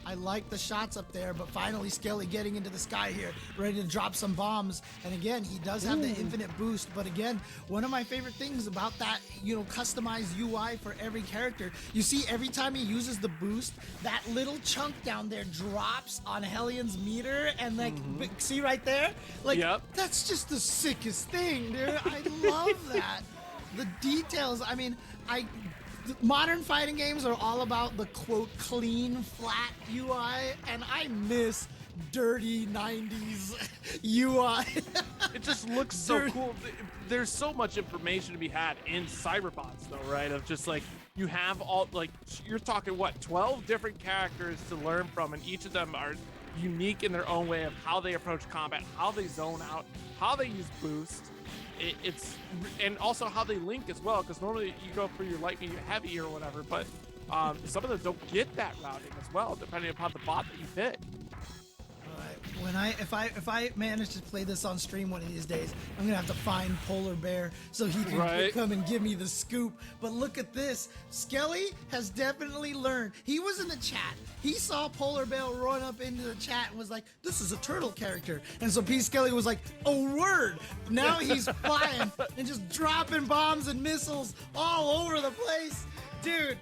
I like the shots up there, but finally Skelly getting into the sky here, ready to drop some bombs. And again, he does have the infinite boost. But again, one of my favorite things about that, customized UI for every character, you see every time he uses the boost, that little chunk down there drops on Hellion's meter. And see right there? That's just the sickest thing, dude. I love that. The details, modern fighting games are all about the quote clean, flat UI, and I miss dirty 90s UI. It just looks so cool. There's so much information to be had in Cyberbots, though, right? Of just like you have all you're talking 12 different characters to learn from, and each of them are unique in their own way of how they approach combat, how they zone out, how they use boost. And also how they link as well, because normally you go for your light, medium, heavy or whatever, but some of them don't get that routing as well, depending upon the bot that you pick. All right, if I manage to play this on stream one of these days, I'm gonna have to find Polar Bear so he can come and give me the scoop. But look at this, Skelly has definitely learned. He was in the chat. He saw Polar Bear run up into the chat and was like, "This is a turtle character," and so P. Skelly was like, "Oh word!" Now he's flying and just dropping bombs and missiles all over the place, dude.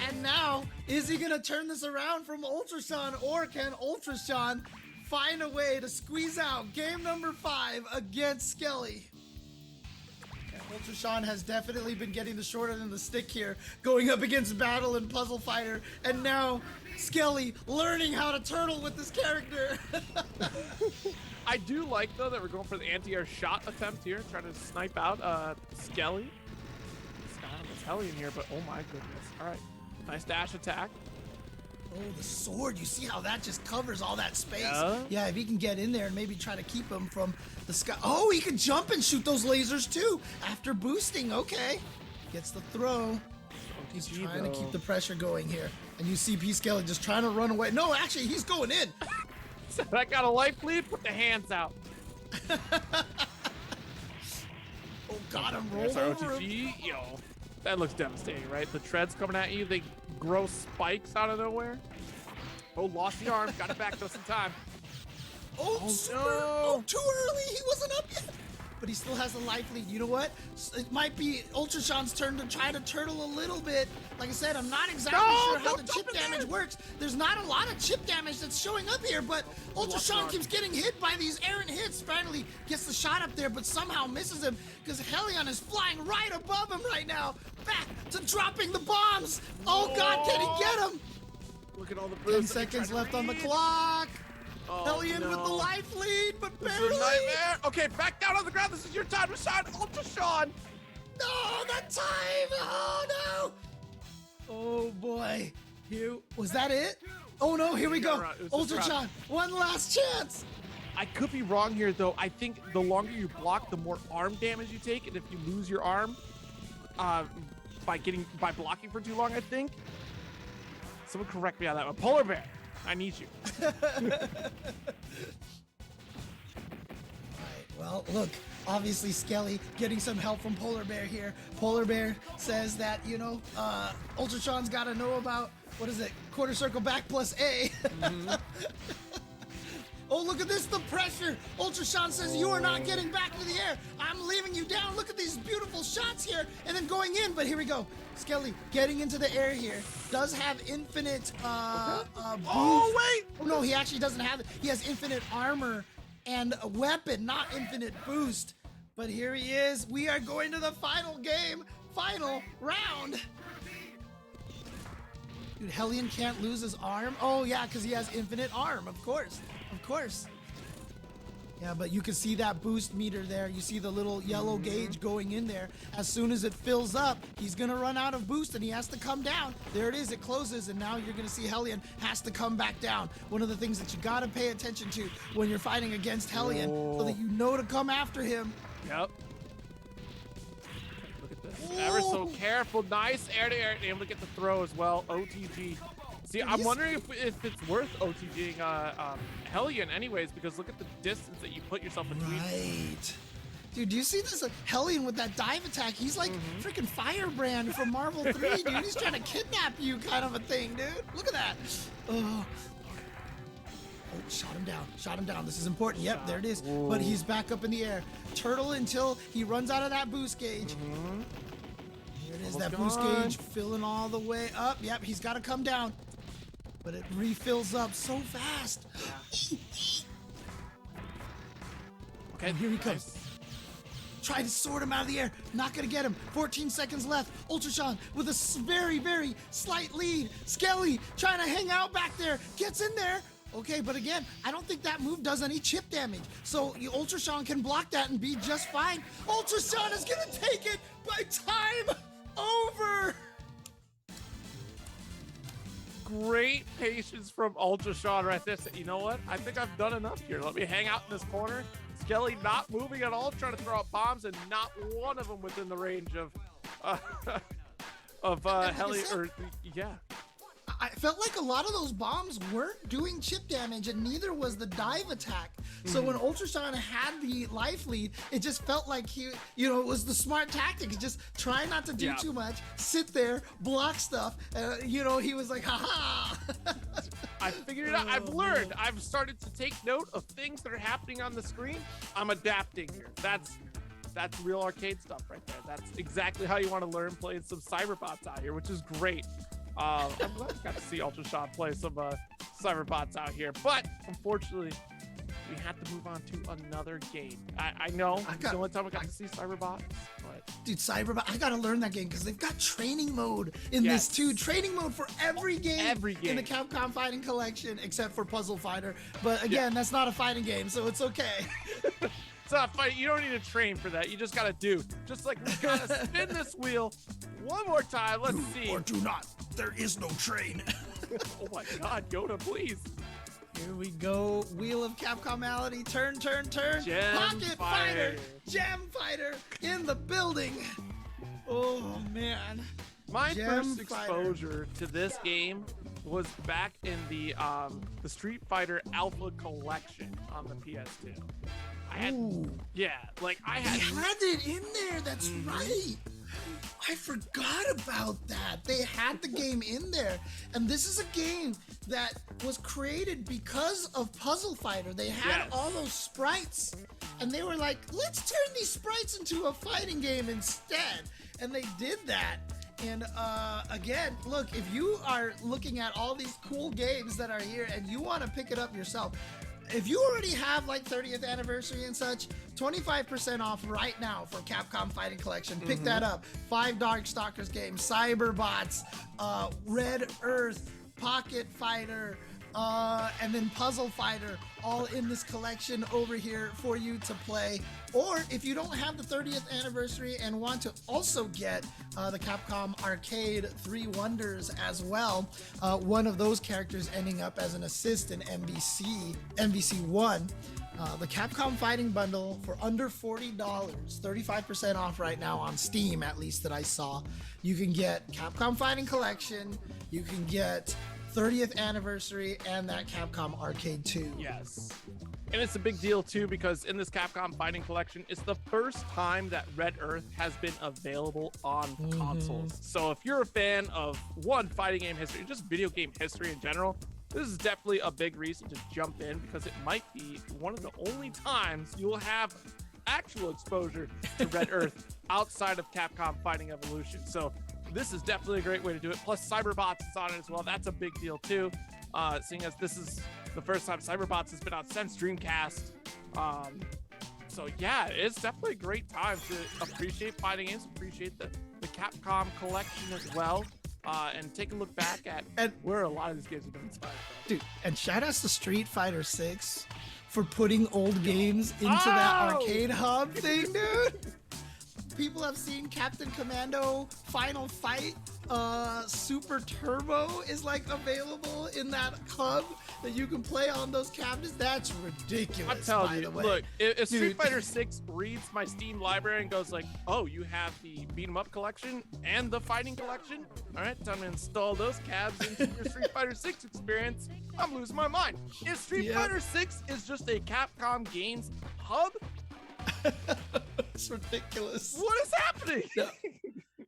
And now, is he gonna turn this around from Ultrasean, or can Ultrasean find a way to squeeze out game number 5 against Skelly? Ultrasean has definitely been getting the short end of the stick here, going up against Battle and Puzzle Fighter, and now Skelly learning how to turtle with this character. I do like, though, that we're going for the anti-air shot attempt here, trying to snipe out Skelly. It's not almost Hellion here, but oh my goodness. All right, nice dash attack. Oh, the sword. You see how that just covers all that space? Yeah, if he can get in there and maybe try to keep him from the sky. Oh, he can jump and shoot those lasers too after boosting. Okay. Gets the throw. He's trying to keep the pressure going here. And you see P. Skelly just trying to run away. No, actually, he's going in. That got a life lead. Put the hands out. Oh, got him. Roll over him. Yo, that looks devastating, right? The treads coming at you. They grow spikes out of nowhere. Oh, lost the arm. Got it back just in time. Oh, no. Oh, too early. He wasn't up yet. But he still has a life lead. You know what? It might be Ultrasean's turn to try to turtle a little bit. Like I said, I'm not exactly sure how the chip damage works. There's not a lot of chip damage that's showing up here, but Ultrasean keeps getting hit by these errant hits. Finally gets the shot up there, but somehow misses him because Hellion is flying right above him right now. Back to dropping the bombs. Oh, God, can he get him? Look at all the 10 seconds left on the clock. Hellion with the life lead, but barely. This is a nightmare. Okay, back down on the ground. This is your time to shine, Ultrasean. No, that time. Oh, no. Oh, boy. Here, was that it? Oh, no, here we go. Ultrasean, one last chance. I could be wrong here, though. I think the longer you block, the more arm damage you take. And if you lose your arm by blocking for too long, I think. Someone correct me on that one. Polar Bear. I need you. Well, look, obviously Skelly getting some help from Polar Bear here. Polar Bear says that, you know, Ultra Sean's got to know about, what is it, quarter circle back plus A. Oh, look at this, the pressure. Ultra Sean says, you are not getting back into the air. I'm leaving you down. Look at these beautiful shots here. And then going in, but here we go. Skelly getting into the air here. Does have infinite boost. Oh, wait. Oh, no, he actually doesn't have it. He has infinite armor and a weapon, not infinite boost. But here he is. We are going to the final game, final round. Dude, Hellion can't lose his arm. Oh, yeah, because he has infinite arm, of course. Of course. Yeah, but you can see that boost meter there. You see the little yellow gauge going in there. As soon as it fills up, he's going to run out of boost and he has to come down. There it is. It closes, and now you're going to see Hellion has to come back down. One of the things that you got to pay attention to when you're fighting against Hellion so that you know to come after him. Yep. Look at this. Ever so careful. Nice air-to-air. Able to get the throw as well. OTG. See, I'm wondering if it's worth OTGing Hellion anyways, because look at the distance that you put yourself between. Right. Dude, do you see this Hellion with that dive attack? He's like freaking Firebrand from Marvel 3, dude. He's trying to kidnap you kind of a thing, dude. Look at that. Oh, shot him down. Shot him down. This is important. Yep, there it is. Whoa. But he's back up in the air. Turtle until he runs out of that boost gauge. Here it is, that boost gauge filling all the way up. Yep, he's got to come down. But it refills up so fast. Okay, here he comes. Try to sword him out of the air. Not gonna get him. 14 seconds left. Ultra Sean with a very, very slight lead. Skelly trying to hang out back there. Gets in there. Okay, but again, I don't think that move does any chip damage. So Ultra Sean can block that and be just fine. Ultra Sean is gonna take it by time over. Great patience from Ultra Sean right there. You know what? I think I've done enough here. Let me hang out in this corner. Skelly not moving at all, trying to throw out bombs, and not one of them within the range of Helly. Yeah. I felt like a lot of those bombs weren't doing chip damage, and neither was the dive attack. So when Ultra Sean had the life lead, it just felt like he, you know, it was the smart tactic. Just try not to do too much, sit there, block stuff. You know, he was like, ha ha. I figured it out. I've learned. I've started to take note of things that are happening on the screen. I'm adapting here. That's real arcade stuff right there. That's exactly how you want to learn playing some Cyberbots out here, which is great. I'm glad we got to see Ultra Sean play some Cyberbots out here, but unfortunately, we had to move on to another game. I know it's the only time we got to see Cyberbots, but dude, Cyberbots, I gotta learn that game because they've got training mode in this too. Training mode for every game in the Capcom Fighting Collection except for Puzzle Fighter. But again, that's not a fighting game, so it's okay. It's not fighting. You don't need to train for that. You just gotta do. Just like we gotta spin this wheel one more time. Let's see. Or do not. There is no train. Oh my God, Yoda, please. Here we go. Wheel of Capcomality. Turn, turn, turn. Gem Pocket Fighter. Gem Fighter in the building. Oh, man. My first exposure to this game was back in the Street Fighter Alpha Collection on the PS2. I had, I had it in there. That's right. I forgot about that. They had the game in there. And this is a game that was created because of Puzzle Fighter. They had all those sprites, and they were like, let's turn these sprites into a fighting game instead. And they did that. And again, look, if you are looking at all these cool games that are here and you want to pick it up yourself, if you already have like 30th anniversary and such, 25% off right now for Capcom Fighting Collection. Pick that up. 5 Darkstalkers games, Cyberbots, Red Earth, Pocket Fighter, and then Puzzle Fighter, all in this collection over here for you to play. Or if you don't have the 30th anniversary and want to also get the Capcom Arcade 3 Wonders as well, one of those characters ending up as an assist in MVC 1. The Capcom Fighting Bundle for under $40, 35% off right now on Steam, at least that I saw. You can get Capcom Fighting Collection, you can get 30th anniversary and that Capcom Arcade 2. Yes. And it's a big deal too because in this Capcom Fighting Collection, it's the first time that Red Earth has been available on consoles. So if you're a fan of fighting game history, just video game history in general, this is definitely a big reason to jump in because it might be one of the only times you'll have actual exposure to Red Earth outside of Capcom Fighting Evolution. So this is definitely a great way to do it. Plus Cyberbots is on it as well. That's a big deal too, seeing as this is the first time Cyberbots has been out since Dreamcast. So yeah, it's definitely a great time to appreciate fighting games, appreciate the Capcom collection as well, and take a look back at where a lot of these games have been inspired from. Dude, and shout outs to Street Fighter 6 for putting old games into that arcade hub thing, dude. People have seen Captain Commando Final Fight Super Turbo is like available in that hub that you can play on those cabinets. That's ridiculous. I'm telling you, look, if Street Fighter 6 reads my Steam library and goes like, oh, you have the beat 'em up collection and the fighting collection, all right, time to install those cabs into your Street Fighter 6 experience, I'm losing my mind. If Street Fighter 6 is just a Capcom Games hub, it's ridiculous. what is happening?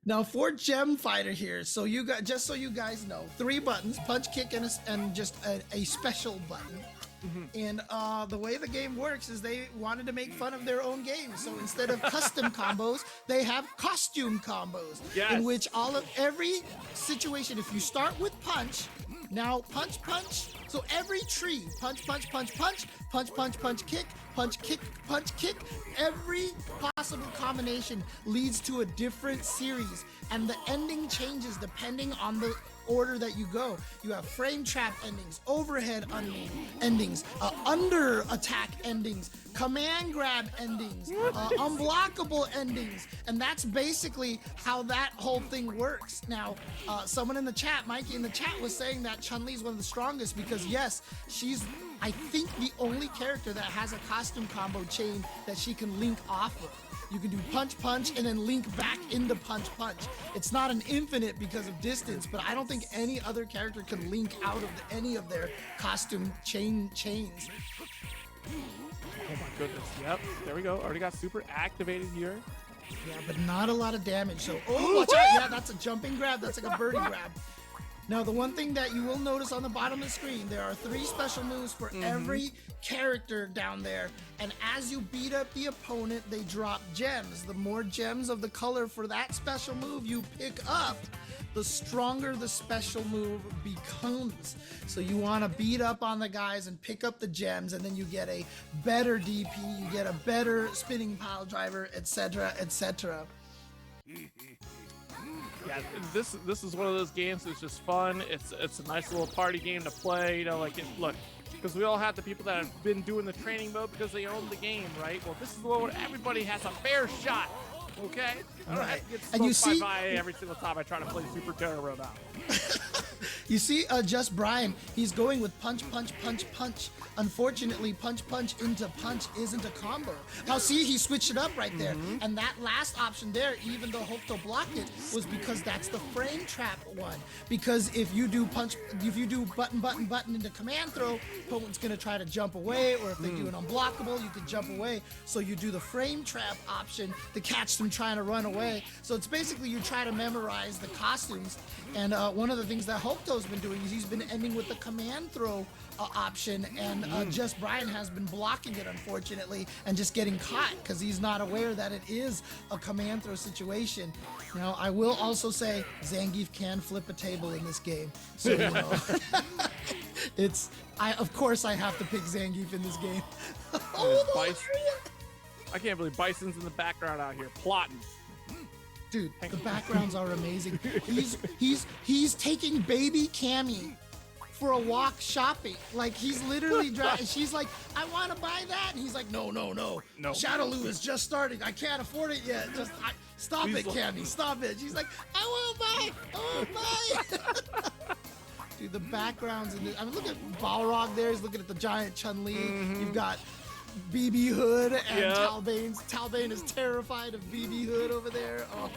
Now for Gem Fighter here, so you got, just so you guys know, 3 buttons: punch, kick, and just a special button. And the way the game works is they wanted to make fun of their own game, so instead of custom combos, they have costume combos. Yes. In which every situation, if you start with punch, now punch, so every tree, punch, punch, punch, punch, punch, punch, punch, kick, punch, kick, punch, kick, every possible combination leads to a different series, and the ending changes depending on the order that you go. You have frame trap endings, overhead endings, under attack endings, command grab endings, unblockable endings, and that's basically how that whole thing works. Now, someone in the chat, Mikey in the chat, was saying that Chun-Li is one of the strongest because yes, she's, I think, the only character that has a costume combo chain that she can link off of. You can do punch, punch, and then link back into punch, punch. It's not an infinite because of distance, but I don't think any other character can link out of any of their costume chains. Oh my goodness, yep, there we go. Already got super activated here. Yeah, but not a lot of damage, so, oh, watch out. Yeah, that's a jumping grab. That's like a birdie grab. Now, the one thing that you will notice on the bottom of the screen, there are 3 special moves for every character down there. And as you beat up the opponent, they drop gems. The more gems of the color for that special move you pick up, the stronger the special move becomes. So you want to beat up on the guys and pick up the gems, and then you get a better DP, you get a better spinning pile driver, etc., etc. Yeah, this is one of those games that's just fun. It's a nice little party game to play. You know, like look, because we all have the people that have been doing the training mode because they own the game, right? Well, this is where everybody has a fair shot. Okay, I don't have to get smoked by Valle every single time I try to play Super Turbo now. You see, Just Brian, he's going with punch, punch, punch, punch. Unfortunately, punch, punch into punch isn't a combo. Now, see, he switched it up right there. And that last option there, even though Hokuto blocked it, was because that's the frame trap one. Because if you do button, button, button into command throw, opponent's gonna try to jump away, or if they do an unblockable, you can jump away. So you do the frame trap option to catch them trying to run away. So it's basically you try to memorize the costumes. And one of the things that Hokuto's been doing is he's been ending with the command throw option, and Just Brian has been blocking it, unfortunately, and just getting caught because he's not aware that it is a command throw situation. Now, I will also say Zangief can flip a table in this game, so you know. Of course I have to pick Zangief in this game. I can't believe Bison's in the background out here plotting. Dude, the backgrounds are amazing. He's taking baby Cammy for a walk shopping. Like, he's literally driving. She's like, I want to buy that. And he's like, no. Shadowloo is just starting. I can't afford it yet. Stop it, Cammy. Stop it. She's like, I want to buy. Dude, the backgrounds in this. I mean, look at Balrog there. He's looking at the giant Chun-Li. You've got BB Hood and Talbane is terrified of BB Hood over there. Oh,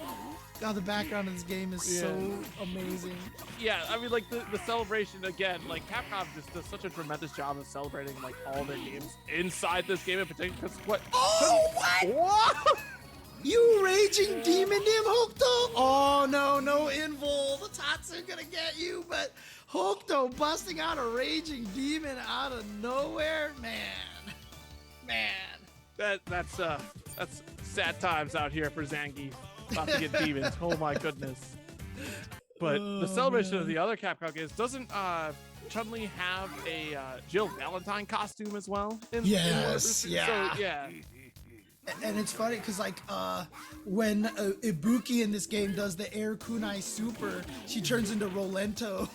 God, the background of this game is so amazing. Yeah, I mean, like the celebration again, like Capcom just does such a tremendous job of celebrating like all their games inside this game in particular. Because what? Oh, what? You raging demon him, Hokuto? Oh no Invul. The Tatsu gonna get you, but Hokuto busting out a raging demon out of nowhere, man. That's sad times out here for Zangief. About to get demons. Oh my goodness. But the celebration of the other Capcom games, doesn't Chun-Li have a Jill Valentine costume as well? Yes, yeah. So, yeah. And it's funny because like when Ibuki in this game does the air kunai super, she turns into Rolento.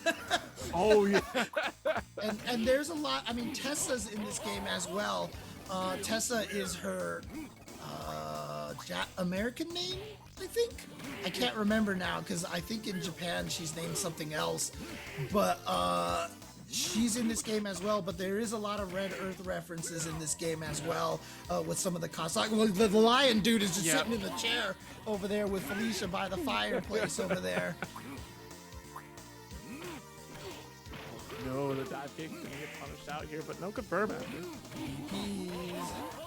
Oh yeah. and there's a lot. I mean, Tessa's in this game as well. Tessa is her American name, I think. I can't remember now because I think in Japan she's named something else. But she's in this game as well. But there is a lot of Red Earth references in this game as well with some of the costumes. Well, the lion dude is just sitting in the chair over there with Felicia by the fireplace over there. No, the dive kick's gonna get punished out here, but no confirm after.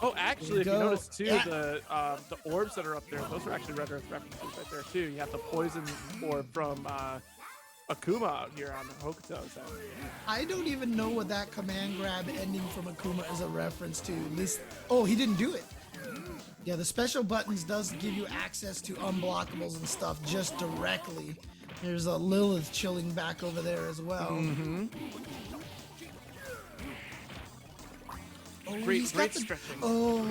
Oh, actually, if you notice too, the orbs that are up there, those are actually Red Earth references right there too. You have the poison orb from Akuma out here on the Hokuto side. I don't even know what that command grab ending from Akuma is a reference to. This. Oh, he didn't do it. Yeah, the special buttons does give you access to unblockables and stuff just directly. There's a Lilith chilling back over there as well. Mm-hmm. Oh, great stretching. Oh,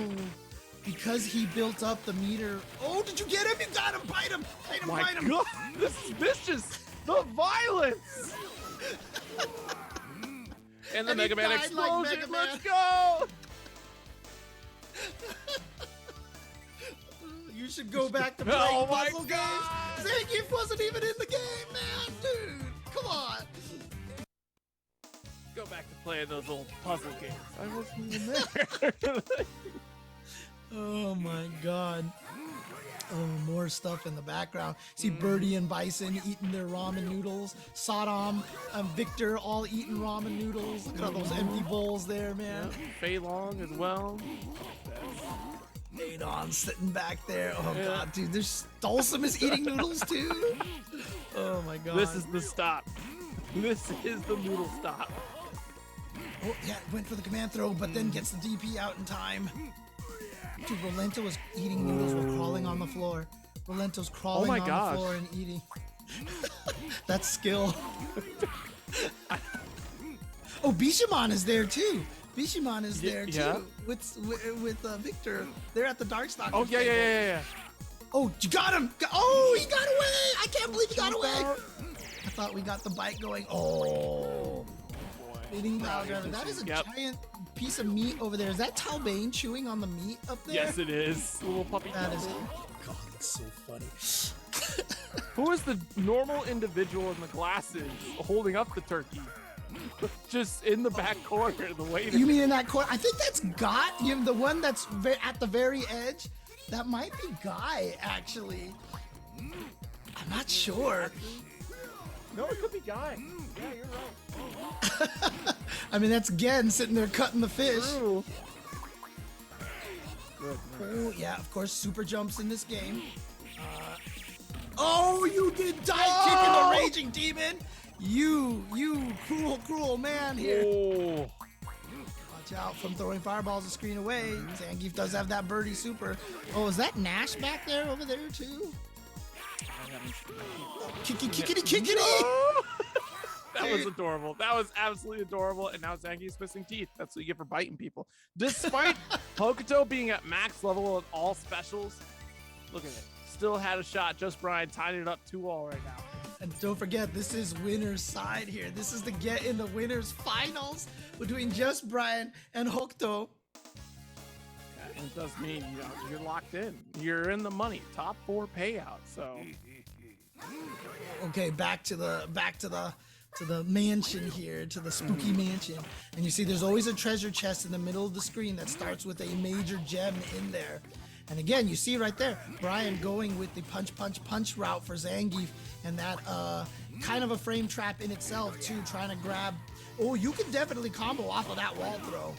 because he built up the meter. Oh, did you get him? You got him! Bite him! Bite him! Bite him! God, this is vicious. The violence. And the Mega Man explosion. Like Mega Man. Let's go. You should go back to playing puzzle games. Zangief wasn't even in the game, man, dude. Come on. Go back to playing those old puzzle games. I wasn't even there. Oh my God. Oh, more stuff in the background. See Birdie and Bison eating their ramen noodles. Saddam and Victor all eating ramen noodles. Look at all those empty bowls there, man. Fei Long as well. Adon sitting back there. Oh God, dude, there's Dulcim is eating noodles too. Oh my God. This is the stop. This is the noodle stop. Oh yeah, went for the command throw, but then gets the DP out in time. Dude, Rolento was eating noodles while crawling on the floor. Rolento's crawling on the floor and eating. That's skill. Oh, Bishamon is there too. Bishamon is there too with Victor. They're at the Darkstalkers. Oh yeah. Oh, you got him! Oh, he got away! I can't believe he got away! I thought we got the bite going. Oh, eating power driver. That is a giant piece of meat over there. Is that Talbane chewing on the meat up there? Yes, it is. Little puppy. That is. God, that's so funny. Who is the normal individual in the glasses holding up the turkey? Just in the back corner, the waiter. You mean in that corner? I think that's the one that's at the very edge. That might be Guy, actually. I'm not sure. No, it could be Guy. Yeah, you're right. I mean, that's Gen sitting there cutting the fish. True. Oh, yeah, of course, super jumps in this game. Oh, you did dive kick in the Raging Demon. You cruel man here. Oh. Watch out from throwing fireballs a screen away. Zangief does have that birdie super. Oh, is that Nash back there over there too? Kickity. That was adorable. That was absolutely adorable. And now Zangief's missing teeth. That's what you get for biting people. Despite Hokuto being at max level on all specials, look at it. Still had a shot. Just Brian tying it up 2-2 right now. And don't forget, this is winner's side here. This is the get in the winners finals between Just Brian and Hokuto. And it does mean, you're locked in. You're in the money. Top 4 payout. So okay, back to the the mansion here, to the spooky mansion. And you see there's always a treasure chest in the middle of the screen that starts with a major gem in there. And again, you see right there, Brian going with the punch route for Zangief, and that kind of a frame trap in itself too, trying to grab. Oh, you can definitely combo off of that wall throw.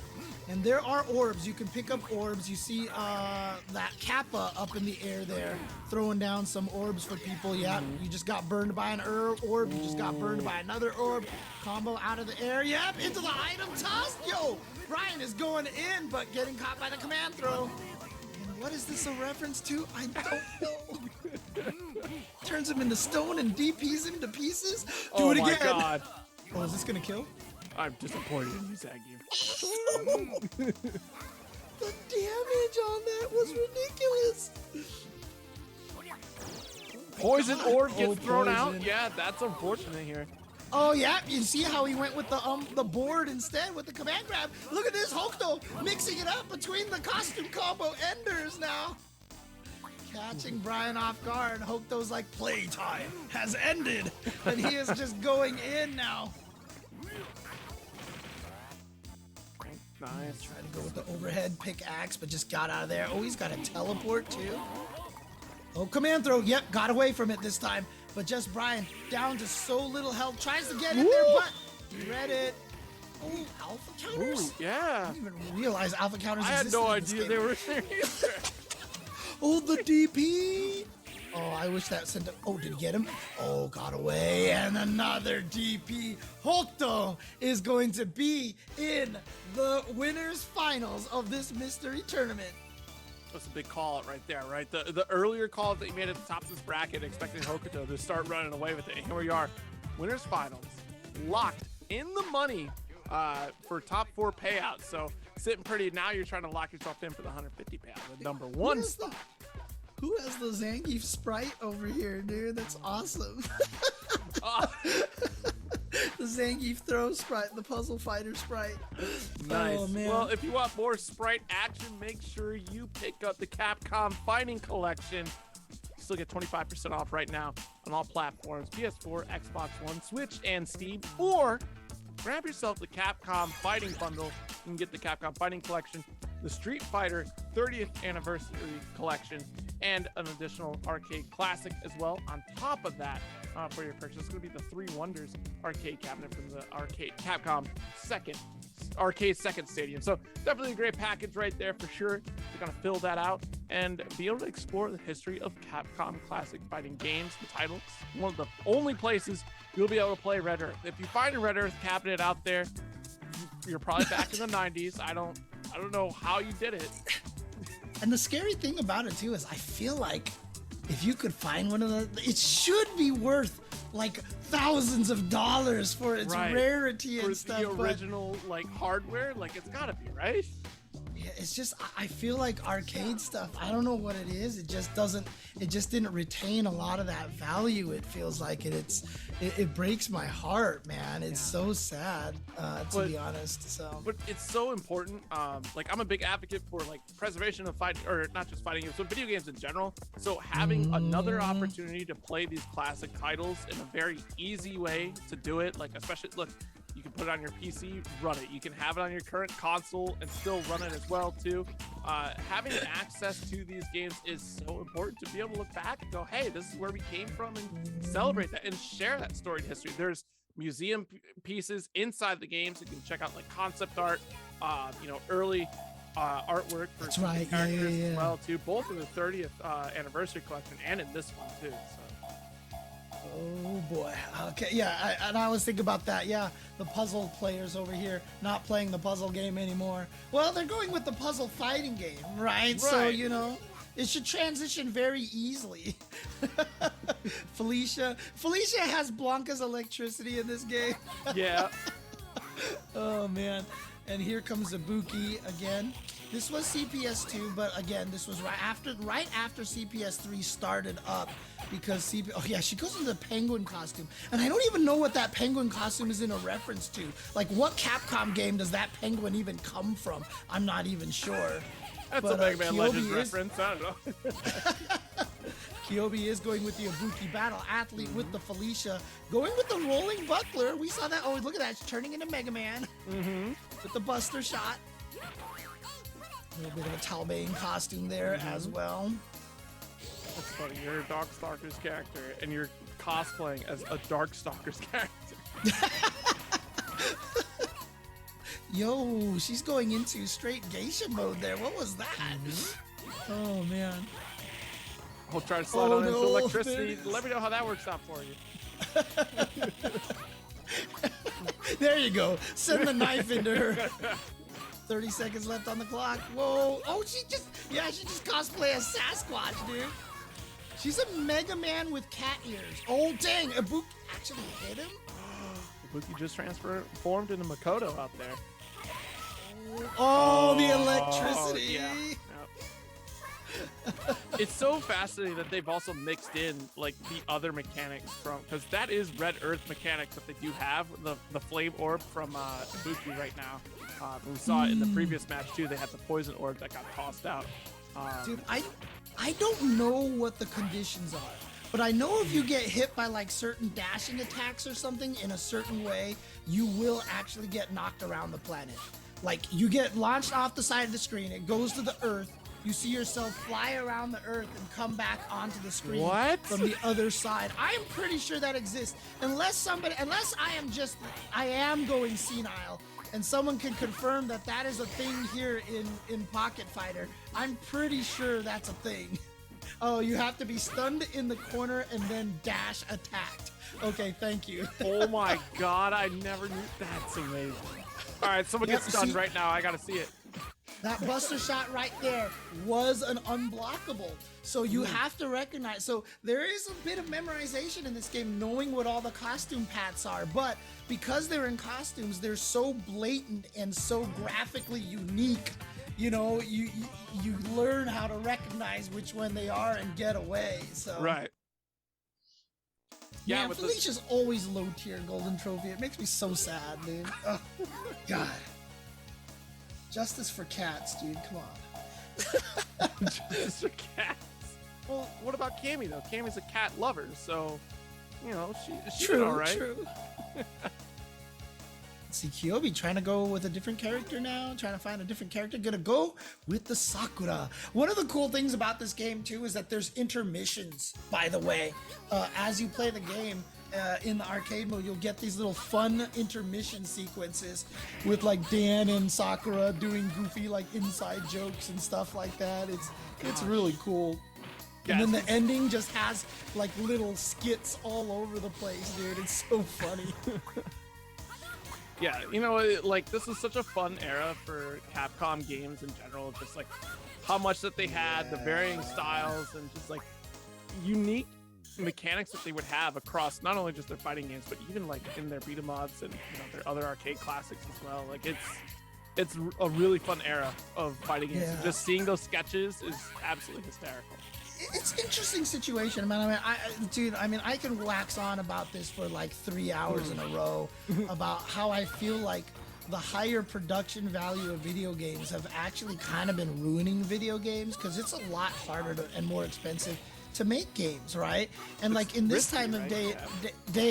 And there are orbs. You can pick up orbs. You see that Kappa up in the air there, throwing down some orbs for people. Yeah, you just got burned by an orb. You just got burned by another orb. Combo out of the air. Yep, into the item toss. Yo, Brian is going in, but getting caught by the command throw. And what is this a reference to? I don't know. Turns him into stone and DPs him to pieces. Do it again. Oh my God. Oh, is this gonna kill? I'm disappointed in you, Zangief. The damage on that was ridiculous. Poison orb gets thrown poison. out. Yeah, that's unfortunate here. Oh yeah, you see how he went with the board instead with the command grab. Look at this Hokuto mixing it up between the costume combo enders now. Catching Brian off guard. Hokuto's like, playtime has ended, and he is just going in now. Nice. Trying to go with the overhead pickaxe, but just got out of there. Oh, he's got a teleport too. Oh, command throw. Yep, got away from it this time. But just Brian down to so little health. Tries to get in there, but he read it. Oh, alpha counters? Ooh, yeah. I didn't even realize alpha counters I had existed no in this idea game. they were there either. Oh, the DP. Oh, I wish that sent him. Oh, did he get him? Oh, got away. And another DP. Hokuto is going to be in the winners finals of this mystery tournament. That's a big call out right there, right? The earlier call that you made at the top of this bracket, expecting Hokuto to start running away with it. And here we are, winners finals, locked in the money for top 4 payouts. So sitting pretty. Now you're trying to lock yourself in for the 150 payout, the number 1 spot. Who has the Zangief sprite over here, dude? That's awesome. The Zangief throw sprite, the puzzle fighter sprite. Nice. Oh, man. Well, if you want more sprite action, make sure you pick up the Capcom Fighting Collection. You still get 25% off right now on all platforms, PS4, Xbox One, Switch, and Steam. Or grab yourself the Capcom Fighting Bundle. You can get the Capcom Fighting Collection, the Street Fighter 30th Anniversary Collection, and an additional arcade classic as well on top of that for your purchase. It's going to be the 3 Wonders arcade cabinet from the Capcom Arcade Second Stadium. So definitely a great package right there for sure. You're going to fill that out and be able to explore the history of Capcom classic fighting games and titles. One of the only places you'll be able to play Red Earth. If you find a Red Earth cabinet out there, you're probably back in the 90s. I don't know how you did it. And the scary thing about it too is I feel like if you could find one of the, it should be worth like thousands of dollars for its rarity and stuff. For the original like hardware, like it's gotta be, right? Yeah, it's just I feel like arcade stuff. I don't know what it is. It just doesn't. It just didn't retain a lot of that value. It feels like it. It breaks my heart, man. It's so sad, to be honest. So, but it's so important. Like I'm a big advocate for like preservation of fighting, or not just fighting games, but video games in general. So having another opportunity to play these classic titles in a very easy way to do it, like especially look. You can put it on your PC, run it. You can have it on your current console and still run it as well too. Having access to these games is so important to be able to look back and go, hey, this is where we came from, and celebrate that and share that storied history. There's museum pieces inside the games. You can check out like concept art, early artwork for characters as well too. Both in the 30th anniversary collection and in this one too. So. Oh boy. Okay, yeah, I was thinking about that. Yeah, the puzzle players over here not playing the puzzle game anymore. Well, they're going with the puzzle fighting game, right? So, it should transition very easily. Felicia has Blanca's electricity in this game. Yeah. Oh man. And here comes Ibuki again. This was CPS2, but again, this was right after CPS3 started up, because she goes into the penguin costume, and I don't even know what that penguin costume is in a reference to. Like, what Capcom game does that penguin even come from? I'm not even sure. That's a Mega Man Legends reference. I don't know. Kyobi is going with the Ibuki Battle Athlete with the Felicia. Going with the Rolling Buckler. We saw that. Oh, look at that. She's turning into Mega Man with the Buster Shot. A little bit of a Talbane costume there as well. That's funny. You're a Darkstalkers character, and you're cosplaying as a Darkstalkers character. Yo, she's going into straight geisha mode there. What was that? Oh, man. I'll try to slide on into electricity. Let me know how that works out for you. There you go. Send the knife into her. 30 seconds left on the clock. Whoa. Oh, she just cosplay as Sasquatch, dude. She's a Mega Man with cat ears. Oh, dang. Ibuki actually hit him? Ibuki just transformed into Makoto out there. Oh, the electricity. Yeah. Yep. It's so fascinating that they've also mixed in like the other mechanics from, because that is Red Earth mechanics that they do have, the flame orb from Ibuki right now. We saw it in the previous match too. They had the poison orb that got tossed out. Dude, I don't know what the conditions are, but I know if you get hit by like certain dashing attacks or something in a certain way, you will actually get knocked around the planet. Like you get launched off the side of the screen, it goes to the earth, you see yourself fly around the earth and come back onto the screen from the other side. I am pretty sure that exists. Unless I am going senile and someone can confirm that that is a thing here in Pocket Fighter. I'm pretty sure that's a thing. Oh, you have to be stunned in the corner and then dash attacked. Okay, thank you. Oh my god, I never knew. That's amazing. All right, someone gets stunned right now. I gotta see it. That Buster Shot right there was an unblockable. So you have to recognize. So there is a bit of memorization in this game, knowing what all the costume paths are. But because they're in costumes, they're so blatant and so graphically unique. You know, you learn how to recognize which one they are and get away. So right. Yeah, Felicia's always low tier golden trophy. It makes me so sad, dude. Oh, God. Justice for cats, dude. Come on. Justice for cats. Well, what about Cammy though? Cammy's a cat lover, so you know she's all right. True. Let's see, Kyobi trying to go with a different character now, trying to find a different character. Gonna go with the Sakura. One of the cool things about this game too is that there's intermissions, by the way. As you play the game in the arcade mode, you'll get these little fun intermission sequences with like Dan and Sakura doing goofy like inside jokes and stuff like that. It's really cool. And then the ending just has like little skits all over the place, dude. It's so funny. Yeah, you know, like this is such a fun era for Capcom games in general. Just like how much that they had, the varying styles, and just like unique mechanics that they would have across not only just their fighting games, but even like in their beat 'em ups and their other arcade classics as well. Like it's a really fun era of fighting games. Yeah. Just seeing those sketches is absolutely hysterical. It's an interesting situation, man. I can wax on about this for like 3 hours in a row about how I feel like the higher production value of video games have actually kind of been ruining video games because it's a lot harder and more expensive to make games, right? And like in this time of day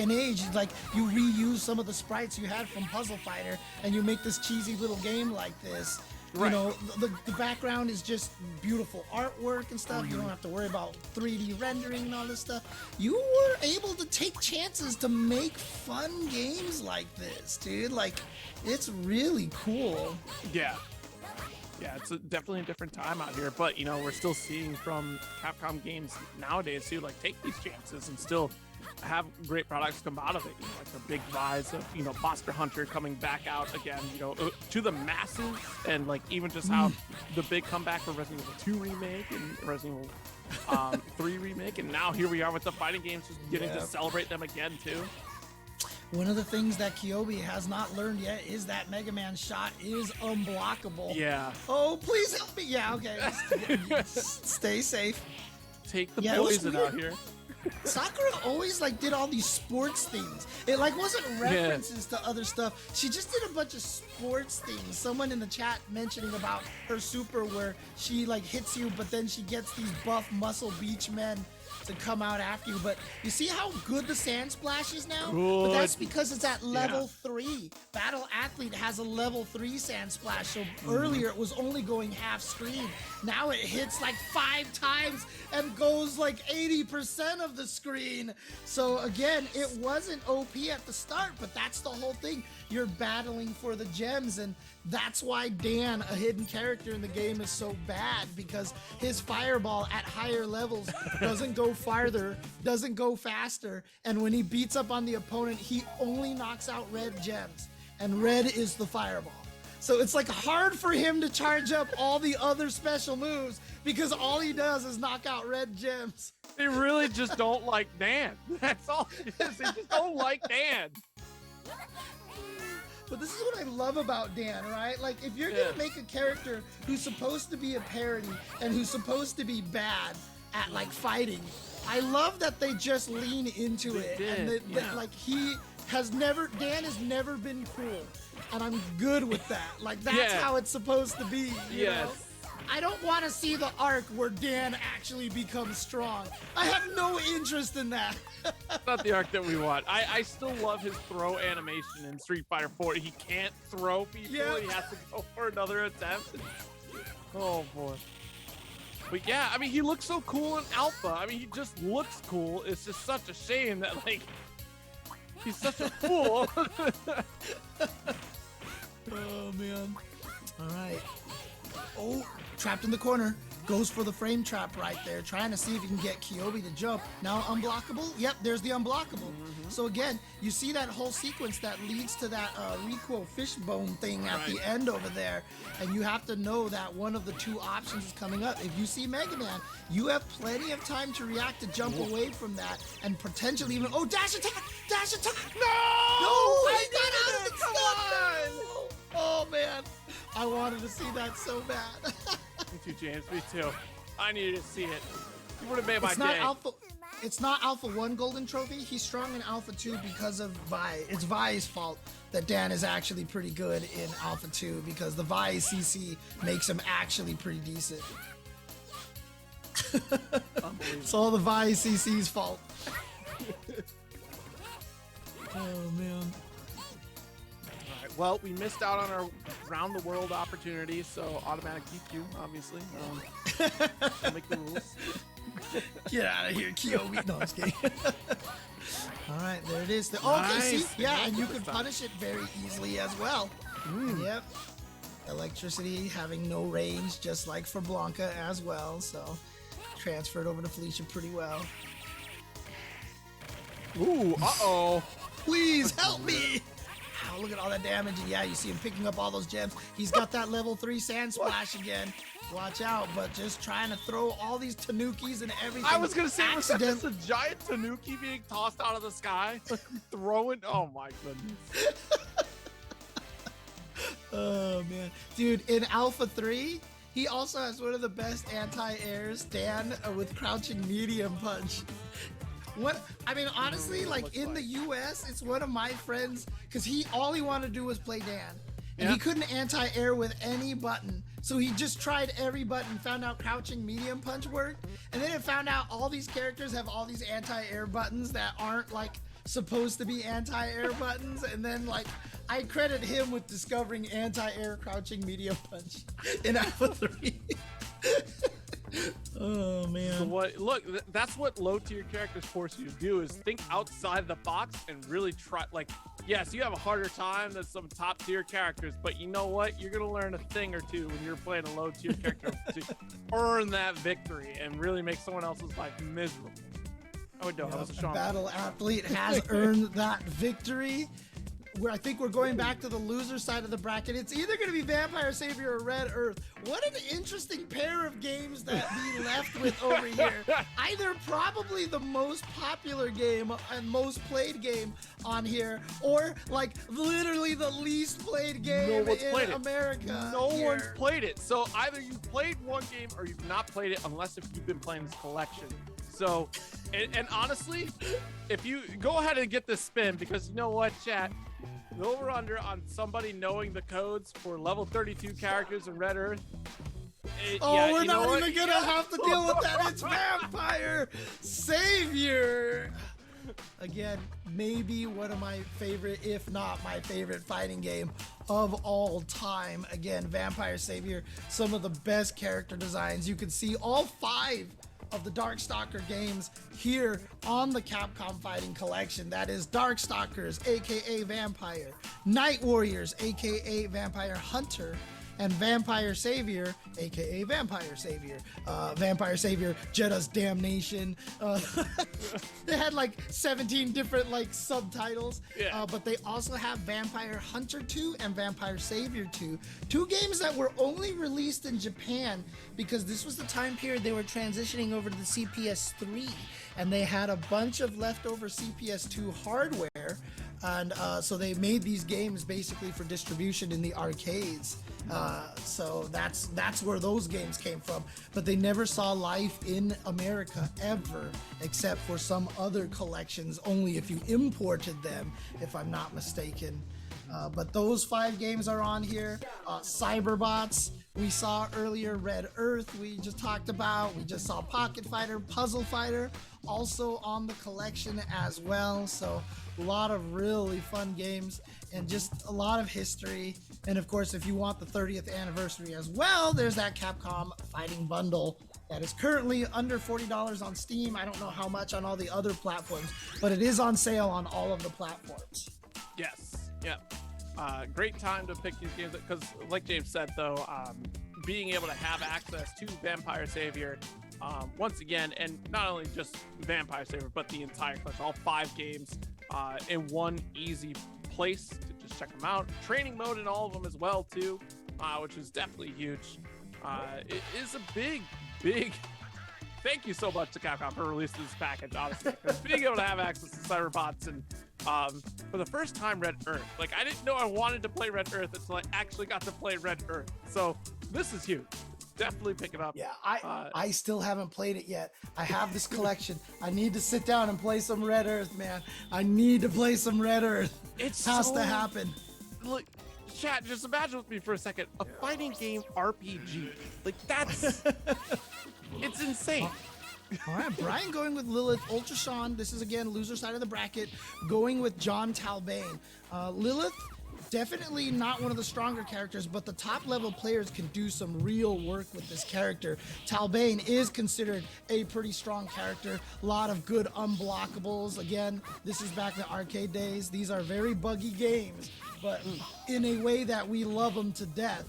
and age, like you reuse some of the sprites you had from Puzzle Fighter and you make this cheesy little game like this. You know, the background is just beautiful artwork and stuff. You don't have to worry about 3D rendering and all this stuff. You were able to take chances to make fun games like this, dude. Like, it's really cool. Yeah. Yeah, it's definitely a different time out here. But, you know, we're still seeing from Capcom games nowadays, too, like, take these chances and still have great products come out of it. You know, like the big rise of, Monster Hunter coming back out again, to the masses, and like even just how the big comeback for Resident Evil 2 remake and Resident Evil 3 remake, and now here we are with the fighting games, just getting to celebrate them again too. One of the things that Kyobi has not learned yet is that Mega Man shot is unblockable. Yeah. Oh, please help me. Yeah, okay. Stay safe. Take the poison out here. Sakura always like did all these sports things. It like wasn't references to other stuff. She just did a bunch of sports things. Someone in the chat mentioning about her super where she like hits you, but then she gets these buff muscle beach men to come out after you. But you see how good the Sand Splash is now? Good. But that's because it's at level 3. Battle Athlete has a level 3 Sand Splash. So earlier it was only going half screen. Now it hits like 5 times and goes like 80% of the screen. So again, it wasn't OP at the start, but that's the whole thing. You're battling for the gems, and that's why Dan, a hidden character in the game, is so bad, because his fireball at higher levels doesn't go farther, doesn't go faster, and when he beats up on the opponent, he only knocks out red gems, and red is the fireball. So it's like hard for him to charge up all the other special moves because all he does is knock out red gems. They really just don't like Dan. That's all it is. They just don't like Dan. But this is what I love about Dan, right? Like, if you're gonna make a character who's supposed to be a parody and who's supposed to be bad at like fighting, I love that they just lean into it. And that, like, Dan has never been cool, and I'm good with that. Like, that's how it's supposed to be. You know? I don't want to see the arc where Dan actually becomes strong. I have no interest in that. Not the arc that we want. I still love his throw animation in Street Fighter 4. He can't throw people. Yeah. He has to go for another attempt. Oh, boy. But yeah, I mean, he looks so cool in Alpha. I mean, he just looks cool. It's just such a shame that, like, he's such a fool. Oh, man. All right. Oh, trapped in the corner. Goes for the frame trap right there, trying to see if he can get Kyobi to jump. Now unblockable. Yep, there's the unblockable. So again, you see that whole sequence that leads to that Requo fishbone thing at the end over there, and you have to know that one of the 2 options is coming up. If you see Mega Man, you have plenty of time to react, to jump away from that, and potentially even dash attack! Dash attack! No! I got out of the stun! Oh man, I wanted to see that so bad. Me too, James. Me too. I needed to see it. You would have made my day. It's not Alpha 1 Golden Trophy. He's strong in Alpha 2 because of Vi. It's Vi's fault that Dan is actually pretty good in Alpha 2, because the Vi CC makes him actually pretty decent. It's all the Vi CC's fault. Oh, man. Well, we missed out on our round the world opportunity, so automatic DQ, obviously. Make the rules. Get out of here, Kyobi. No, I'm just kidding. All right, there it is. Okay, see? Yeah, and you can punish it very easily as well. Yep. Electricity having no range, just like for Blanca as well, so transferred over to Felicia pretty well. Ooh, uh-oh. Please help me. Wow, look at all that damage, and yeah, you see him picking up all those gems. He's got that level 3 Sand Splash again. Watch out, but just trying to throw all these tanukis and everything. I was going to say, was that just a giant tanuki being tossed out of the sky? Throwing? Oh, my goodness. Oh, man. Dude, in Alpha 3, he also has one of the best anti-airs, Dan, with crouching medium punch. I mean, honestly, like in the US, it's one of my friends, because all he wanted to do was play Dan. And he couldn't anti-air with any button. So he just tried every button, found out crouching medium punch worked. And then it found out all these characters have all these anti-air buttons that aren't like supposed to be anti-air buttons. And then like, I credit him with discovering anti-air crouching medium punch in Alpha 3. Oh man. So look, that's what low tier characters force you to do, is think outside the box and really try. Like, yes, you have a harder time than some top tier characters, but you know what? You're gonna learn a thing or two when you're playing a low tier character to earn that victory and really make someone else's life miserable. Oh no, that was a Sean. Battle Athlete has earned that victory. I think we're going back to the loser side of the bracket. It's either going to be Vampire Savior or Red Earth. What an interesting pair of games that we left with over here. Either probably the most popular game and most played game on here, or like literally the least played game in America. No one's played it. So either you've played one game or you've not played it, unless if you've been playing this collection. So, and honestly, if you go ahead and get this spin, because you know what, chat? The over-under on somebody knowing the codes for level 32 characters in Red Earth. We're not even gonna have to deal with that. It's Vampire Savior. Again, maybe one of my favorite, if not my favorite fighting game of all time. Again, Vampire Savior, some of the best character designs. You can see all 5 of the Darkstalker games here on the Capcom Fighting Collection. That is Darkstalkers, aka Vampire, Night Warriors, aka Vampire Hunter, and Vampire Savior, aka Vampire Savior. Vampire Savior, Jedha's Damnation. They had like 17 different like subtitles. Yeah. But they also have Vampire Hunter 2 and Vampire Savior 2. 2 games that were only released in Japan because this was the time period they were transitioning over to the CPS3. And they had a bunch of leftover CPS2 hardware. And so they made these games basically for distribution in the arcades. So that's where those games came from. But they never saw life in America ever, except for some other collections, only if you imported them, if I'm not mistaken. But those 5 games are on here. Cyberbots, we saw earlier. Red Earth, we just talked about. We just saw Pocket Fighter, Puzzle Fighter, also on the collection as well. So a lot of really fun games and just a lot of history. And of course, if you want the 30th anniversary as well, there's that Capcom Fighting Bundle that is currently under $40 on Steam. I don't know how much on all the other platforms, but it is on sale on all of the platforms. Yes. Yeah. Great time to pick these games because, like James said, though, being able to have access to Vampire Savior once again, and not only just Vampire Savior, but the entire collection, all 5 games in one easy place to just check them out. Training mode in all of them as well, too, which is definitely huge. It is a big thank you so much to Capcom for releasing this package, honestly. Because being able to have access to Cyberbots and for the first time Red Earth. Like, I didn't know I wanted to play Red Earth until I actually got to play Red Earth. So this is huge. Definitely pick it up. Yeah, I still haven't played it yet. I have this collection. I need to sit down and play some Red Earth, man. I need to play some Red Earth. It has to happen. Look, chat, just imagine with me for a second. A fighting game RPG. Like, that's... it's insane. All right, Brian going with Lilith. Ultra Sean, this is again loser side of the bracket, going with John Talbane. Lilith, definitely not one of the stronger characters, but the top level players can do some real work with this character. Talbane is considered a pretty strong character. A lot of good unblockables. Again, this is back in the arcade days. These are very buggy games, but in a way that we love them to death.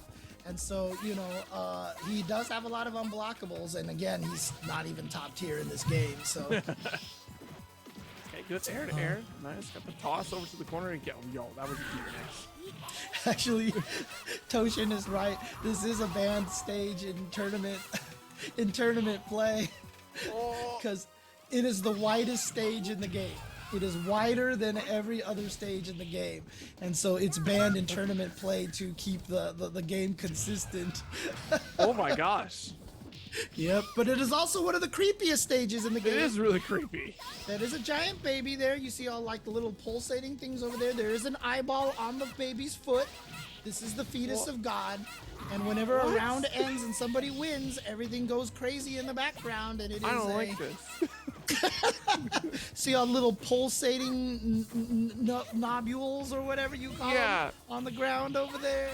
And so, you know, he does have a lot of unblockables. And again, he's not even top tier in this game. So, okay, good air to air. Nice. Got the toss over to the corner and get. Yo, that was huge. Actually, Toshin is right. This is a banned stage in tournament play because it is the widest stage in the game. It is wider than every other stage in the game. And so it's banned in tournament play to keep the game consistent. Oh my gosh. Yep, but it is also one of the creepiest stages in the game. It is really creepy. That is a giant baby there. You see all like the little pulsating things over there. There is an eyeball on the baby's foot. This is the fetus of God. And whenever a round ends and somebody wins, everything goes crazy in the background. And it is I don't like this. See all little pulsating nobules or whatever you call them on the ground over there.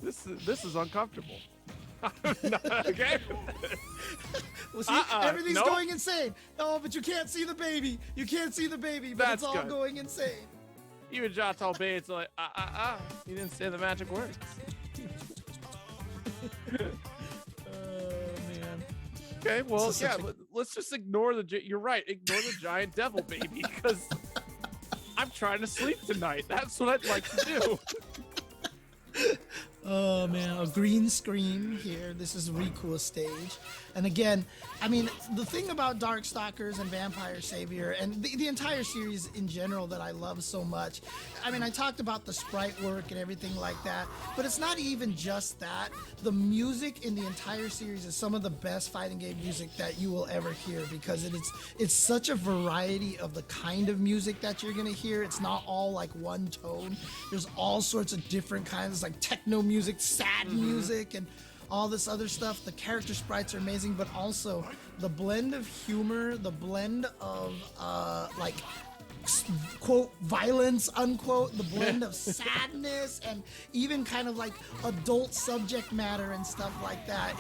This is uncomfortable. Okay. Well, see, everything's going insane. Oh, but you can't see the baby. You can't see the baby, but it's all going insane. Even John Talbane's like, he didn't say the magic words. Oh man. Okay, well, yeah, let's just ignore you're right, ignore the giant devil baby, because I'm trying to sleep tonight. That's what I'd like to do. Oh man, a green screen here. This is a really cool stage. And again, I mean, the thing about Darkstalkers and Vampire Savior and the entire series in general that I love so much, I mean, I talked about the sprite work and everything like that, but it's not even just that. The music in the entire series is some of the best fighting game music that you will ever hear, because it's such a variety of the kind of music that you're gonna hear. It's not all like one tone. There's all sorts of different kinds, like techno music, sad music, and all this other stuff. The character sprites are amazing, but also the blend of humor, the blend of like quote violence unquote, the blend of sadness and even kind of like adult subject matter and stuff like that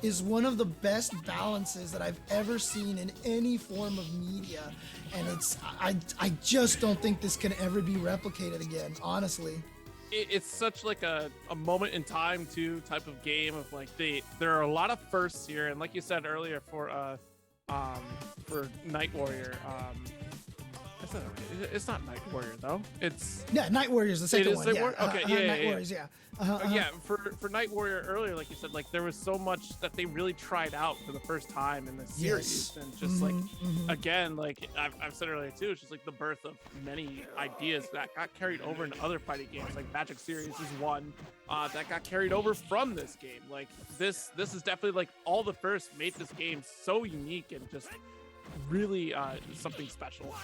is one of the best balances that I've ever seen in any form of media. And it's I just don't think this can ever be replicated again, honestly. It's such like a moment in time too type of game of like there are a lot of firsts here, and like you said earlier for Night Warrior, it's not Night Warrior though. It's Night Warrior's the second one. Okay, Night Warriors, yeah. Yeah, for Night Warrior earlier, like you said, like there was so much that they really tried out for the first time in the series, and just again, like I've said earlier too, it's just like the birth of many ideas that got carried over into other fighting games. Like Magic Series is one that got carried over from this game. Like this is definitely like all the first made this game so unique and just really something special.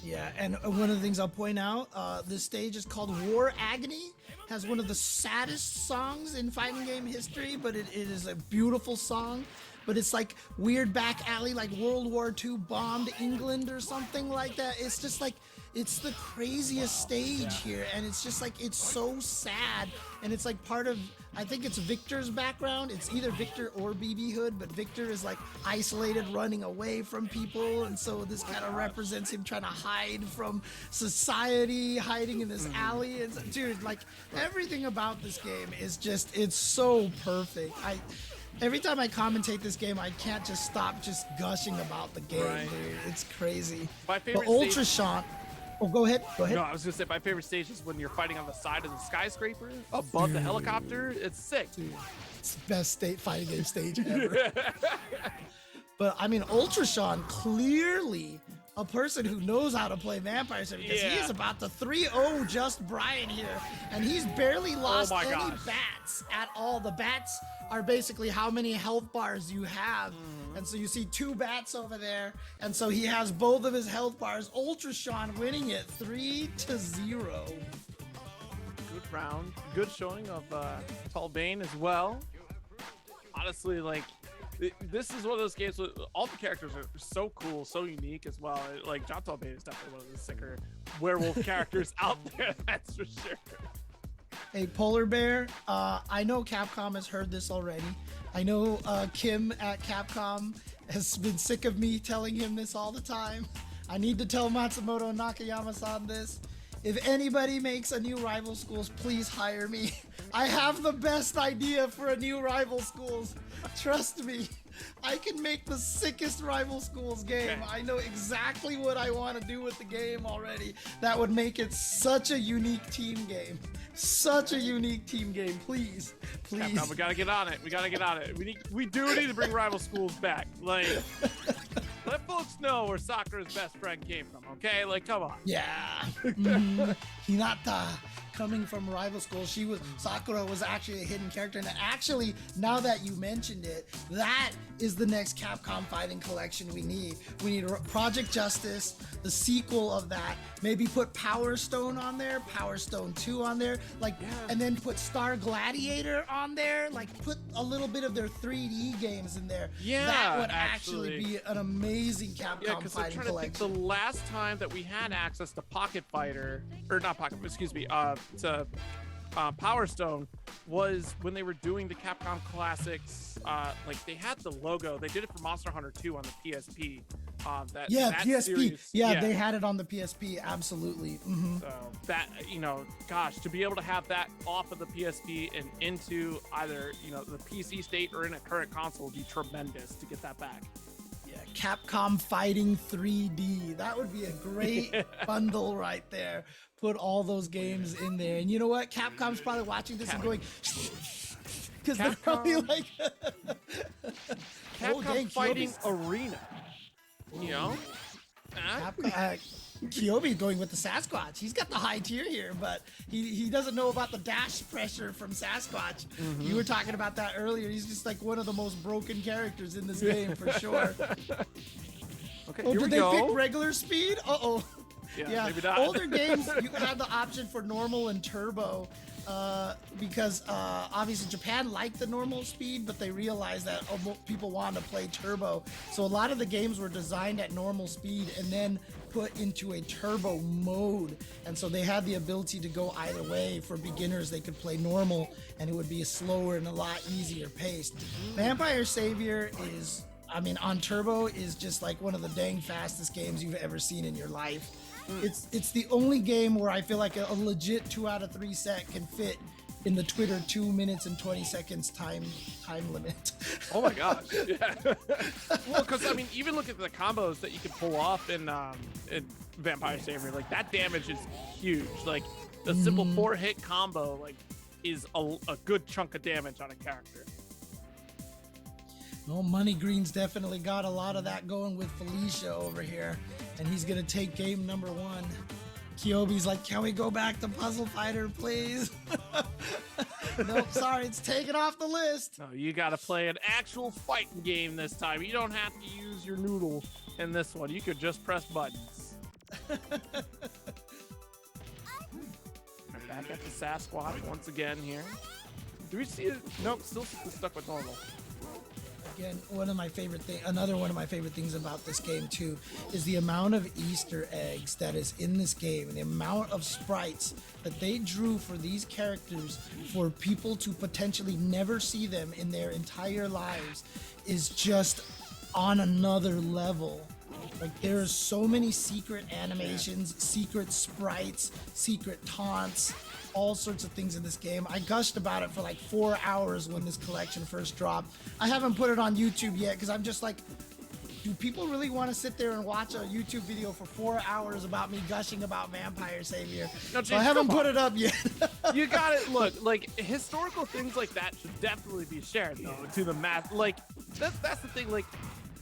Yeah, and one of the things I'll point out, this stage is called War Agony, has one of the saddest songs in fighting game history, but it is a beautiful song. But it's like weird back alley, like World War II bombed England or something like that. It's just like, it's the craziest stage here, and it's just like, it's so sad, and it's like part of, I think it's Victor's background. It's either Victor or BB Hood, but Victor is like isolated, running away from people, and so this kind of represents him trying to hide from society, hiding in this alley. And dude, like everything about this game is just, it's so perfect. Every time I commentate this game, I can't just stop just gushing about the game, dude. It's crazy. My favorite Ultra Shant. Oh, go ahead. Go ahead. No, I was gonna say my favorite stage is when you're fighting on the side of the skyscraper above the helicopter. It's sick. Dude, it's the best fighting game stage ever. But I mean, Ultra Shant, clearly a person who knows how to play Vampire Survivor, because he is about to 3-0 just Brian here, and he's barely lost any bats at all. The bats are basically how many health bars you have, and so you see 2 bats over there, and so he has both of his health bars. Ultra Shant winning it 3-0. Good round, good showing of Tall Bane as well. Honestly, like this is one of those games with all the characters are so cool, so unique as well. Like John Tall Bane is definitely one of the sicker werewolf characters out there, that's for sure. Hey, Polar Bear, I know Capcom has heard this already. I know Kim at Capcom has been sick of me telling him this all the time. I need to tell Matsumoto Nakayama-san this. If anybody makes a new Rival Schools, please hire me. I have the best idea for a new Rival Schools. Trust me, I can make the sickest Rival Schools game. I know exactly what I want to do with the game already. That would make it such a unique team game. Such a unique team game. Please, please. Capcom, we gotta get on it. We gotta get on it. We do need to bring Rival Schools back. Like, let folks know where Sakura's best friend came from. Okay, like, come on. Yeah. Hinata. Coming from Rival School, Sakura was actually a hidden character, and actually, now that you mentioned it, that is the next Capcom Fighting Collection we need. We need Project Justice, the sequel of that. Maybe put Power Stone on there, Power Stone 2 on there, and then put Star Gladiator on there. Like, put a little bit of their 3D games in there. Yeah, that would actually be an amazing Capcom Fighting Collection. The last time that we had access to Pocket Fighter, or not Pocket, excuse me, to Power Stone was when they were doing the Capcom Classics. Like they had the logo. They did it for Monster Hunter 2 on the PSP. That PSP. Series, they had it on the PSP. Absolutely. So that, gosh, to be able to have that off of the PSP and into either the PC state or in a current console would be tremendous to get that back. Capcom Fighting 3D. That would be a great bundle right there. Put all those games in there. And you know what? Capcom's probably watching this and going, because they're probably like, Capcom Fighting Arena. Kyobi's going with the Sasquatch. He's got the high tier here, but he doesn't know about the dash pressure from Sasquatch. You were talking about that earlier. He's just like one of the most broken characters in this game for sure. Okay, oh, did they pick regular speed? Uh-oh. Yeah, maybe not. Older games, you had the option for normal and turbo. because obviously Japan liked the normal speed, but they realized that people wanted to play turbo. So a lot of the games were designed at normal speed and then put into a turbo mode. And so they had the ability to go either way. For beginners, they could play normal and it would be a slower and a lot easier paced. Vampire Savior is, I mean, on turbo is just like one of the dang fastest games you've ever seen in your life. It's the only game where I feel like a legit 2 out of 3 set can fit in the Twitter 2 minutes and 20 seconds time limit. Oh my gosh! Yeah. Well, because I mean, even look at the combos that you can pull off in Vampire Savior. Like that damage is huge. Like the simple 4-hit combo, like, is a good chunk of damage on a character. No, Money Green's definitely got a lot of that going with Felicia over here, and he's gonna take game number 1. Kyobi's like, can we go back to Puzzle Fighter, please? Nope, sorry, it's taken off the list. No, you gotta play an actual fighting game this time. You don't have to use your noodle in this one. You could just press buttons. Back at the Sasquatch once again here. Do we see it? Nope, still stuck with normal. Again, another one of my favorite things about this game too is the amount of Easter eggs that is in this game and the amount of sprites that they drew for these characters for people to potentially never see them in their entire lives is just on another level. Like, there are so many secret animations, secret sprites, secret taunts, all sorts of things in this game. I gushed about it for like 4 hours when this collection first dropped. I haven't put it on YouTube yet because I'm just like, do people really want to sit there and watch a YouTube video for 4 hours about me gushing about Vampire Savior? No, James, so I haven't put it up yet. You got it. Look, like, historical things like that should definitely be shared, though, to the mass. Like, that's the thing. Like,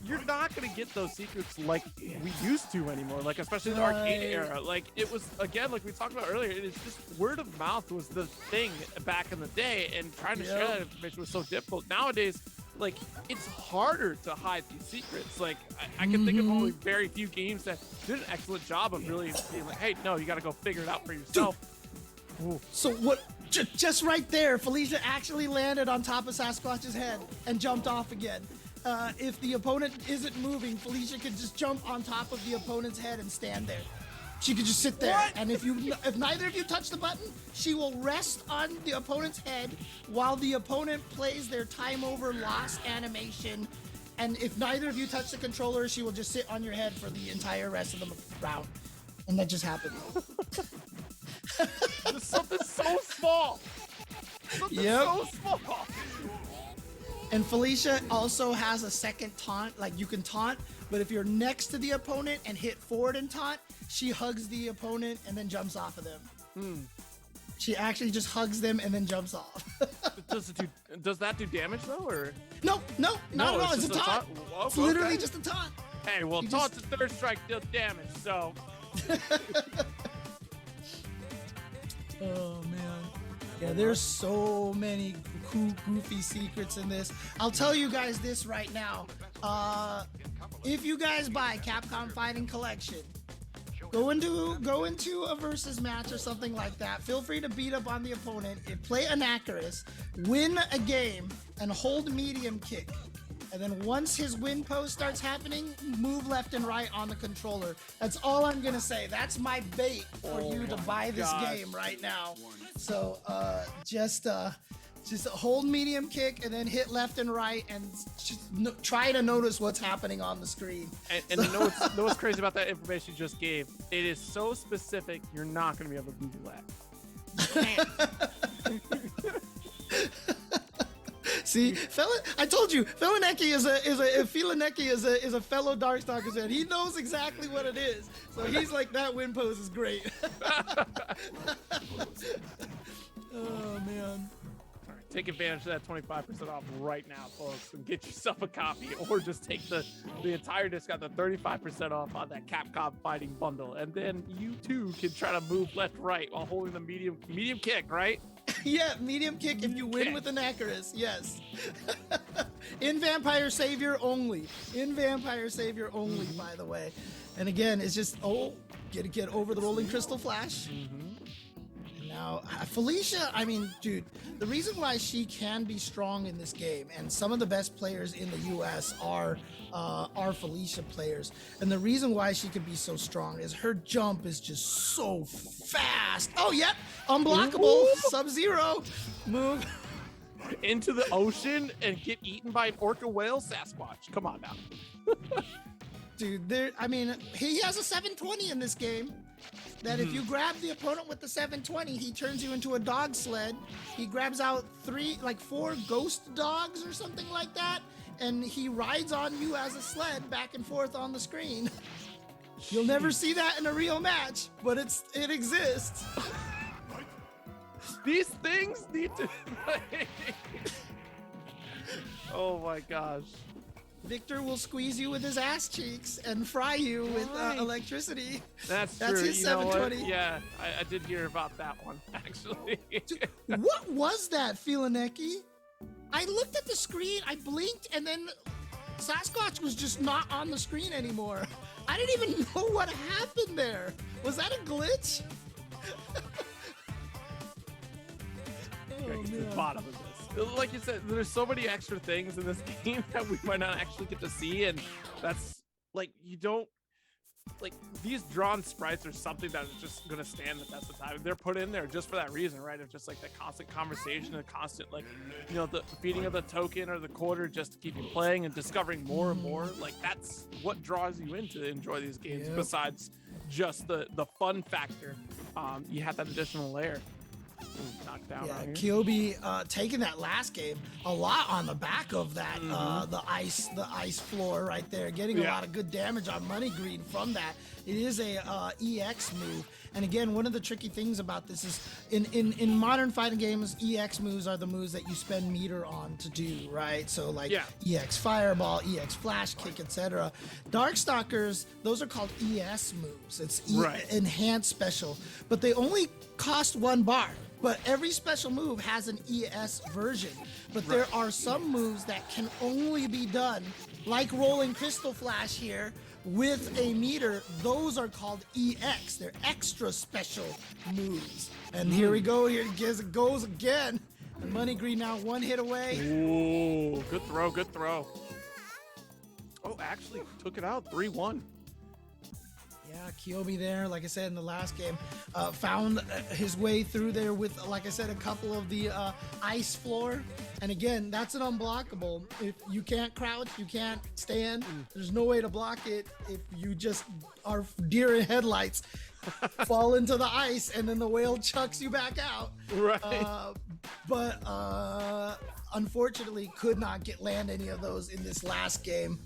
you're not gonna get those secrets like we used to anymore, like especially the arcade era. Like, it was, again, like we talked about earlier, it is just word of mouth was the thing back in the day, and trying to share that information was so difficult. Nowadays, like, it's harder to hide these secrets. Like, I can think of only very few games that did an excellent job of really being like, hey, no, you gotta go figure it out for yourself. So what, just right there, Felicia actually landed on top of Sasquatch's head and jumped off again. If the opponent isn't moving, Felicia could just jump on top of the opponent's head and stand there. She could just sit there, and if neither of you touch the button, she will rest on the opponent's head while the opponent plays their time over loss animation. And if neither of you touch the controller, she will just sit on your head for the entire rest of the round. And that just happened. Something so small. Something so small. And Felicia also has a second taunt. Like, you can taunt, but if you're next to the opponent and hit forward and taunt, she hugs the opponent and then jumps off of them. She actually just hugs them and then jumps off. Does that do damage though, or? No, not at all. It's a taunt. Well, it's literally just a taunt. Hey, well, taunt's a third strike deal damage, so. Oh man. Yeah, there's so many goofy secrets in this. I'll tell you guys this right now. If you guys buy Capcom Fighting Collection, go into a versus match or something like that. Feel free to beat up on the opponent, play Anacharus, win a game, and hold medium kick. And then once his win pose starts happening, move left and right on the controller. That's all I'm gonna say. That's my bait for you to buy this game right now. So just hold medium kick and then hit left and right and just try to notice what's happening on the screen. And you know what's crazy about that information you just gave? It is so specific, you're not gonna be able to Google that. You can't. See, I told you, Felinecki is a fellow Darkstalkers fan. He knows exactly what it is. So he's like, that win pose is great. Oh man. All right, take advantage of that 25% off right now, folks, and get yourself a copy, or just take the entire discount, the 35% off on that Capcom Fighting bundle, and then you too can try to move left right while holding the medium kick, right? Yeah, medium kick if you win with Anacharus, yes. In Vampire Savior only. In Vampire Savior only, by the way. And again, it's just, get over the rolling crystal flash. And Now, Felicia, I mean, dude, the reason why she can be strong in this game, and some of the best players in the U.S. are Felicia players, and the reason why she can be so strong is her jump is just so fast. Oh, yep, unblockable, Sub-Zero move. Into the ocean and get eaten by an orca whale Sasquatch. Come on now. Dude, he has a 720 in this game. That if you grab the opponent with the 720, he turns you into a dog sled. He grabs out 4 ghost dogs or something like that, and he rides on you as a sled back and forth on the screen. You'll never see that in a real match, but it exists. These things need to. Oh my gosh. Victor will squeeze you with his ass cheeks and fry you with electricity. That's true. His 720. Yeah, I did hear about that one, actually. Dude, what was that, Filaneki? I looked at the screen, I blinked, and then Sasquatch was just not on the screen anymore. I didn't even know what happened there. Was that a glitch? Get to the bottom of this. Like you said, there's so many extra things in this game that we might not actually get to see, and that's like these drawn sprites are something that is just gonna stand the test of time. They're put in there just for that reason, right? Of just like the constant conversation, the constant the feeding of the token or the quarter just to keep you playing and discovering more and more. Like that's what draws you in to enjoy these games. Yep. Besides just the fun factor, you have that additional layer. Knocked down. Yeah, Kyobi taking that last game a lot on the back of that the ice floor right there, getting a lot of good damage on Money Green from that. It is a EX move, and again, one of the tricky things about this is in modern fighting games, EX moves are the moves that you spend meter on to do, right? So like EX Fireball, EX Flash Kick, etc. Darkstalkers, those are called ES moves. It's enhanced special, but they only cost 1 bar. But every special move has an ES version. But there are some moves that can only be done, like Rolling Crystal Flash here, with a meter. Those are called EX. They're extra special moves. And here we go. Here it goes again. And Money Green now 1 hit away. Ooh, good throw, good throw. Oh, actually took it out 3-1. Yeah, Kyobi there, like I said in the last game, found his way through there with, like I said, a couple of the ice floor. And again, that's an unblockable. If you can't crouch, you can't stand, there's no way to block it. If you just are deer in headlights, fall into the ice, and then the whale chucks you back out. Right. But unfortunately, could not land any of those in this last game.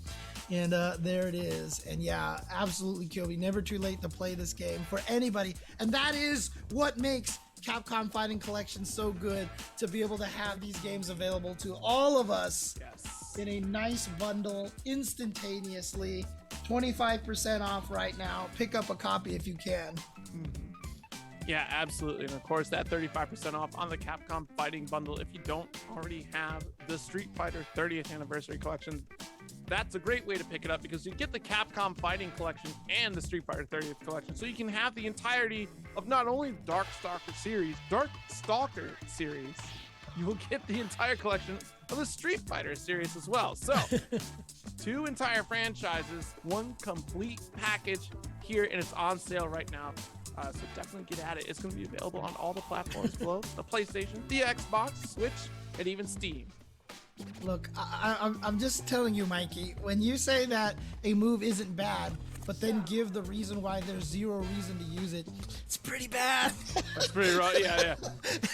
And there it is. And yeah, absolutely, Kyobi. Never too late to play this game for anybody. And that is what makes Capcom Fighting Collection so good, to be able to have these games available to all of us in a nice bundle instantaneously. 25% off right now. Pick up a copy if you can. Yeah, absolutely. And of course, that 35% off on the Capcom Fighting Bundle. If you don't already have the Street Fighter 30th Anniversary Collection, that's a great way to pick it up, because you get the Capcom Fighting Collection and the Street Fighter 30th Collection. So you can have the entirety of not only Darkstalker series, you will get the entire collection of the Street Fighter series as well. So 2 entire franchises, 1 complete package here, and it's on sale right now. So definitely get at it. It's going to be available on all the platforms below: the PlayStation, the Xbox, Switch, and even Steam. Look, I'm just telling you, Mikey, when you say that a move isn't bad, but then give the reason why there's 0 reason to use it, it's pretty bad. That's pretty rough. Yeah.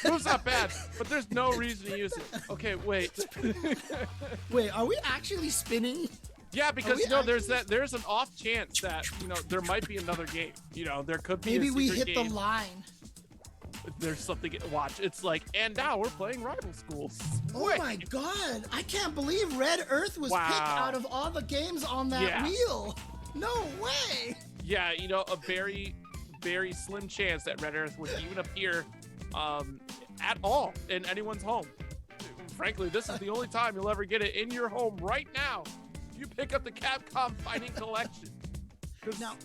Move's not bad, but there's no reason to use it. Okay, wait. Wait, are we actually spinning? Yeah, because there's an off chance that there might be another game. There could be. Maybe we hit the line. There's something. Watch. It's like, and now we're playing Rival Schools. Oh my God! I can't believe Red Earth was picked out of all the games on that wheel. No way. Yeah, a very, very slim chance that Red Earth would even appear at all in anyone's home. Frankly, this is the only time you'll ever get it in your home right now. You pick up the Capcom Fighting Collection. Now,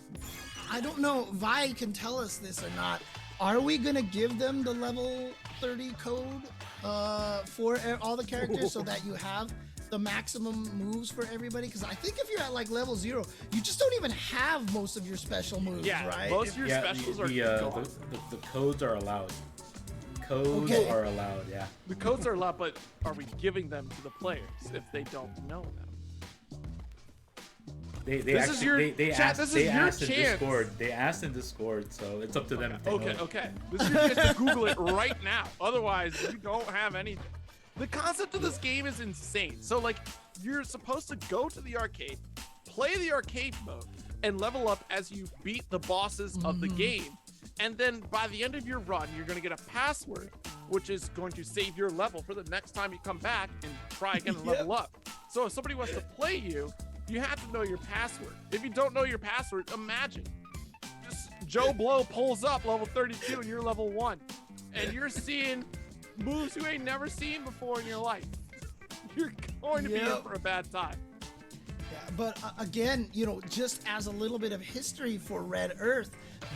I don't know if Vi can tell us this or not, Are we gonna give them the level 30 code for all the characters so that you have the maximum moves for everybody? Because I think if you're at like level 0, you just don't even have most of your special moves, right? Most of your specials are gone. The codes are allowed. Codes are allowed, yeah. The codes are allowed, but are we giving them to the players if they don't know them? They asked in Discord. They asked in Discord, so it's up to them. Okay. This is your chance to Google it right now. Otherwise, you don't have anything. The concept of this game is insane. So, like, you're supposed to go to the arcade, play the arcade mode, and level up as you beat the bosses of the game. And then by the end of your run, you're going to get a password, which is going to save your level for the next time you come back and try again and level up. So if somebody wants to play you, you have to know your password. If you don't know your password, imagine. Just Joe Blow pulls up level 32 and you're level 1. And you're seeing moves you ain't never seen before in your life. You're going to be in for a bad time. Yeah, but again, you know, just as a little bit of history for Red Earth,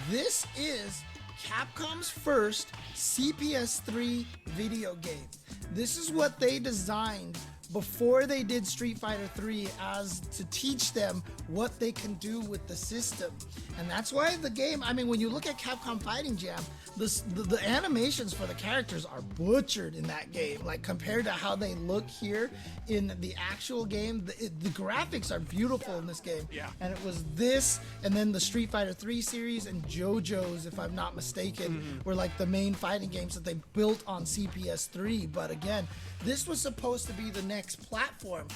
this is Capcom's first CPS3 video game. This is what they designed before they did Street Fighter 3 as to teach them what they can do with the system. And that's why the game, I mean, when you look at Capcom Fighting Jam, the animations for the characters are butchered in that game. Like, compared to how they look here in the actual game, the graphics are beautiful in this game. Yeah. And it was this, and then the Street Fighter 3 series and JoJo's, if I'm not mistaken, were like the main fighting games that they built on CPS3. But again, this was supposed to be the next platform.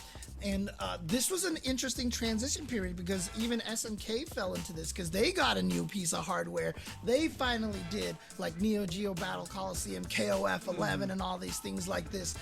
And this was an interesting transition period because even SNK fell into this because they got a new piece of hardware. They finally did like Neo Geo Battle Coliseum, KOF 11, and all these things like this.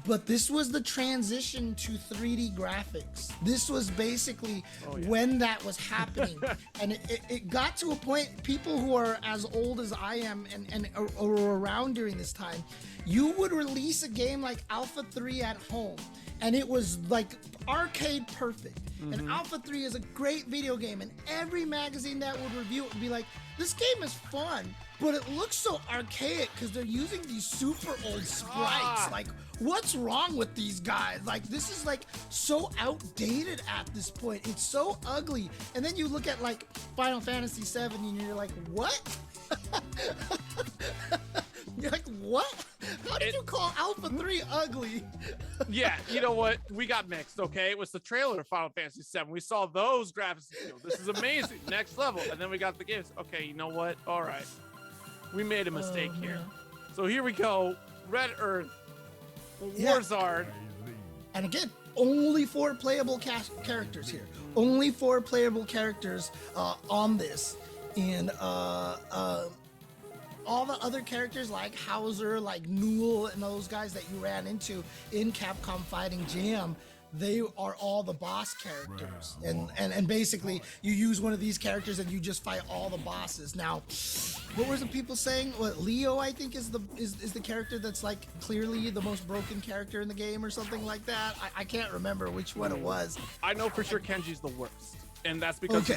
But this was the transition to 3D graphics. This was basically when that was happening. And it got to a point, people who are as old as I am and or around during this time, you would release a game like Alpha 3 at home, and it was like arcade perfect. And Alpha 3 is a great video game, and every magazine that would review it would be like, this game is fun, but it looks so archaic because they're using these super old sprites. Like, what's wrong with these guys? Like, this is like so outdated at this point. It's so ugly. And then you look at like Final Fantasy 7 and you're like, what? You're like, what? How did you call Alpha 3 ugly? Yeah, you know what? We got mixed, okay? It was the trailer of Final Fantasy 7. We saw those graphics. This is amazing. Next level. And then we got the games. Okay, you know what? All right. We made a mistake here. So here we go. Red Earth. Warzard. And again, only 4 playable characters here. Only 4 playable characters on this. And all the other characters like Hauser, like Newell, and those guys that you ran into in Capcom Fighting Jam, they are all the boss characters. And basically, you use one of these characters and you just fight all the bosses. Now, what were some people saying? What, Leo, I think, is the character that's like clearly the most broken character in the game or something like that. I can't remember which one it was. I know for sure Kenji's the worst. And that's because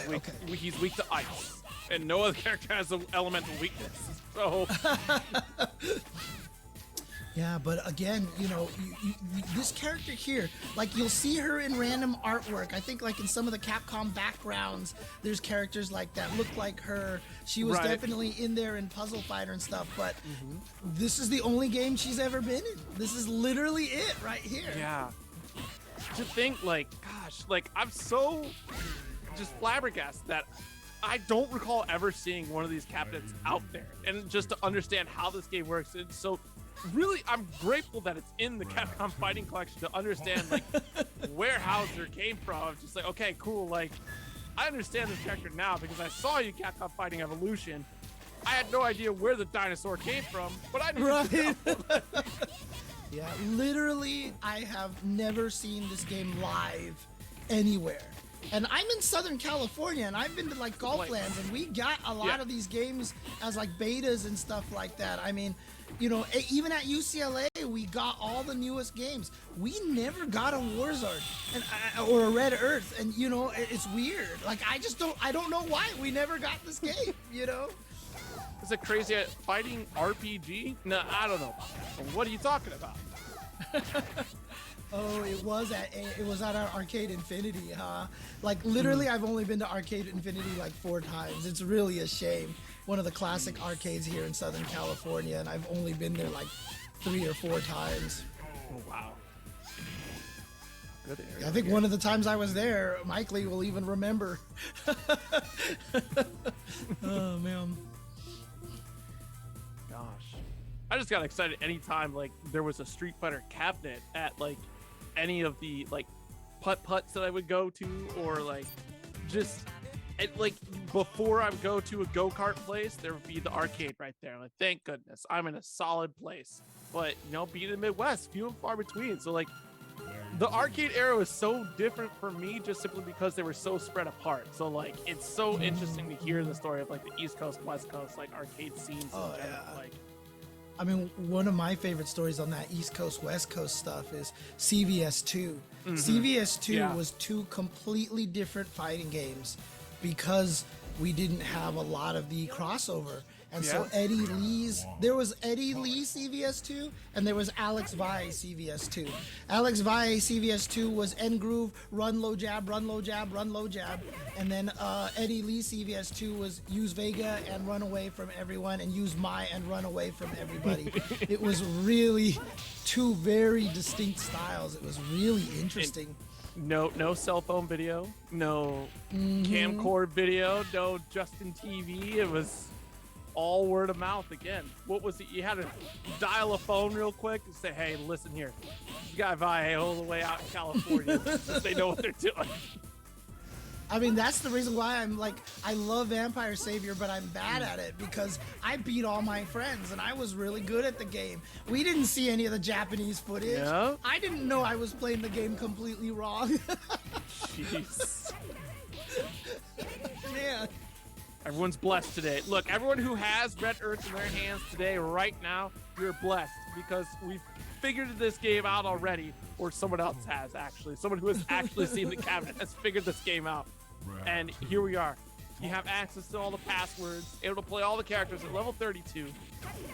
he's weak to ice. And no other character has an elemental weakness. So... Yeah, but again, you know, this character here, like, you'll see her in random artwork. I think, like, in some of the Capcom backgrounds, there's characters like that look like her. She was definitely in there in Puzzle Fighter and stuff, but this is the only game she's ever been in. This is literally it right here. Yeah. To think, like, gosh, like, I'm so just flabbergasted that I don't recall ever seeing one of these captains out there. And just to understand how this game works, it's so... Really, I'm grateful that it's in the Capcom Fighting Collection to understand, like, where Hauser came from. Just like, okay, cool, like, I understand this character now because I saw you Capcom Fighting Evolution. I had no idea where the dinosaur came from, but I knew. Yeah, literally, I have never seen this game live anywhere. And I'm in Southern California, and I've been to, like, Golf Lands, and we got a lot of these games as, like, betas and stuff like that. I mean, you know, even at UCLA, we got all the newest games. We never got a Warzard or a Red Earth, and, you know, it's weird. Like, I don't know why we never got this game, you know? It's a crazy fighting RPG. No, I don't know about that. What are you talking about? Oh, it was at Arcade Infinity, huh? Like literally, I've only been to Arcade Infinity like 4 times. It's really a shame. One of the classic arcades here in Southern California, and I've only been there like 3 or 4 times. Oh wow. Good area. I think one of the times I was there, Mike Lee will even remember. Oh man. Gosh. I just got excited anytime like there was a Street Fighter cabinet at like any of the like putt-putts that I would go to, or like just like before I would go to a go-kart place, there would be the arcade right there. Like, thank goodness I'm in a solid place. But you know, being in the Midwest, few and far between. So like the arcade era was so different for me just simply because they were so spread apart. So like it's so interesting to hear the story of like the East Coast, West Coast, like arcade scenes. Oh in general. yeah. Like, I mean, one of my favorite stories on that East Coast, West Coast stuff is CVS2. CVS2 was 2 completely different fighting games because we didn't have a lot of the crossover. And so there was Eddie Lee CVS2 and there was Alex Valle CVS2. Alex Valle CVS2 was end groove, run low jab, run low jab, run low jab. And then Eddie Lee CVS2 was use Vega and run away from everyone, and use Mai and run away from everybody. It was really 2 very distinct styles. It was really interesting. No cell phone video, no camcorder video, no Justin TV. It was all word of mouth again. What was it? You had to dial a phone real quick and say, hey, listen here. This guy Valle all the way out in California. They know what they're doing. I mean, that's the reason why I'm like, I love Vampire Savior, but I'm bad at it because I beat all my friends and I was really good at the game. We didn't see any of the Japanese footage. Yeah? I didn't know I was playing the game completely wrong. Jeez. Man. Everyone's blessed today. Look, everyone who has Red Earth in their hands today, right now, you're blessed because we've figured this game out already, or someone else has actually. Someone who has actually seen the cabinet has figured this game out. And here we are. You have access to all the passwords, able to play all the characters at level 32.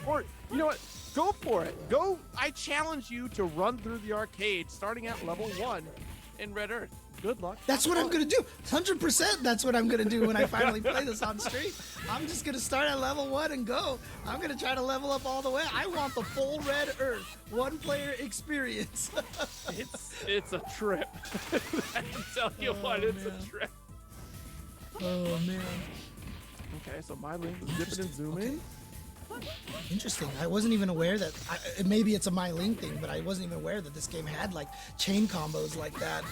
Or, you know what? Go for it. Go. I challenge you to run through the arcade starting at level 1 in Red Earth. Good luck. That's what I'm going to do. 100% that's what I'm going to do when I finally play this on stream. I'm just going to start at level 1 and go. I'm going to try to level up all the way. I want the full Red Earth, 1-player experience. It's a trip. I can tell you what, it's a trip. Oh, man. Okay, so my link is dipping and zooming. Interesting. I wasn't even aware that, maybe it's a My Ling thing, but I wasn't even aware that this game had like chain combos like that.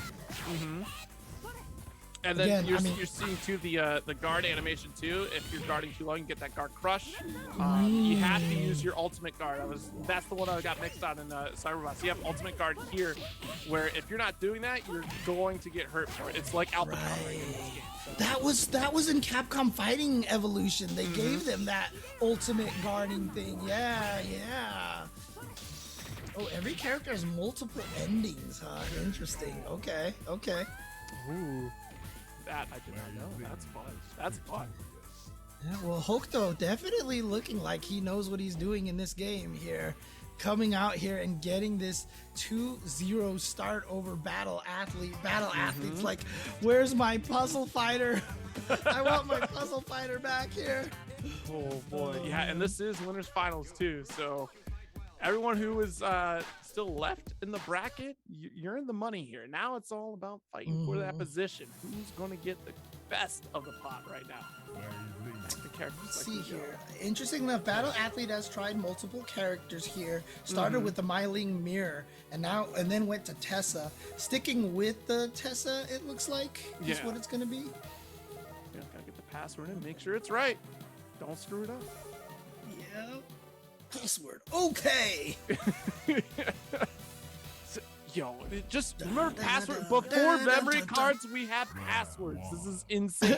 And then you're seeing too the guard animation too. If you're guarding too long, you get that guard crush. You have to use your ultimate guard. That's the one I got mixed on in Cyberbots. You have ultimate guard here, where if you're not doing that, you're going to get hurt for it. It's like Alpha Power in this game. So. That was in Capcom Fighting Evolution. They gave them that ultimate guarding thing. Yeah. Oh, every character has multiple endings, huh? Interesting. Okay. Ooh. That I did not know. That's fun. Yeah, well, Hokuto definitely looking like he knows what he's doing in this game here. Coming out here and getting this 2-0 start over Battle Athletes. Like, where's my puzzle fighter? I want my puzzle fighter back here. Oh boy. Yeah, and this is winners finals too. So everyone who is still left in the bracket, you're in the money here. Now it's all about fighting for that position. Who's going to get the best of the pot right now? The characters. Let's see here. Interesting enough, Battle Athlete has tried multiple characters here. Started with the My Ling Mirror, and then went to Tessa. Sticking with the Tessa, it looks like is what it's going to be. Yeah, gotta get the password in. Make sure it's right. Don't screw it up. Yeah. Password. Okay. Yo, just remember password. Before memory cards, we had passwords. This is insane.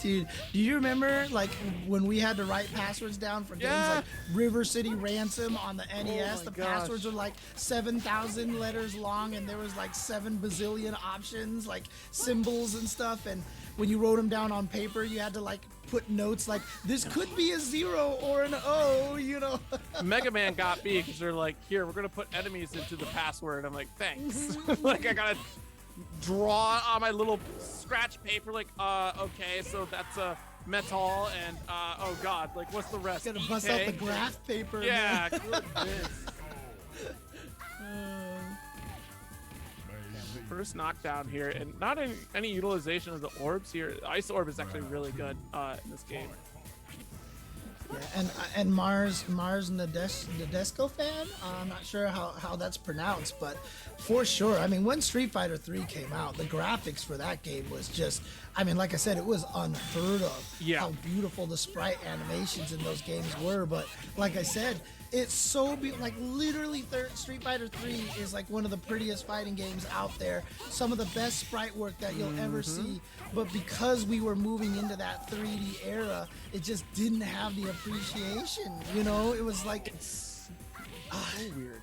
Dude, do you remember like when we had to write passwords down for games like River City Ransom on the NES? The passwords were like 7,000 letters long, and there was like 7 bazillion options, like symbols and stuff. And when you wrote them down on paper, you had to like put notes like this could be a 0 or an O, you know. Mega Man got me because they're like, here, we're gonna put enemies into the password. I'm like, thanks. Like I gotta draw on my little scratch paper, like, okay, so that's a metal, and oh god, like what's the rest? Gotta bust out the graph paper. Yeah, goodness. First knockdown here, and not any utilization of the orbs here. The ice orb is actually really good in this game. Yeah, and Mars Nadesco fan. I'm not sure how that's pronounced, but for sure. I mean, when Street Fighter 3 came out, the graphics for that game was just, I mean, like I said, it was unheard of. Yeah. How beautiful the sprite animations in those games were. But like I said, it's so like literally Street Fighter 3 is like one of the prettiest fighting games out there. Some of the best sprite work that you'll ever see. But because we were moving into that 3D era, it just didn't have the appreciation. You know, it was like So weird.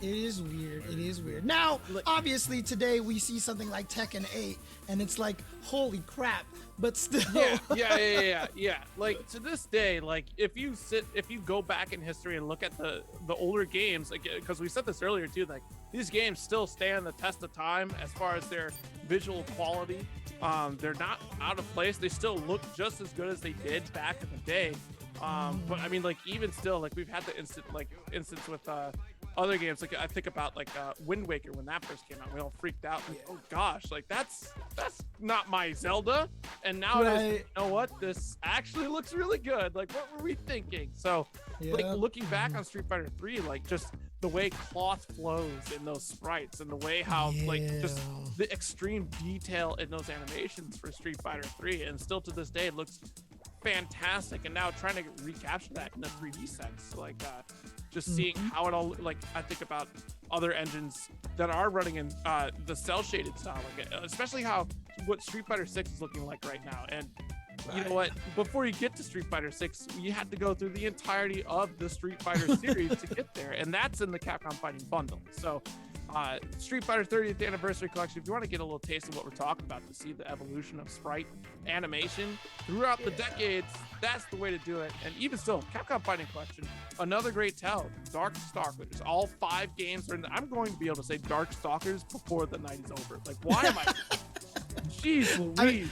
It is weird. It is weird. Now, obviously, today we see something like Tekken 8, and it's like, holy crap! But still, yeah. Like to this day, like if you go back in history and look at the older games, like because we said this earlier too, like these games still stand the test of time as far as their visual quality. They're not out of place. They still look just as good as they did back in the day. But I mean, like even still, like we've had the instance with other games. Like I think about like Wind Waker when that first came out, we all freaked out. Like, oh gosh, like that's not my Zelda. And nowadays, you know what? This actually looks really good. Like what were we thinking? So like looking back on Street Fighter 3, like just the way cloth flows in those sprites and the way how like just the extreme detail in those animations for Street Fighter 3, and still to this day it looks fantastic. And now trying to recapture that in a 3D sense, like just seeing how it all, like I think about other engines that are running in the cell shaded style, like especially what Street Fighter 6 is looking like right now. And you know what, before you get to Street Fighter 6, you had to go through the entirety of the Street Fighter series to get there, and that's in the Capcom Fighting bundle. So Street Fighter 30th Anniversary Collection, if you want to get a little taste of what we're talking about, to see the evolution of sprite animation throughout the decades, that's the way to do it. And even still, Capcom Fighting Collection, another great tell. Darkstalkers, all 5 games are in I'm going to be able to say Darkstalkers before the night is over. Like, why am I? Jeez Louise.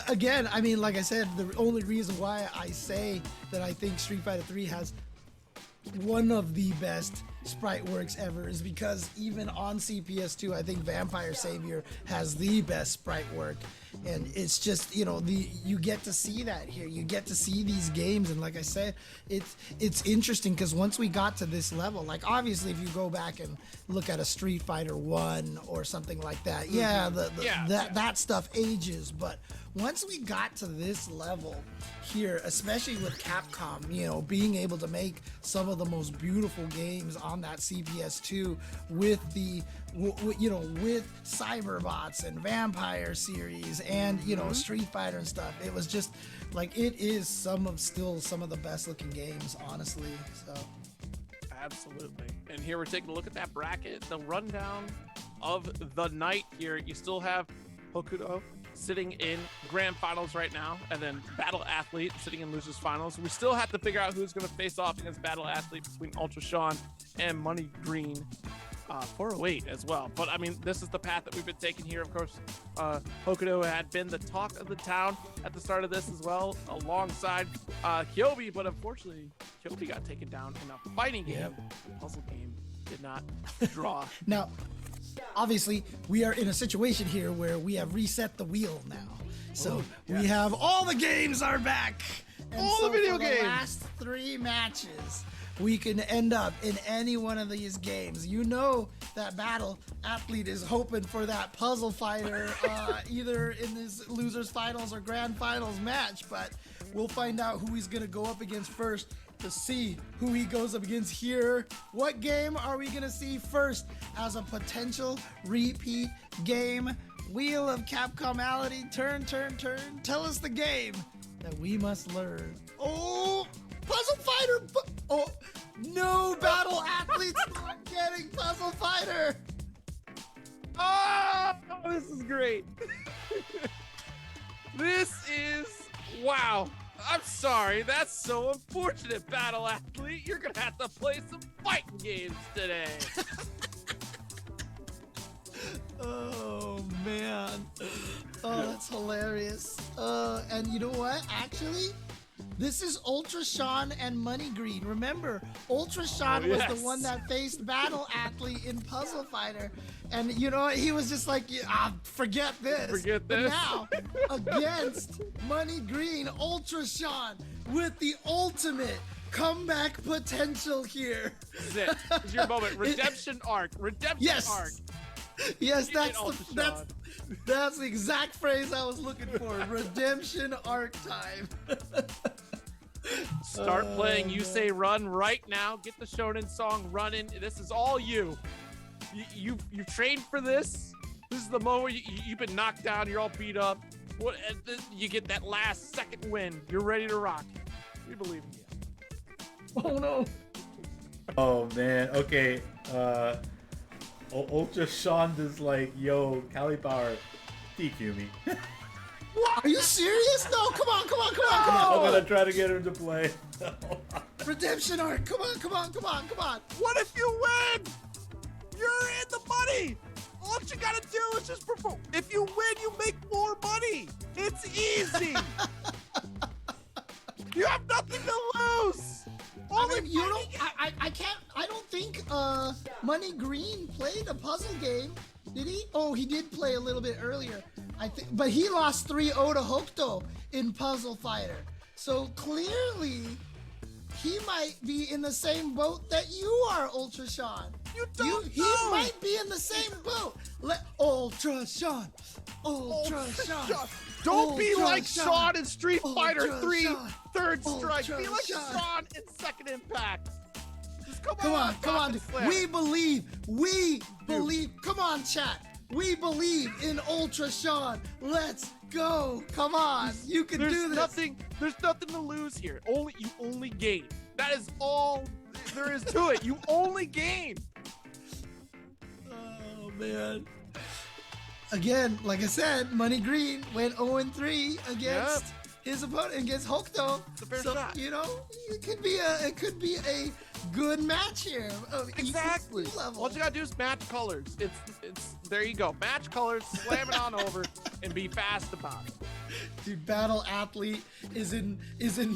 Again, I mean, like I said, the only reason why I say that I think Street Fighter 3 has one of the best sprite works ever is because even on CPS2, I think Vampire Savior has the best sprite work. And it's just, you know, you get to see that here. You get to see these games, and like I said, it's interesting because once we got to this level, like obviously if you go back and look at a Street Fighter 1 or something like that, that stuff ages. But once we got to this level here, especially with Capcom, you know, being able to make some of the most beautiful games on that CPS2 with with Cyberbots and Vampire series and, you know, Street Fighter and stuff, it was just like, it is still some of the best looking games, honestly. So absolutely. And here we're taking a look at that bracket, the rundown of the night here. You still have Hokuto sitting in grand finals right now, and then Battle Athlete sitting in losers finals. We still have to figure out who's going to face off against Battle Athlete between Ultra Sean and Money Green 408 as well. But I mean, this is the path that we've been taking here. Of course, Hokuto had been the talk of the town at the start of this as well, alongside Kyobi, but unfortunately Kyobi got taken down in a fighting game. Puzzle game did not draw. Now obviously we are in a situation here where we have reset the wheel now, so we have all the games are back, and all the video games. The last 3 matches we can end up in any one of these games. You know that Battle Athlete is hoping for that puzzle fighter either in this losers finals or grand finals match, but we'll find out who he's gonna go up against first to see who he goes up against here. What game are we gonna see first as a potential repeat game? Wheel of Capcomality, turn, turn, turn. Tell us the game that we must learn. Oh, Puzzle Fighter. Oh, no battle athletes not getting Puzzle Fighter. Oh, this is great. This is, wow. I'm sorry, that's so unfortunate, battle athlete. You're gonna have to play some fighting games today. Oh man, oh that's hilarious. And you know what? Actually, this is Ultra Sean and Money Green. Remember, Ultra Sean was the one that faced Battle Athlete in Puzzle Fighter, and you know what? He was just like, forget this. Forget this. But now, against Money Green, Ultra Sean with the ultimate comeback potential here. This is it. This is your moment. Redemption arc. Redemption arc. Yes, that's the exact phrase I was looking for. Redemption arc time. Start playing You Say Run right now. Get the Shonen song running. This is all you. You've trained for this. This is the moment you've been knocked down. You're all beat up. You get that last second win. You're ready to rock. We believe in you. Oh no. Oh man. Okay. Ultra Sean is like, yo, Cali Power, DQ me. What? Are you serious? No, come on. I'm gonna try to get him to play. Redemption arc, come on. What if you win? You're in the money. All you gotta do is just perform. If you win, you make more money. It's easy. You have nothing to lose. I don't think Money Green played a puzzle game, did he? Oh, he did play a little bit earlier, I think, but he lost 3-0 to Hokuto in Puzzle Fighter. So clearly, he might be in the same boat that you are, Ultra Sean. He might be in the same boat. Ultra Sean. Don't be like Sean in Street Fighter 3 Third Strike. Be like Sean in Second Impact. Just come on. We believe. Come on, chat. We believe in Ultra Sean. Let's go. Come on. You can do this. There's nothing to lose here. You only gain. That is all there is to it. You only gain. Oh man. Again, like I said, Money Green went 0-3 against his opponent, against Hokuto. It's a fair shot. You know, it could be a good match here. Exactly. All you gotta do is match colors. It's there you go. Match colors, slam it on over, and be fast about it. Dude, Battle Athlete is in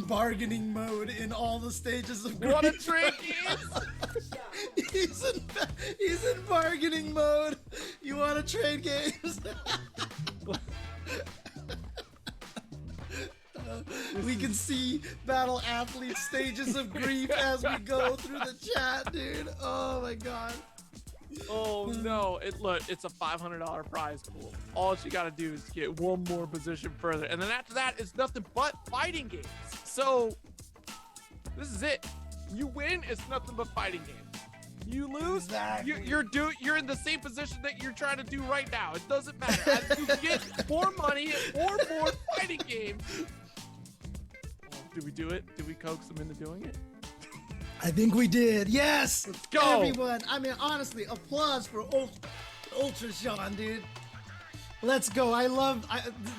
bargaining mode in all the stages of grief. You wanna trade games? He's in bargaining mode. You wanna trade games? We can see Battle Athlete stages of grief as we go through the chat, dude. Oh my god. Oh no! It's a $500 prize pool. All you gotta do is get one more position further, and then after that, it's nothing but fighting games. So this is it. You win, it's nothing but fighting games. You lose, you're in the same position that you're trying to do right now. It doesn't matter. As you get more money or more fighting games. Oh, did we do it? Did we coax them into doing it? I think we did. Yes. Let's go. Everyone. I mean, honestly, applause for Ultra Sean, dude. Let's go.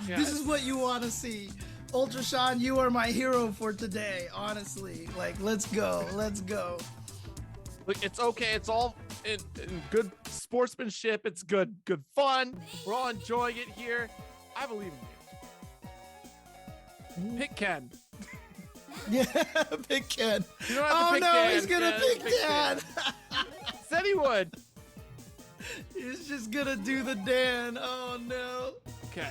This is what you want to see. Ultra Sean, you are my hero for today, honestly. Like, let's go. Look, it's okay. It's all in good sportsmanship. It's good fun. We're all enjoying it here. I believe in you. Pick Ken. Yeah, pick Ken. You don't have to pick Dan. He's gonna pick Dan. Said he would. He's just gonna do the Dan. Oh no. Okay.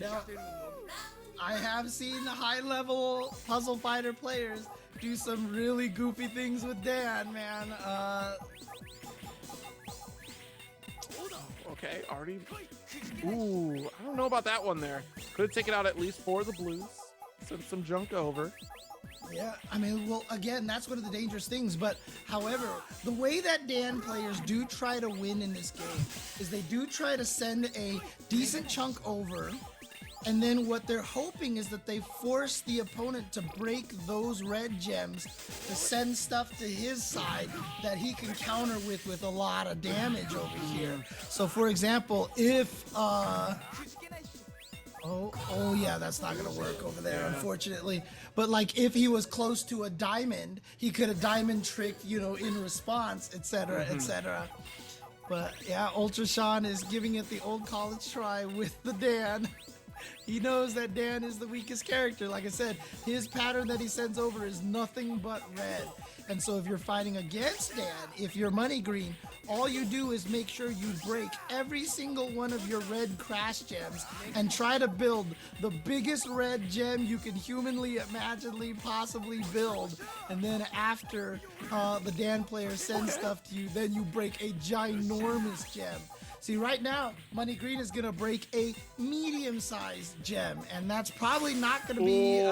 Now, I have seen high-level Puzzle Fighter players do some really goofy things with Dan, man. Okay, already. Ooh, I don't know about that one there. Could have taken out at least 4 of the blues. Sent some junk over. Yeah, I mean, well, again, that's one of the dangerous things. But, however, the way that Dan players do try to win in this game is they do try to send a decent chunk over, and then what they're hoping is that they force the opponent to break those red gems to send stuff to his side that he can counter with a lot of damage over here. So, for example, if Oh yeah, that's not gonna work over there, unfortunately. But like, if he was close to a diamond, he could have diamond tricked, you know, in response, etc., etc. But yeah, Ultra Sean is giving it the old college try with the Dan. He knows that Dan is the weakest character. Like I said, his pattern that he sends over is nothing but red. And so if you're fighting against Dan, if you're money green, all you do is make sure you break every single one of your red crash gems and try to build the biggest red gem you can humanly, imaginably, possibly build. And then after the Dan player sends stuff to you, then you break a ginormous gem. See, right now, Money Green is going to break a medium-sized gem, and that's probably not going to be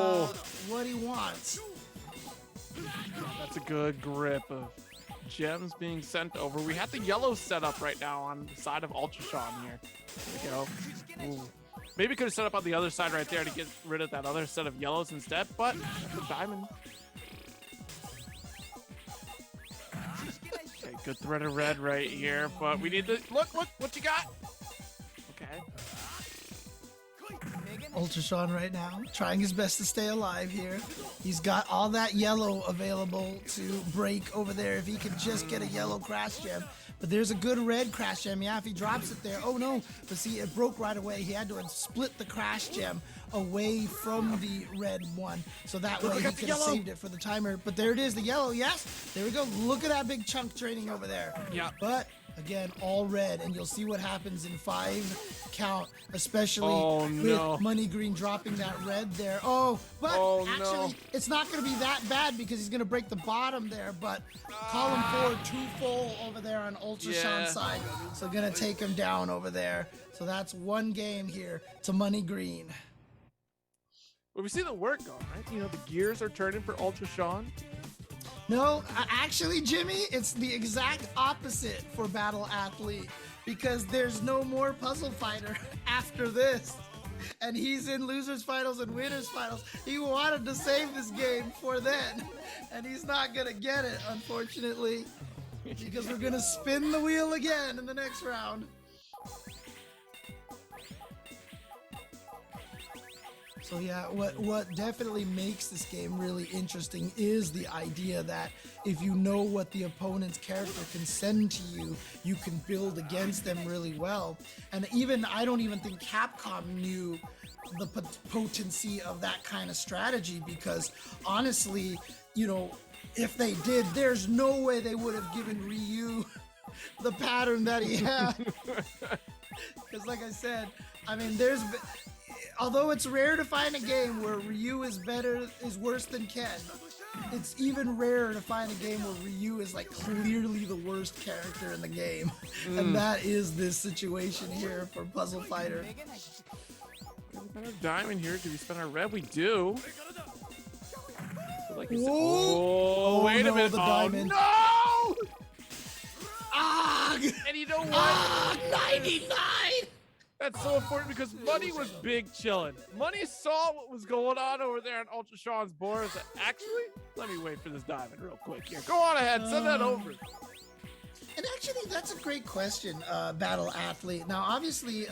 what he wants. That's a good grip of gems being sent over. We have the yellow set up right now on the side of Ultra Sean here. There we go. Ooh. Maybe could have set up on the other side right there to get rid of that other set of yellows instead, but the diamond. Okay, good thread of red right here, but we need to look what you got. Okay. Ultra Sean right now, trying his best to stay alive here. He's got all that yellow available to break over there if he could just get a yellow crash gem. But there's a good red crash gem. Yeah, if he drops it there. Oh no, but see, it broke right away. He had to split the crash gem away from the red one. So that way he could have saved it for the timer. But there it is, the yellow, yes. There we go. Look at that big chunk draining over there. Yeah. But again, all red, and you'll see what happens in 5 count, especially with Money Green dropping that red there. But actually, it's not going to be that bad because he's going to break the bottom there, but column 4 too full over there on Ultra Sean's side, so going to take him down over there. So that's one game here to Money Green. Well, we see the work going, right? You know, the gears are turning for Ultra Sean. No, actually, Jimmy, it's the exact opposite for Battle Athlete because there's no more Puzzle Fighter after this. And he's in Losers Finals and Winners Finals. He wanted to save this game for then, and he's not going to get it, unfortunately, because we're going to spin the wheel again in the next round. So yeah, what definitely makes this game really interesting is the idea that if you know what the opponent's character can send to you, you can build against them really well. And I don't even think Capcom knew the potency of that kind of strategy because honestly, you know, if they did, there's no way they would have given Ryu the pattern that he had. Because like I said, I mean, although it's rare to find a game where Ryu is worse than Ken, it's even rarer to find a game where Ryu is like clearly the worst character in the game. And that is this situation here for Puzzle Fighter. We got a diamond here. Do we spend our red? We do. Like wait a minute. The diamond. No! Ah! And you know what? 99! That's so important because Money was big chilling. Money saw what was going on over there on Ultra Sean's board. Said, actually, let me wait for this diamond real quick here. Go on ahead, send that over. And actually, that's a great question, Battle Athlete. Now, obviously,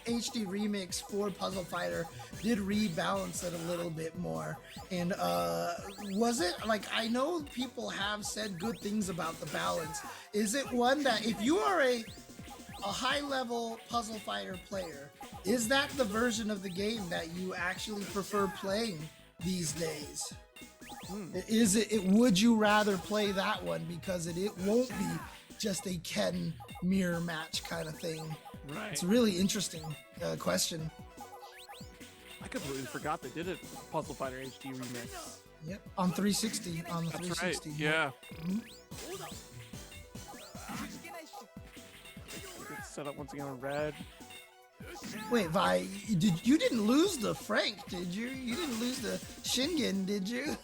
HD Remix for Puzzle Fighter did rebalance it a little bit more. And was it, like, I know people have said good things about the balance. Is it one that if you are a high-level Puzzle Fighter player, is that the version of the game that you actually prefer playing these days? Is it? Would you rather play that one because it won't be just a Ken mirror match kind of thing? Right. It's a really interesting question. I completely forgot they did a Puzzle Fighter HD remix. Yep, on 360. On the That's 360. Right. Yeah. Set up once again on red. Wait, Vi, you didn't lose the Frank, did you? You didn't lose the Shingen, did you?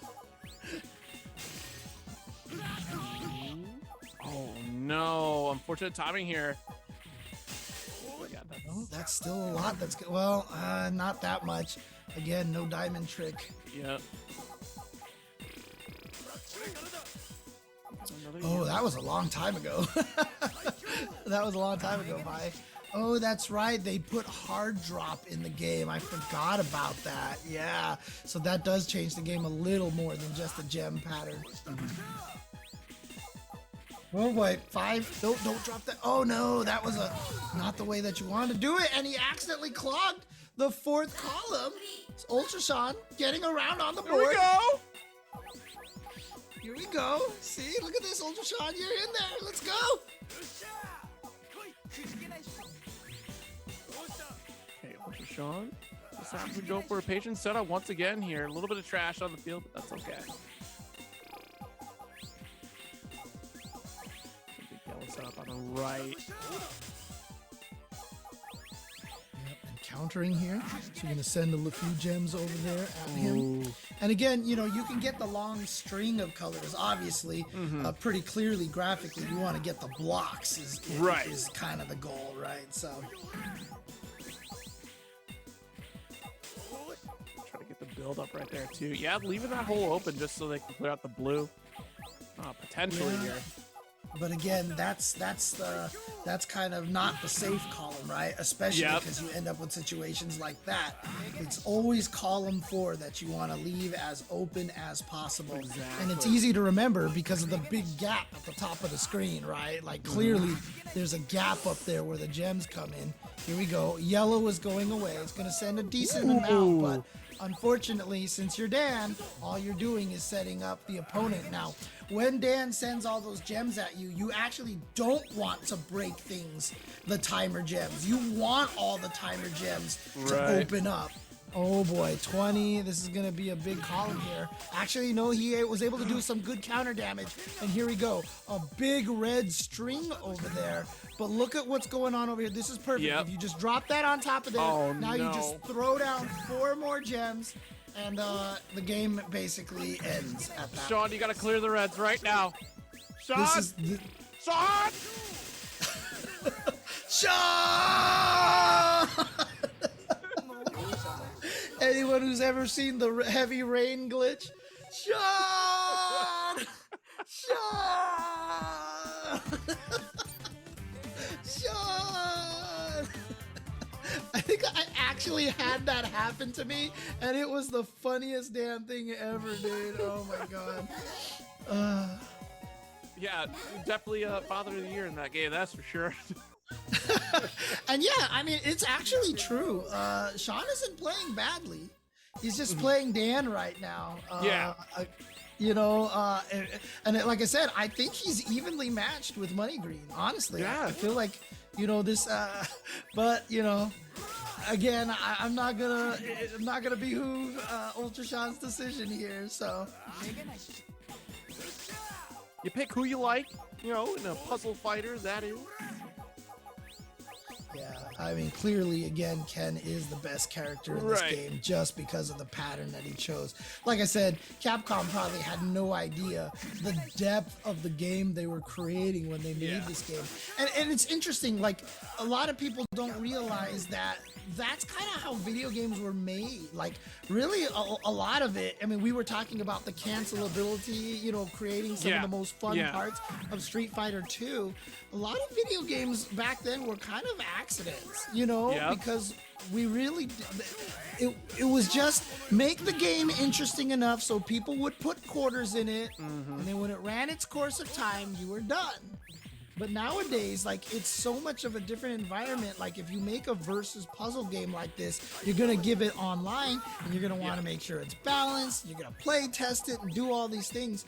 no. Unfortunate timing here. Oh, that's still a lot. That's good. Well, not that much. Again, no diamond trick. Yep. Oh, that was a long time ago. That was a long time ago, Valle. Oh, that's right. They put hard drop in the game. I forgot about that. Yeah. So that does change the game a little more than just a gem pattern. Oh boy, 5. Don't drop that. Oh no, that was not the way that you wanted to do it. And he accidentally clogged the 4th column. It's Ultra Sean getting around on the board. Here we go. Here we go. See, look at this, Ultra Sean. You're in there. Let's go. Okay, Ultra Sean. Decides to go for a patient setup once again here. A little bit of trash on the field, but that's okay. Big yellow setup on the right. Yep, and countering here. So you're going to send a few gems over there at him. And again, you know, you can get the long string of colors, obviously, pretty clearly graphically. You want to get the blocks is kind of the goal, right? So try to get the build up right there too. Yeah, leaving that hole open just so they can clear out the blue. Potentially here. But again, that's kind of not the safe column, right? Especially because you end up with situations like that. It's always column 4 that you want to leave as open as possible. Exactly. And it's easy to remember because of the big gap at the top of the screen, right? Like clearly there's a gap up there where the gems come in. Here we go. Yellow is going away. It's going to send a decent amount, but unfortunately, since you're Dan, all you're doing is setting up the opponent. Now, when Dan sends all those gems at you, you actually don't want to break things, the timer gems. You want all the timer gems to open up. Oh boy, 20. This is going to be a big column here. Actually, no, he was able to do some good counter damage. And here we go. A big red string over there. But look at what's going on over here. This is perfect. If you just drop that on top of there, you just throw down 4 more gems. And the game basically ends at that. Sean, you got to clear the reds right now. Sean! Sean! Sean! Anyone who's ever seen the heavy rain glitch? Sean! Sean! Sean! I think I actually had that happen to me, and it was the funniest damn thing ever, dude. Oh my god. Yeah, definitely Father of the Year in that game, that's for sure. And yeah, I mean, it's actually true. Sean isn't playing badly. He's just playing Dan right now. You know, and like I said, I think he's evenly matched with Money Green, honestly. Yeah. I feel like, you know, this, but, you know, again, I'm not gonna behoove Ultra Sean's decision here, so. You pick who you like, you know, in a puzzle fighter, that is. Yeah, I mean, clearly, again, Ken is the best character in this game just because of the pattern that he chose. Like I said, Capcom probably had no idea the depth of the game they were creating when they made this game. And it's interesting, like, a lot of people don't realize that that's kind of how video games were made. Like, really, a lot of it, I mean, we were talking about the cancelability, you know, creating some of the most fun parts of Street Fighter 2. A lot of video games back then were kind of accidents, you know, because we really, it was just make the game interesting enough so people would put quarters in it, and then when it ran its course of time, you were done. But nowadays, like, it's so much of a different environment. Like, if you make a versus puzzle game like this, you're going to give it online, and you're going to want to make sure it's balanced. You're going to play test it and do all these things.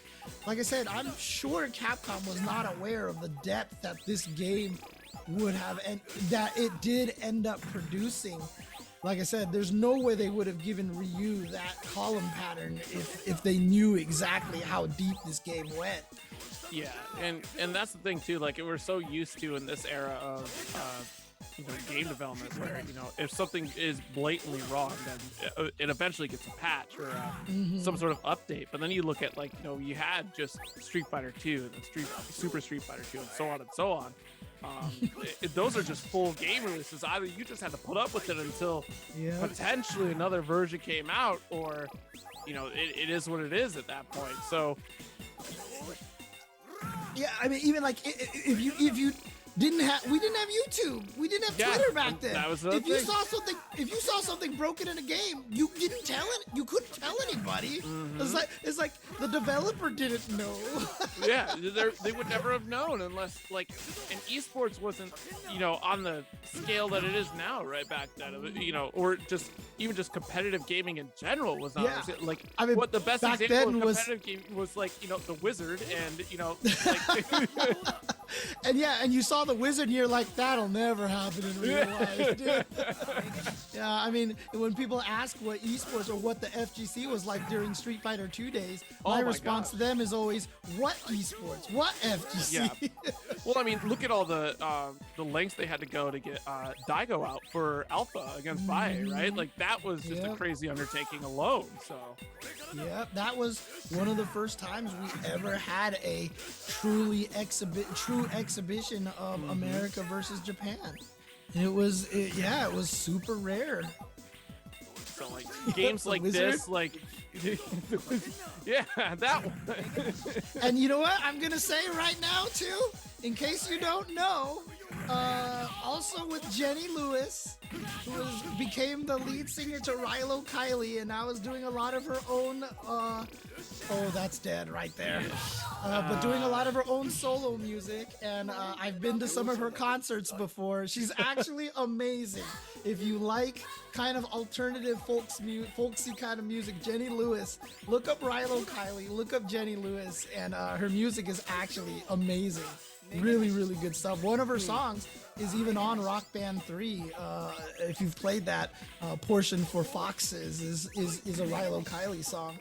Like I said, I'm sure Capcom was not aware of the depth that this game would have, and that it did end up producing. Like I said, there's no way they would have given Ryu that column pattern if they knew exactly how deep this game went. Yeah, and that's the thing too. Like, we're so used to in this era of game development, where if something is blatantly wrong, then it eventually gets a patch or some sort of update. But then you look at you had just Street Fighter 2 and then Super Street Fighter 2 and so on and so on. Those are just full game releases. Either you just had to put up with it until potentially another version came out, or it is what it is at that point. So yeah, I mean, even like if you didn't have YouTube, we didn't have Twitter back then. That was the if thing. you saw something broken in a game, you didn't tell it. You couldn't tell anybody. It's like the developer didn't know. Yeah, they would never have known unless and esports wasn't on the scale that it is now right back then. Or just even just competitive gaming in general was not. Yeah. I mean, what the best example of competitive gaming was the Wizard and and you saw the Wizard and you're like, that'll never happen in real life, dude. Yeah, I mean, when people ask what esports or what the FGC was like during Street Fighter 2 days, my response to them is always, what esports? What FGC? Yeah. Well, I mean, look at all the lengths they had to go to get Daigo out for Alpha against Valle, right? Like, that was just a crazy undertaking alone, so. Yeah, that was one of the first times we ever had a true exhibition of America versus Japan. And it was super rare. So games like this, yeah, that one. And you know what I'm gonna say right now too, in case you don't know, also with Jenny Lewis, who became the lead singer to Rilo Kiley, and now is doing a lot of her own. Oh, that's dead right there. But doing a lot of her own solo music, and I've been to some of her concerts before. She's actually amazing. If you like kind of alternative folksy kind of music, Jenny Lewis, look up Rilo Kiley, look up Jenny Lewis, and her music is actually amazing. Really, really good stuff. One of her songs is even on Rock Band 3. If you've played that portion for Foxes, is a Rilo Kiley song.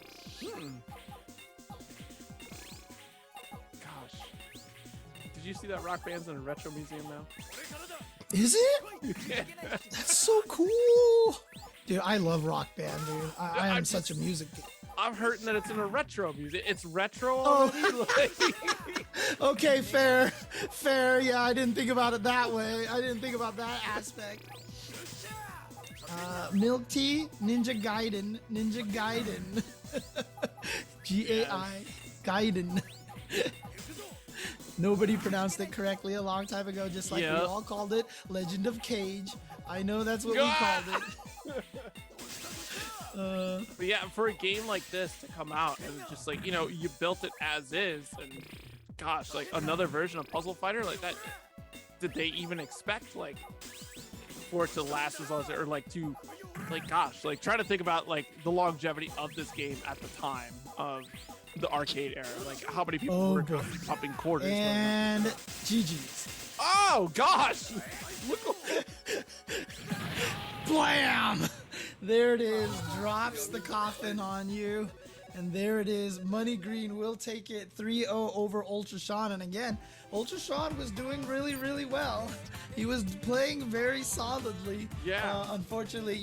Gosh. Did you see that Rock Band's in a retro museum now? Is it? Yeah. That's so cool. Dude, I love Rock Band, dude. I am such a music geek. I'm hurting that it's in a retro music. It's retro already? already? Okay, fair. Yeah, I didn't think about it that way. I didn't think about that aspect. Milk Tea, Ninja Gaiden. G-A-I, Gaiden. Nobody pronounced it correctly a long time ago, just like we all called it Legend of Cage. I know that's what we called it. But yeah, for a game like this to come out and just you built it as is, and gosh, another version of Puzzle Fighter like that, did they even expect for it to last as long as it, or try to think about the longevity of this game at the time of the arcade era, how many people were pumping quarters and GG's. Oh gosh, Blam! There it is, drops the coffin on you. And there it is, Money Green will take it 3-0 over Ultra Sean. And again, Ultra Sean was doing really, really well. He was playing very solidly. Yeah. Unfortunately,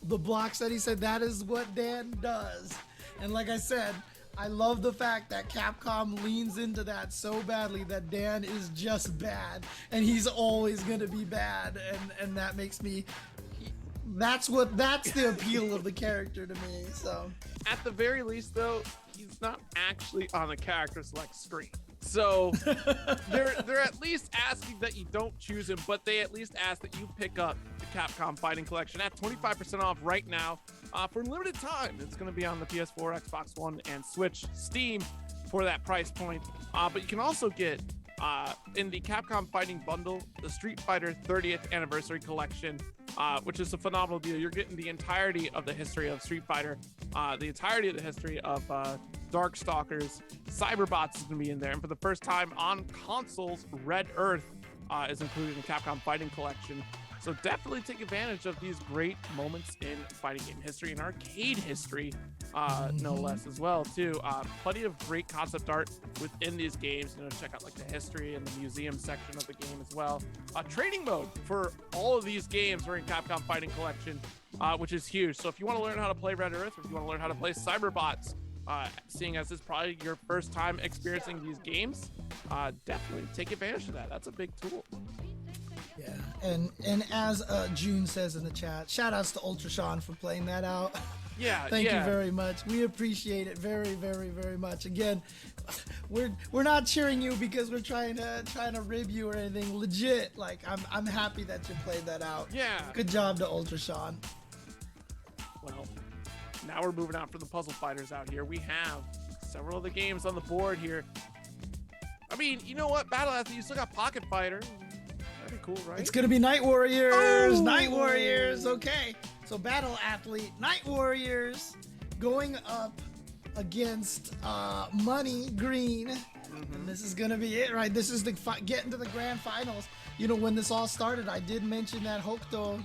the blocks that he said, that is what Dan does. And like I said, I love the fact that Capcom leans into that so badly that Dan is just bad. And he's always going to be bad. And that makes me... That's the appeal of the character to me. So at the very least, though, he's not actually on the character select screen. So they're at least asking that you don't choose him, but they at least ask that you pick up the Capcom Fighting Collection at 25% off right now for a limited time. It's going to be on the PS4, Xbox One, and Switch, Steam for that price point. But you can also get in the Capcom Fighting Bundle, the Street Fighter 30th Anniversary Collection, which is a phenomenal deal. You're getting the entirety of the history of Street Fighter, the entirety of the history of Darkstalkers. Cyberbots is going to be in there. And for the first time on consoles, Red Earth is included in the Capcom Fighting Collection. So definitely take advantage of these great moments in fighting game history and arcade history, no less as well too. Plenty of great concept art within these games. Check out like the history and the museum section of the game as well. Training mode for all of these games are in Capcom Fighting Collection, which is huge. So if you want to learn how to play Red Earth, or if you want to learn how to play Cyberbots, seeing as it's probably your first time experiencing these games, definitely take advantage of that. That's a big tool. Yeah, and as June says in the chat, shout outs to Ultra Sean for playing that out. Yeah, Thank you very much. We appreciate it very, very, very much. Again, we're not cheering you because we're trying to rib you or anything. Legit, like I'm happy that you played that out. Yeah. Good job to Ultra Sean. Well, now we're moving on for the puzzle fighters out here. We have several of the games on the board here. I mean, you know what? Battle Athlete, you still got Pocket Fighter. That'd be cool, right? It's gonna be Night Warriors. Oh! Night Warriors. Okay. So Battle Athlete, Night Warriors, going up against Money Green. And this is gonna be it, right? This is the getting to the grand finals. When this all started, I did mention that Hokuto,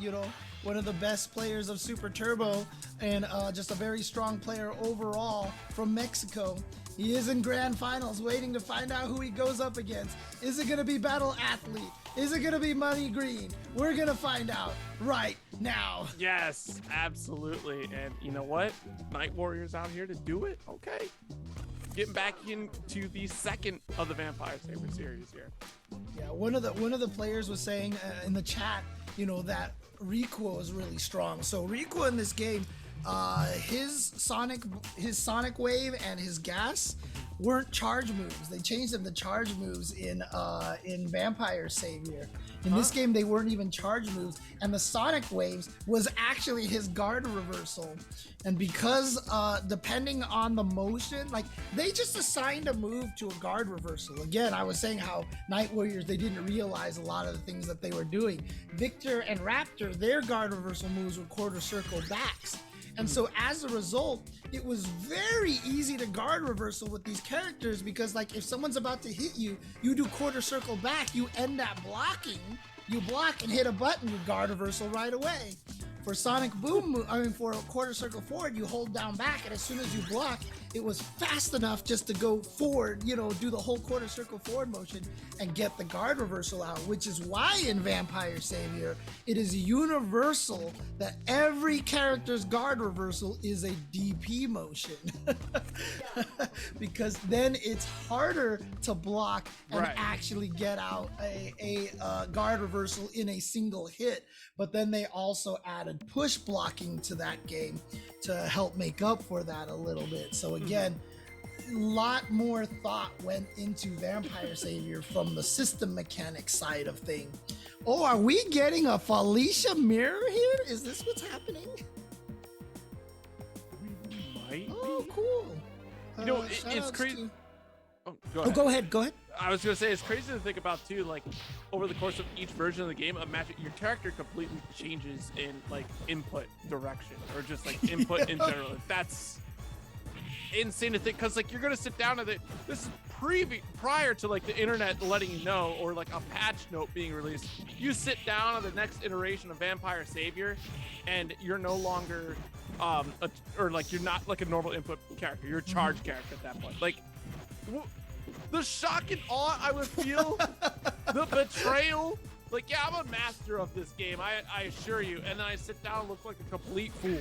one of the best players of Super Turbo and just a very strong player overall from Mexico. He is in grand finals waiting to find out who he goes up against. Is it going to be Battle Athlete? Is it going to be Money Green? We're going to find out right now. Yes, absolutely. And you know what? Night Warriors out here to do it. Okay. Getting back into the second of the Vampire Saber series here. Yeah, one of the players was saying in the chat, that Rico is really strong. So Rico in this game, his Sonic Wave and his gas weren't charge moves. They changed them to charge moves in Vampire Savior. In this game, they weren't even charge moves, and the Sonic Waves was actually his guard reversal. And because depending on the motion, like they just assigned a move to a guard reversal. Again, I was saying how Night Warriors, they didn't realize a lot of the things that they were doing. Victor and Raptor, their guard reversal moves were quarter circle backs. And so as a result, it was very easy to guard reversal with these characters because like if someone's about to hit you, you do quarter circle back, you end up blocking, you block and hit a button, you guard reversal right away. For Sonic Boom, for a quarter circle forward, you hold down back, and as soon as you block, it was fast enough just to go forward, do the whole quarter circle forward motion and get the guard reversal out, which is why in Vampire Savior, it is universal that every character's guard reversal is a DP motion. Because then it's harder to block and actually get out a guard reversal in a single hit. But then they also added push blocking to that game to help make up for that a little bit. So again, a lot more thought went into Vampire Savior from the system mechanic side of thing. Oh, are we getting a Felicia mirror here? Is this what's happening? Might Oh, be. cool. It's crazy. Go ahead. I was gonna say it's crazy to think about too. Like over the course of each version of the game, imagine your character completely changes in like input direction or just like input in general. That's insane to think because like you're gonna sit down and this is prior to like the internet letting you know or like a patch note being released. You sit down on the next iteration of Vampire Savior, and you're no longer you're not like a normal input character. You're a charge character at that point. Like. The shock and awe I would feel, the betrayal. Like, yeah, I'm a master of this game, I assure you. And then I sit down and look like a complete fool.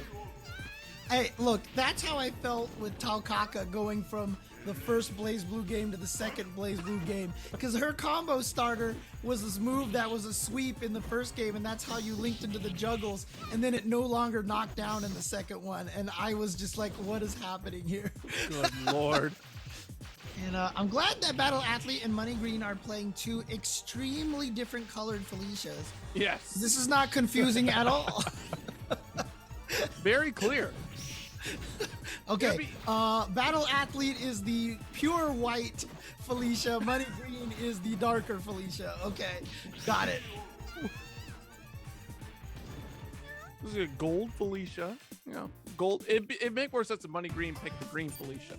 Hey, look, that's how I felt with Taukaka going from the first Blaze Blue game to the second Blaze Blue game. Because her combo starter was this move that was a sweep in the first game, and that's how you linked into the juggles. And then it no longer knocked down in the second one. And I was just like, what is happening here? Good Lord. And I'm glad that Battle Athlete and Money Green are playing two extremely different colored Felicias. Yes. This is not confusing at all. Very clear. Okay, Battle Athlete is the pure white Felicia. Money Green is the darker Felicia. Okay, got it. This is a gold Felicia. Yeah, gold. It make more sense if Money Green picked the green Felicia.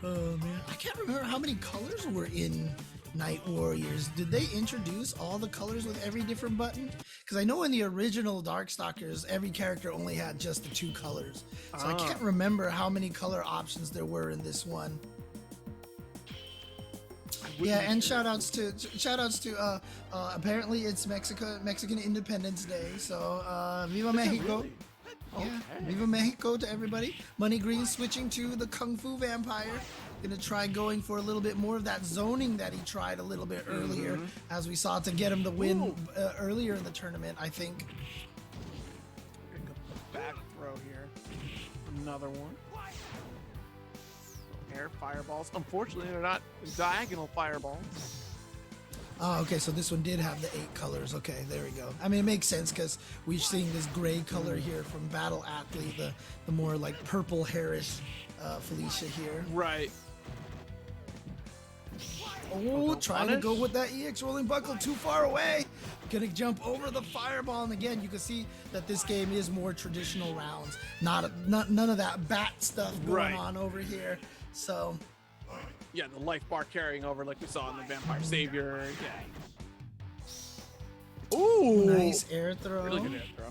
Oh man, I can't remember how many colors were in Night Warriors, did they introduce all the colors with every different button? Because I know in the original Darkstalkers, every character only had just the 2 colors. So I can't remember how many color options there were in this one. Yeah, and shout outs to apparently it's Mexican Independence Day, so Viva Mexico. Really? Yeah, Viva Mexico to everybody. Money Green switching to the Kung Fu Vampire. Gonna try going for a little bit more of that zoning that he tried a little bit earlier, as we saw, to get him the win earlier in the tournament, I think. Back throw here. Another one. Air fireballs. Unfortunately, they're not diagonal fireballs. Oh, okay, so this one did have the 8 colors. Okay, there we go. I mean, it makes sense because we're seeing this gray color here from Battle Athlete, the more like purple hairish Felicia here. Right. Oh, trying to go with that EX rolling buckle, too far away. Gonna jump over the fireball, and again, you can see that this game is more traditional rounds. Not none of that bat stuff going on over here. So, yeah, the life bar carrying over like we saw in the Vampire Savior. Yeah. Ooh, nice air throw. Really good air throw.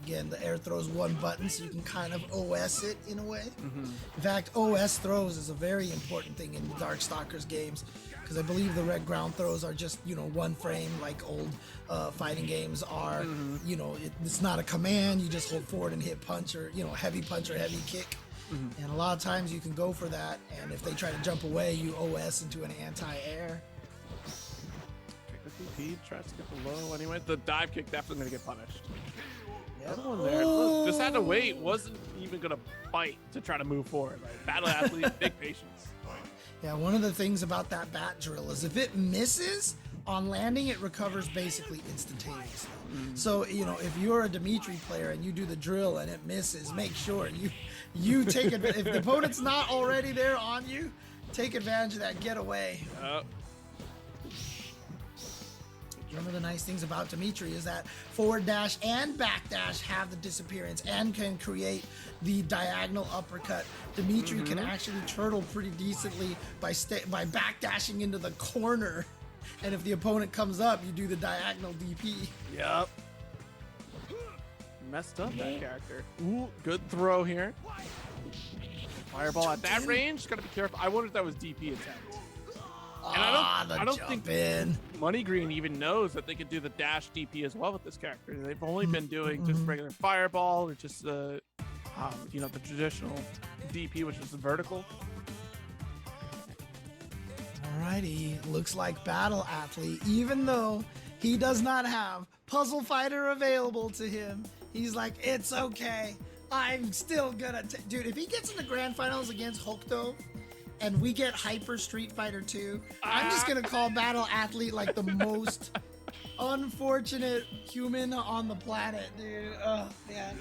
Again, the air throw is 1 button, so you can kind of OS it in a way. In fact, OS throws is a very important thing in the Darkstalkers games, because I believe the red ground throws are just, 1 frame like old fighting games are. It's not a command. You just hold forward and hit punch, or heavy punch or heavy kick. And a lot of times you can go for that, and if they try to jump away, you OS into an anti-air. He tries to get the low anyway. The dive kick definitely gonna get punished. Yep. Another one there. Look, just had to wait. Wasn't even gonna fight to try to move forward. Like, Battle Athlete, big patience. Yeah, one of the things about that bat drill is if it misses on landing, it recovers basically instantaneously. So, if you're a Dimitri player and you do the drill and it misses, make sure you take it. If the opponent's not already there on you, take advantage of that getaway. One of the nice things about Dimitri is that forward dash and back dash have the disappearance and can create the diagonal uppercut. Dimitri can actually turtle pretty decently by back dashing into the corner, and if the opponent comes up, you do the diagonal DP. Yep. Messed up that character. Ooh, good throw here. Fireball at that range. Gotta be careful. I wonder if that was DP attempt. And I don't think Money Green even knows that they could do the dash DP as well with this character. They've only been doing just regular fireball, or just the traditional DP, which is the vertical. Alrighty, looks like Battle Athlete, even though he does not have Puzzle Fighter available to him, he's like, it's okay. I'm still gonna dude, if he gets in the grand finals against Hokuto, and we get Hyper Street Fighter 2, I'm just gonna call Battle Athlete like the most unfortunate human on the planet, dude. Oh, man.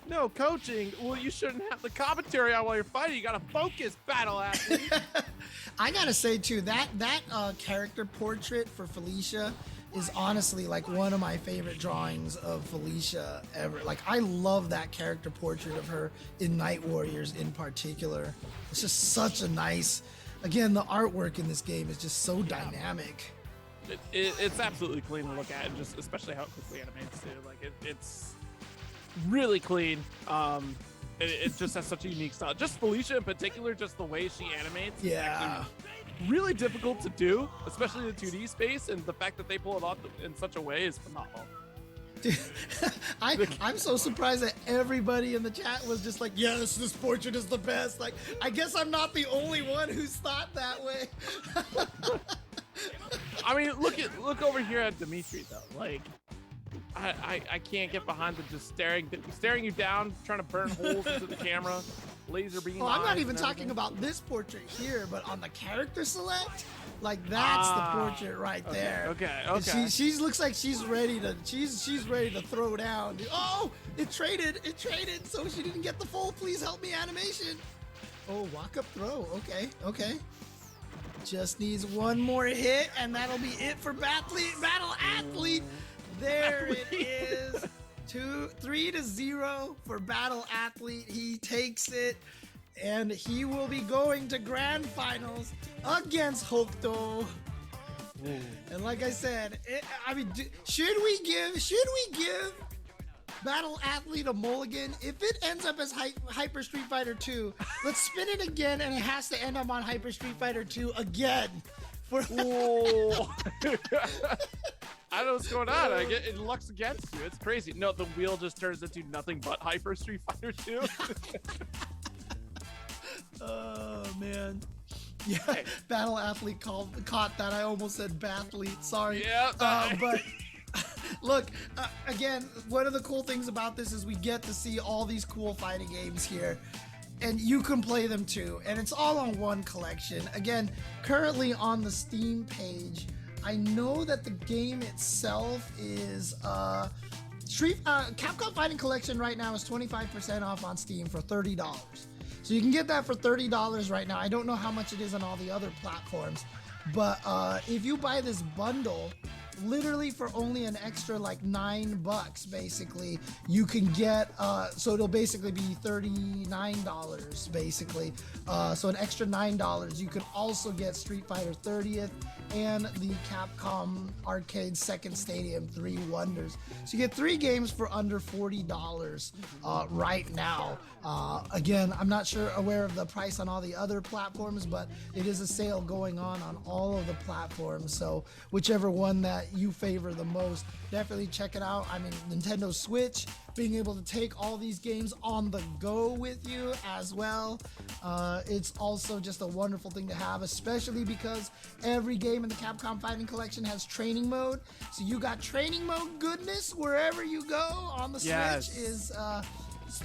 No coaching. Well, you shouldn't have the commentary on while you're fighting. You gotta focus, Battle Athlete. I gotta say too, that character portrait for Felicia is honestly like one of my favorite drawings of Felicia ever. Like, I love that character portrait of her in Night Warriors in particular. It's just such a nice, again, the artwork in this game is just so dynamic. It's absolutely clean to look at, and just especially how it quickly animates too. Like, it's really clean. It just has such a unique style. Just Felicia in particular, just the way she animates. Yeah. Really difficult to do, especially in the 2D space, and the fact that they pull it off in such a way is phenomenal. Dude, I'm so surprised that everybody in the chat was just like, yes, this portrait is the best. Like, I guess I'm not the only one who's thought that way. I mean, look over here at Dimitri though. Like, I can't get behind the just staring you down, trying to burn holes into the camera. Laser beam. Oh, I'm not even talking about this portrait here, but on the character select, like that's the portrait right there. Okay. She looks like she's ready to throw down. Oh, it traded, so she didn't get the full please help me animation. Oh, walk up throw. Okay. Just needs one more hit, and that'll be it for Battle Athlete. There it is. 3-0 for Battle Athlete. He takes it, and he will be going to grand finals against Hokuto. And like I said, should we give Battle Athlete a mulligan? If it ends up as Hyper Street Fighter 2, let's spin it again, and it has to end up on Hyper Street Fighter 2 again. I don't know what's going on. It lucks against you. It's crazy. No, the wheel just turns into nothing but Hyper Street Fighter 2. Oh, man. Yeah, hey. Battle Athlete caught that. I almost said Bathlete. Sorry. Yeah. But look, again, one of the cool things about this is we get to see all these cool fighting games here. And you can play them too. And it's all on one collection. Again, currently on the Steam page, I know that the game itself is Capcom Fighting Collection right now is 25% off on Steam for $30. So you can get that for $30 right now. I don't know how much it is on all the other platforms, but if you buy this bundle, literally for only an extra like $9 basically, you can get so it'll basically be $39 basically, so an extra $9. You can also get Street Fighter 30th and the Capcom Arcade Second Stadium 3 Wonders. So you get 3 games for under $40 right now. Again, I'm not aware of the price on all the other platforms, but it is a sale going on all of the platforms. So whichever one that you favor the most, definitely check it out. I mean, Nintendo Switch, being able to take all these games on the go with you as well. It's also just a wonderful thing to have, especially because every game in the Capcom Fighting Collection has training mode. So you got training mode goodness wherever you go on the Switch.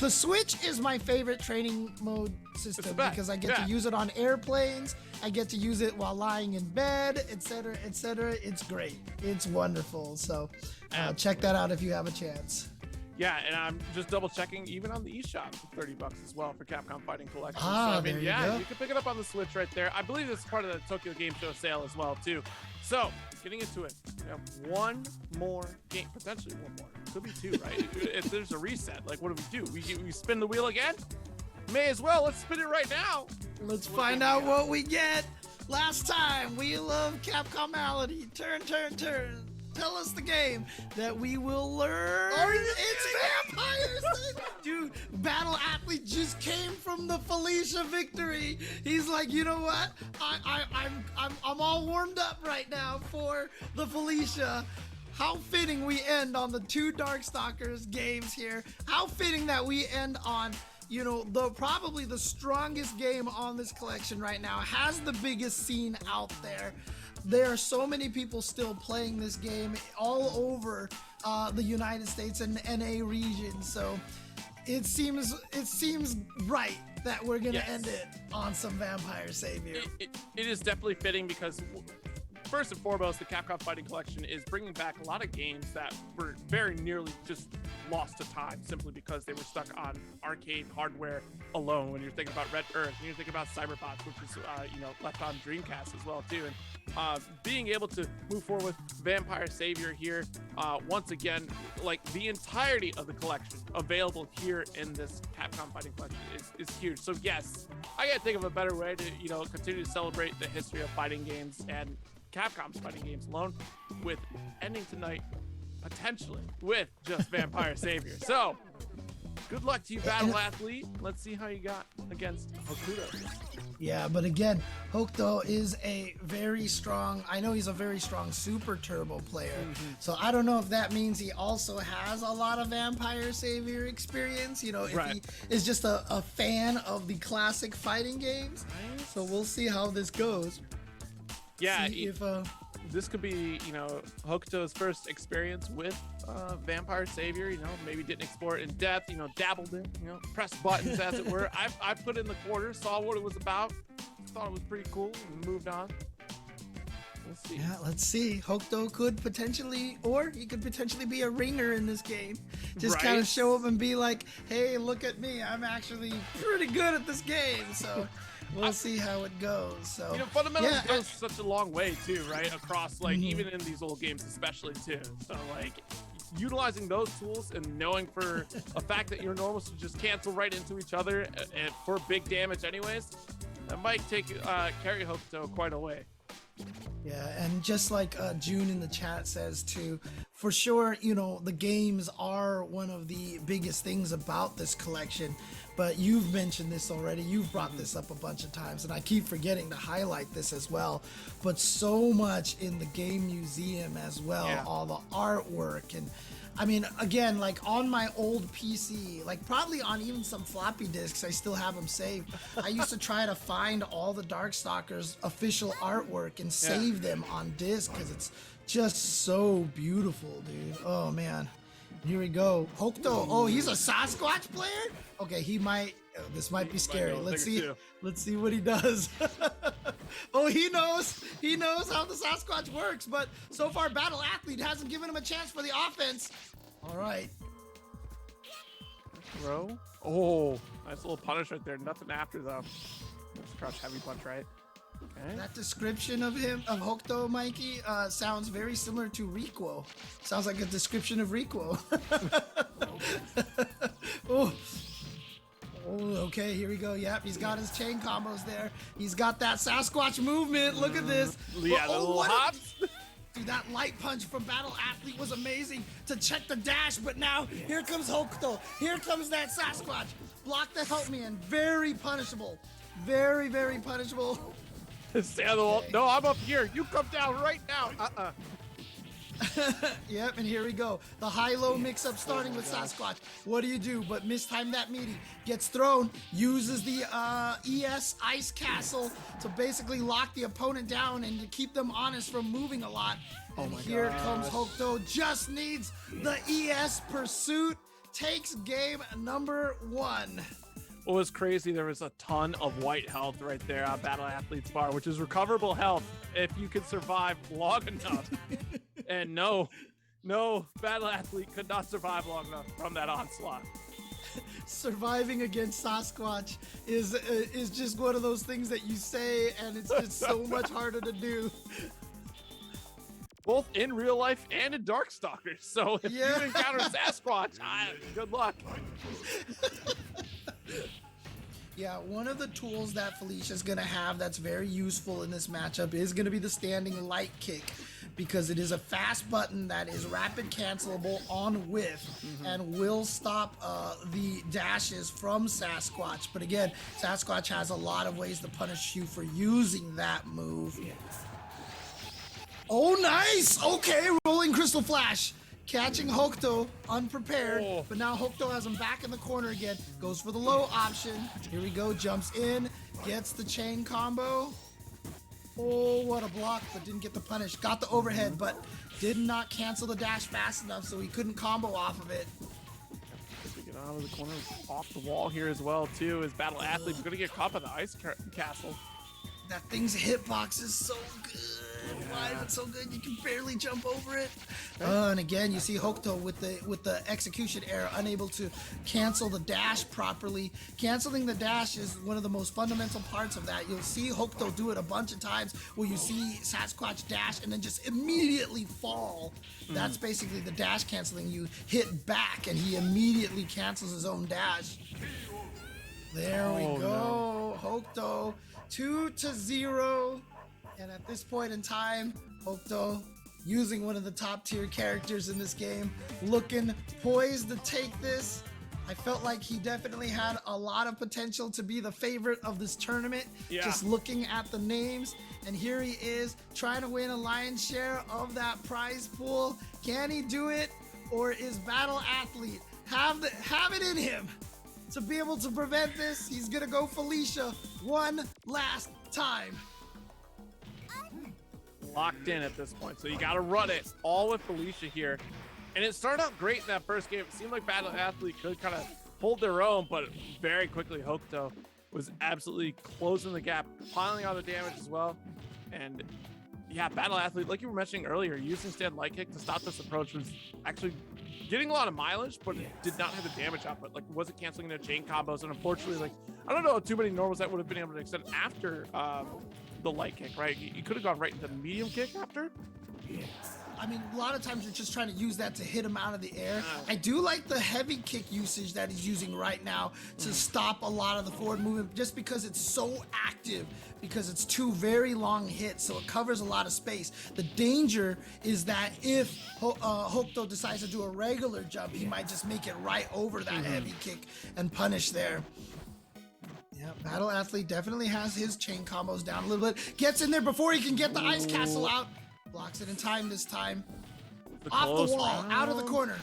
The Switch is my favorite training mode system because I get to use it on airplanes. I get to use it while lying in bed, etc., etc. It's great. It's wonderful. So check that out if you have a chance. Yeah, and I'm just double checking, even on the eShop, for $30 as well for Capcom Fighting Collection. Ah, so, I mean, you can pick it up on the Switch right there. I believe this is part of the Tokyo Game Show sale as well, too. So, getting into it, we have one more game, potentially one more. Could be 2, right? If there's a reset, like, what do? We spin the wheel again? May as well. Let's spin it right now. Let's find out what we get. Last time, Wheel of Capcomality. Turn, turn, turn. Tell us the game that we will learn. It's vampires. Dude, Battle Athlete just came from the Felicia victory. He's like, you know what? I'm all warmed up right now for the Felicia. How fitting we end on the 2 Darkstalkers games here. How fitting that we end on, you know, probably the strongest game on this collection right now. It has the biggest scene out there. There are so many people still playing this game all over the United States and NA region. So it seems right that we're gonna end it on some Vampire Savior. It is definitely fitting because, first and foremost, the Capcom Fighting Collection is bringing back a lot of games that were very nearly just lost to time simply because they were stuck on arcade hardware alone. When you're thinking about Red Earth, and you're thinking about Cyberbots, which is left on Dreamcast as well too, and being able to move forward with Vampire Savior here, once again, like the entirety of the collection available here in this Capcom Fighting Collection is huge. So yes, I can't think of a better way to continue to celebrate the history of fighting games and Capcom's fighting games alone, with ending tonight potentially with just Vampire Savior. So good luck to you, Battle Athlete. Let's see how you got against Hokuto. Yeah, but again, Hokuto is a very strong, I know he's a very strong Super Turbo player. So I don't know if that means he also has a lot of Vampire Savior experience, if he is just a fan of the classic fighting games. So we'll see how this goes. Yeah, this could be, Hokuto's first experience with Vampire Savior. Maybe didn't explore it in depth, dabbled in, pressed buttons, as it were. I put in the quarter, saw what it was about, thought it was pretty cool, and moved on. We'll see. Yeah, let's see. Hokuto could potentially, or he could potentially be a ringer in this game. Just kind of show up and be like, hey, look at me. I'm actually pretty good at this game. So we'll see how it goes. So fundamentals goes such a long way too, right? Across even in these old games, especially too. So utilizing those tools and knowing for a fact that your normals just cancel right into each other and for big damage anyways, that might carry Hokuto quite a way. Yeah, and just like June in the chat says too, for sure, you know, the games are one of the biggest things about this collection, but you've mentioned this already, you've brought this up a bunch of times, and I keep forgetting to highlight this as well, but so much in the game museum as well, all the artwork, and I mean, again, like on my old PC, like probably on even some floppy disks, I still have them saved. I used to try to find all the Darkstalkers official artwork and save them on disc because it's just so beautiful, dude. Oh man, here we go. Hokuto. Oh, he's a Sasquatch player. Okay, he might. This might be scary. Let's see. Let's see what he does. Oh, he knows. He knows how the Sasquatch works. But so far, Battle Athlete hasn't given him a chance for the offense. All right. Throw. Oh, nice little punish right there. Nothing after though. Just crush heavy punch, right? Okay. That description of him, of Hokuto, Mikey, sounds very similar to Rico. Sounds like a description of Rico. Oh. Oh, okay, here we go. Yep, he's got his chain combos there. He's got that Sasquatch movement. Look at this. Yeah, the little hops. Dude, that light punch from Battle Athlete was amazing to check the dash, but now here comes Hokuto. Here comes that Sasquatch. Block the help me in. Very punishable. Very, very punishable. Stay on the wall. No, I'm up here. You come down right now. Yep, and here we go. The high-low mix-up starting with Sasquatch. What do you do but mistime that meaty? Gets thrown, uses the ES Ice Castle to basically lock the opponent down and to keep them honest from moving a lot. And here comes Hokuto. Just needs the ES Pursuit. Takes game number 1. What was crazy, there was a ton of white health right there on Battle Athlete's bar, which is recoverable health if you can survive long enough. And no, Battle Athlete could not survive long enough from that onslaught. Surviving against Sasquatch is just one of those things that you say, and it's just so much harder to do. Both in real life and in Darkstalkers. So if you encounter Sasquatch, good luck. Yeah, one of the tools that Felicia's going to have that's very useful in this matchup is going to be the standing light kick, because it is a fast button that is rapid cancelable on whiff and will stop the dashes from Sasquatch. But again, Sasquatch has a lot of ways to punish you for using that move. Oh, nice! Okay, rolling Crystal Flash. Catching Hokuto unprepared, but now Hokuto has him back in the corner again. Goes for the low option. Here we go, jumps in, gets the chain combo. Oh, what a block, but didn't get the punish. Got the overhead, but did not cancel the dash fast enough, so he couldn't combo off of it. Get out of the corner, off the wall here as well, too. His Battle Athlete is going to get caught by the Ice Castle. That thing's hitbox is so good. Why is it so good? You can barely jump over it. And again, you see Hokuto with the execution error, unable to cancel the dash properly. Canceling the dash is one of the most fundamental parts of that. You'll see Hokuto do it a bunch of times where you see Sasquatch dash and then just immediately fall. That's basically the dash canceling. You hit back and he immediately cancels his own dash. There we go. Hokuto 2-0. And at this point in time, Hokuto, using one of the top tier characters in this game, looking poised to take this. I felt like he definitely had a lot of potential to be the favorite of this tournament, just looking at the names. And here he is, trying to win a lion's share of that prize pool. Can he do it? Or is Battle Athlete have it in him to be able to prevent this? He's gonna go Felicia one last time. Locked in at this point, so you got to run it all with Felicia here. And it started out great in that first game. It seemed like Battle Athlete could kind of hold their own, but very quickly Hokuto was absolutely closing the gap, piling on the damage as well. And yeah, Battle Athlete, like you were mentioning earlier, using stand light kick to stop this approach was actually getting a lot of mileage, but it did not have the damage output. Like, wasn't canceling their chain combos, and unfortunately, like, I don't know too many normals that would have been able to extend after the light kick, right? You could have gone right into the medium kick after. I mean, a lot of times you're just trying to use that to hit him out of the air. I do like the heavy kick usage that he's using right now to stop a lot of the forward movement, just because it's so active, because it's 2 very long hits, so it covers a lot of space. The danger is that if Hokuto decides to do a regular jump, he might just make it right over that heavy kick and punish there. Yeah, Battle Athlete definitely has his chain combos down a little bit. Gets in there before he can get the ice castle out. Blocks it in time this time. Off the wall, out of the corner.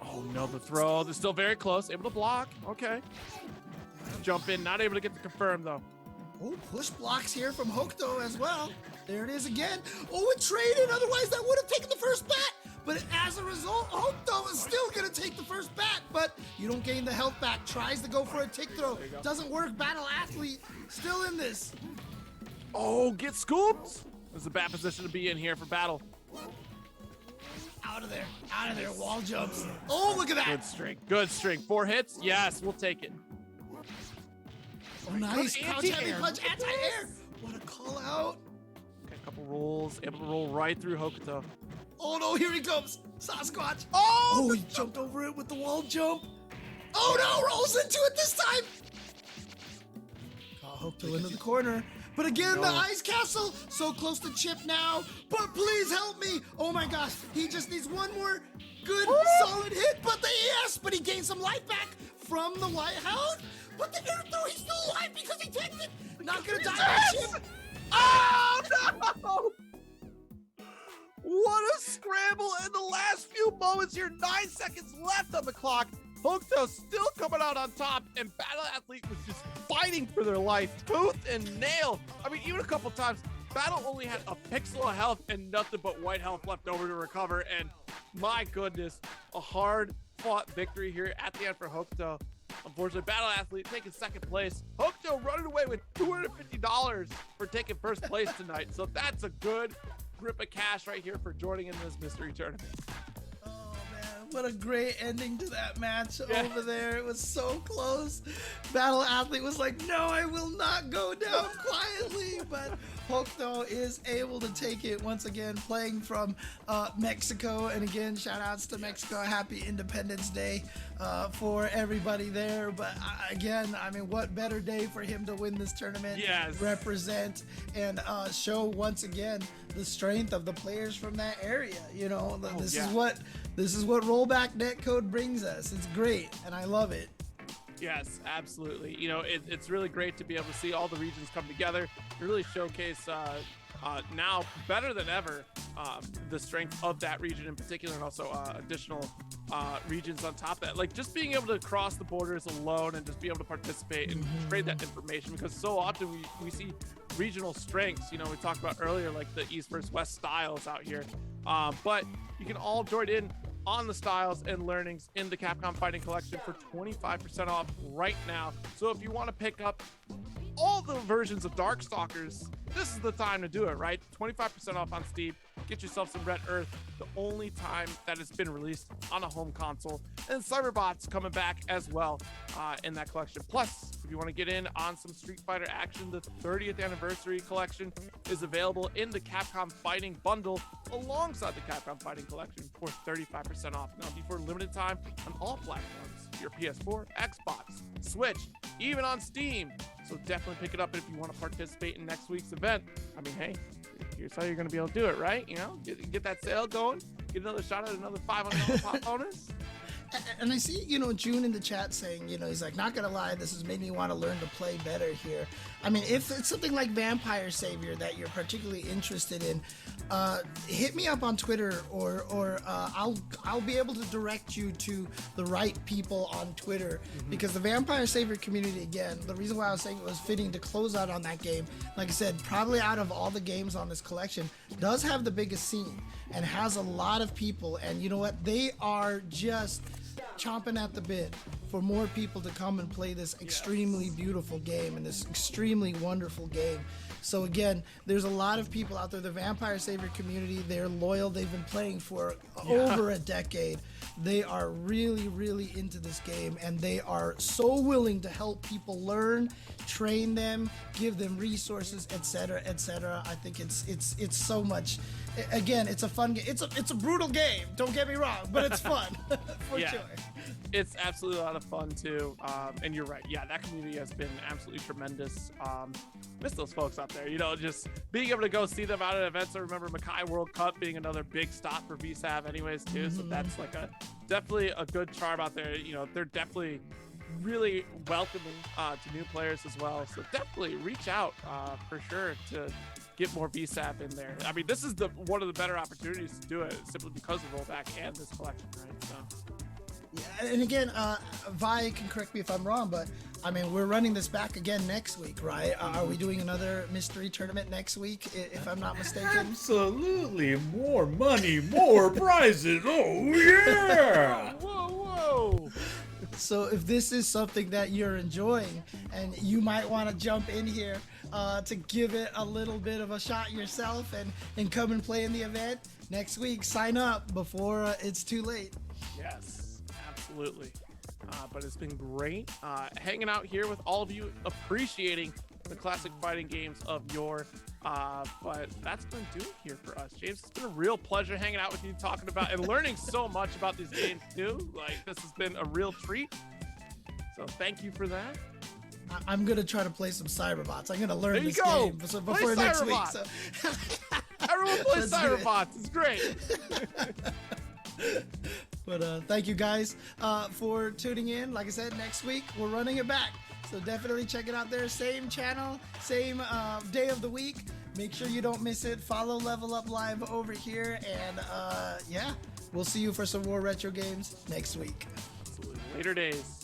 Oh no, the throw. They're still very close. Able to block. Okay. Jump in. Not able to get the confirm though. Oh, push blocks here from Hokuto as well. There it is again. Oh, it traded. Otherwise, that would have taken the first bat. But as a result, Hokuto is still going to take the first bat. But you don't gain the health back. Tries to go for a tick throw. Doesn't work. Battle Athlete still in this. Oh, get scooped. This is a bad position to be in here for Battle. Out of there. Out of there. Wall jumps. Oh, look at that. Good string. Good string. 4 hits. Yes, we'll take it. Oh, nice. Crouch heavy punch. Anti-air. What a call out. Okay, a couple rolls. Able to roll right through Hokuto. Oh, no. Here he comes. Sasquatch. Oh, he jumped over it with the wall jump. Oh, no. Rolls into it this time. Got Hokuto into the corner. But again, the ice castle, so close to chip now. But please help me. Oh my gosh, he just needs one more good, solid hit. But but he gained some life back from the White Hound. But the air throw, he's still alive because he tanked it. Not gonna die by chip. Oh no! What a scramble in the last few moments here. 9 seconds left on the clock. Hokuto still coming out on top, and Battle Athlete was just fighting for their life, tooth and nail. I mean, even a couple times, Battle only had a pixel of health and nothing but white health left over to recover, and my goodness, a hard-fought victory here at the end for Hokuto. Unfortunately, Battle Athlete taking second place. Hokuto running away with $250 for taking first place tonight, so that's a good grip of cash right here for joining in this mystery tournament. What a great ending to that match over there. It was so close. Battle Athlete was like, no, I will not go down quietly. But Hokuto is able to take it once again, playing from Mexico. And again, shout outs to Mexico. Happy Independence Day for everybody there. But again, I mean, what better day for him to win this tournament, represent, and show once again the strength of the players from that area. You know, this is what rollback netcode brings us. It's great, and I love it. Yes, absolutely. You know, it's really great to be able to see all the regions come together to really showcase now better than ever the strength of that region in particular, and also additional regions on top of that. Like just being able to cross the borders alone and just be able to participate and trade that information, because so often we see regional strengths. You know, we talked about earlier, like the East versus West styles out here, but you can all join in on the styles and learnings in the Capcom Fighting Collection for 25% off right now. So if you want to pick up all the versions of Darkstalkers, this is the time to do it, right? 25% off on Steam. Get yourself some Red Earth, the only time that it's been released on a home console. And Cyberbots coming back as well in that collection. Plus, if you want to get in on some Street Fighter action, the 30th anniversary collection is available in the Capcom Fighting Bundle alongside the Capcom Fighting Collection for 35% off. Now, before limited time on all platforms, your PS4, Xbox, Switch, even on Steam. So definitely pick it up if you want to participate in next week's event. I mean, hey, here's how you're going to be able to do it, right? You know, get that sale going, get another shot at another $500 pop bonus. And I see, you know, June in the chat saying, you know, he's like, not gonna lie, this has made me want to learn to play better here. I mean, if it's something like Vampire Savior that you're particularly interested in, hit me up on Twitter, or I'll be able to direct you to the right people on Twitter, because the Vampire Savior community, again, the reason why I was saying it was fitting to close out on that game, like I said, probably out of all the games on this collection, does have the biggest scene and has a lot of people, and you know what, they are just chomping at the bit for more people to come and play this extremely beautiful game and this extremely wonderful game. So again, there's a lot of people out there, the Vampire Savior community, they're loyal, they've been playing for over a decade. They are really, really into this game, and they are so willing to help people learn, train them, give them resources, etc., etc. I think it's so much. again, it's a fun game. It's a brutal game. Don't get me wrong, but it's fun for sure. It's absolutely a lot of fun too. And you're right. Yeah, that community has been absolutely tremendous. Miss those folks out there. You know, just being able to go see them out at events. I remember Mackay World Cup being another big stop for VSAV anyways too. So that's like definitely a good charm out there. You know, they're definitely really welcoming to new players as well. So definitely reach out for sure to get more VSAP in there. I mean, this is one of the better opportunities to do it simply because of rollback and this collection, right? So. Yeah, and again, Vi can correct me if I'm wrong, but I mean, we're running this back again next week, right? Are we doing another mystery tournament next week, if I'm not mistaken? Absolutely. More money, more prizes. Oh, yeah. Whoa. So if this is something that you're enjoying and you might want to jump in here to give it a little bit of a shot yourself and come and play in the event next week, sign up before it's too late. Yes, absolutely. But it's been great hanging out here with all of you, appreciating the classic fighting games of yore. But that's going to do it here for us, James. It's been a real pleasure hanging out with you, talking about and learning so much about these games too. Like, this has been a real treat. So thank you for that. I'm going to try to play some Cyberbots. I'm going to learn this game before next week. So. Everyone plays Cyberbots. It's great. But thank you guys for tuning in. Like I said, next week we're running it back. So definitely check it out there. Same channel, same day of the week. Make sure you don't miss it. Follow Level Up Live over here. And yeah, we'll see you for some more retro games next week. Absolutely. Later days.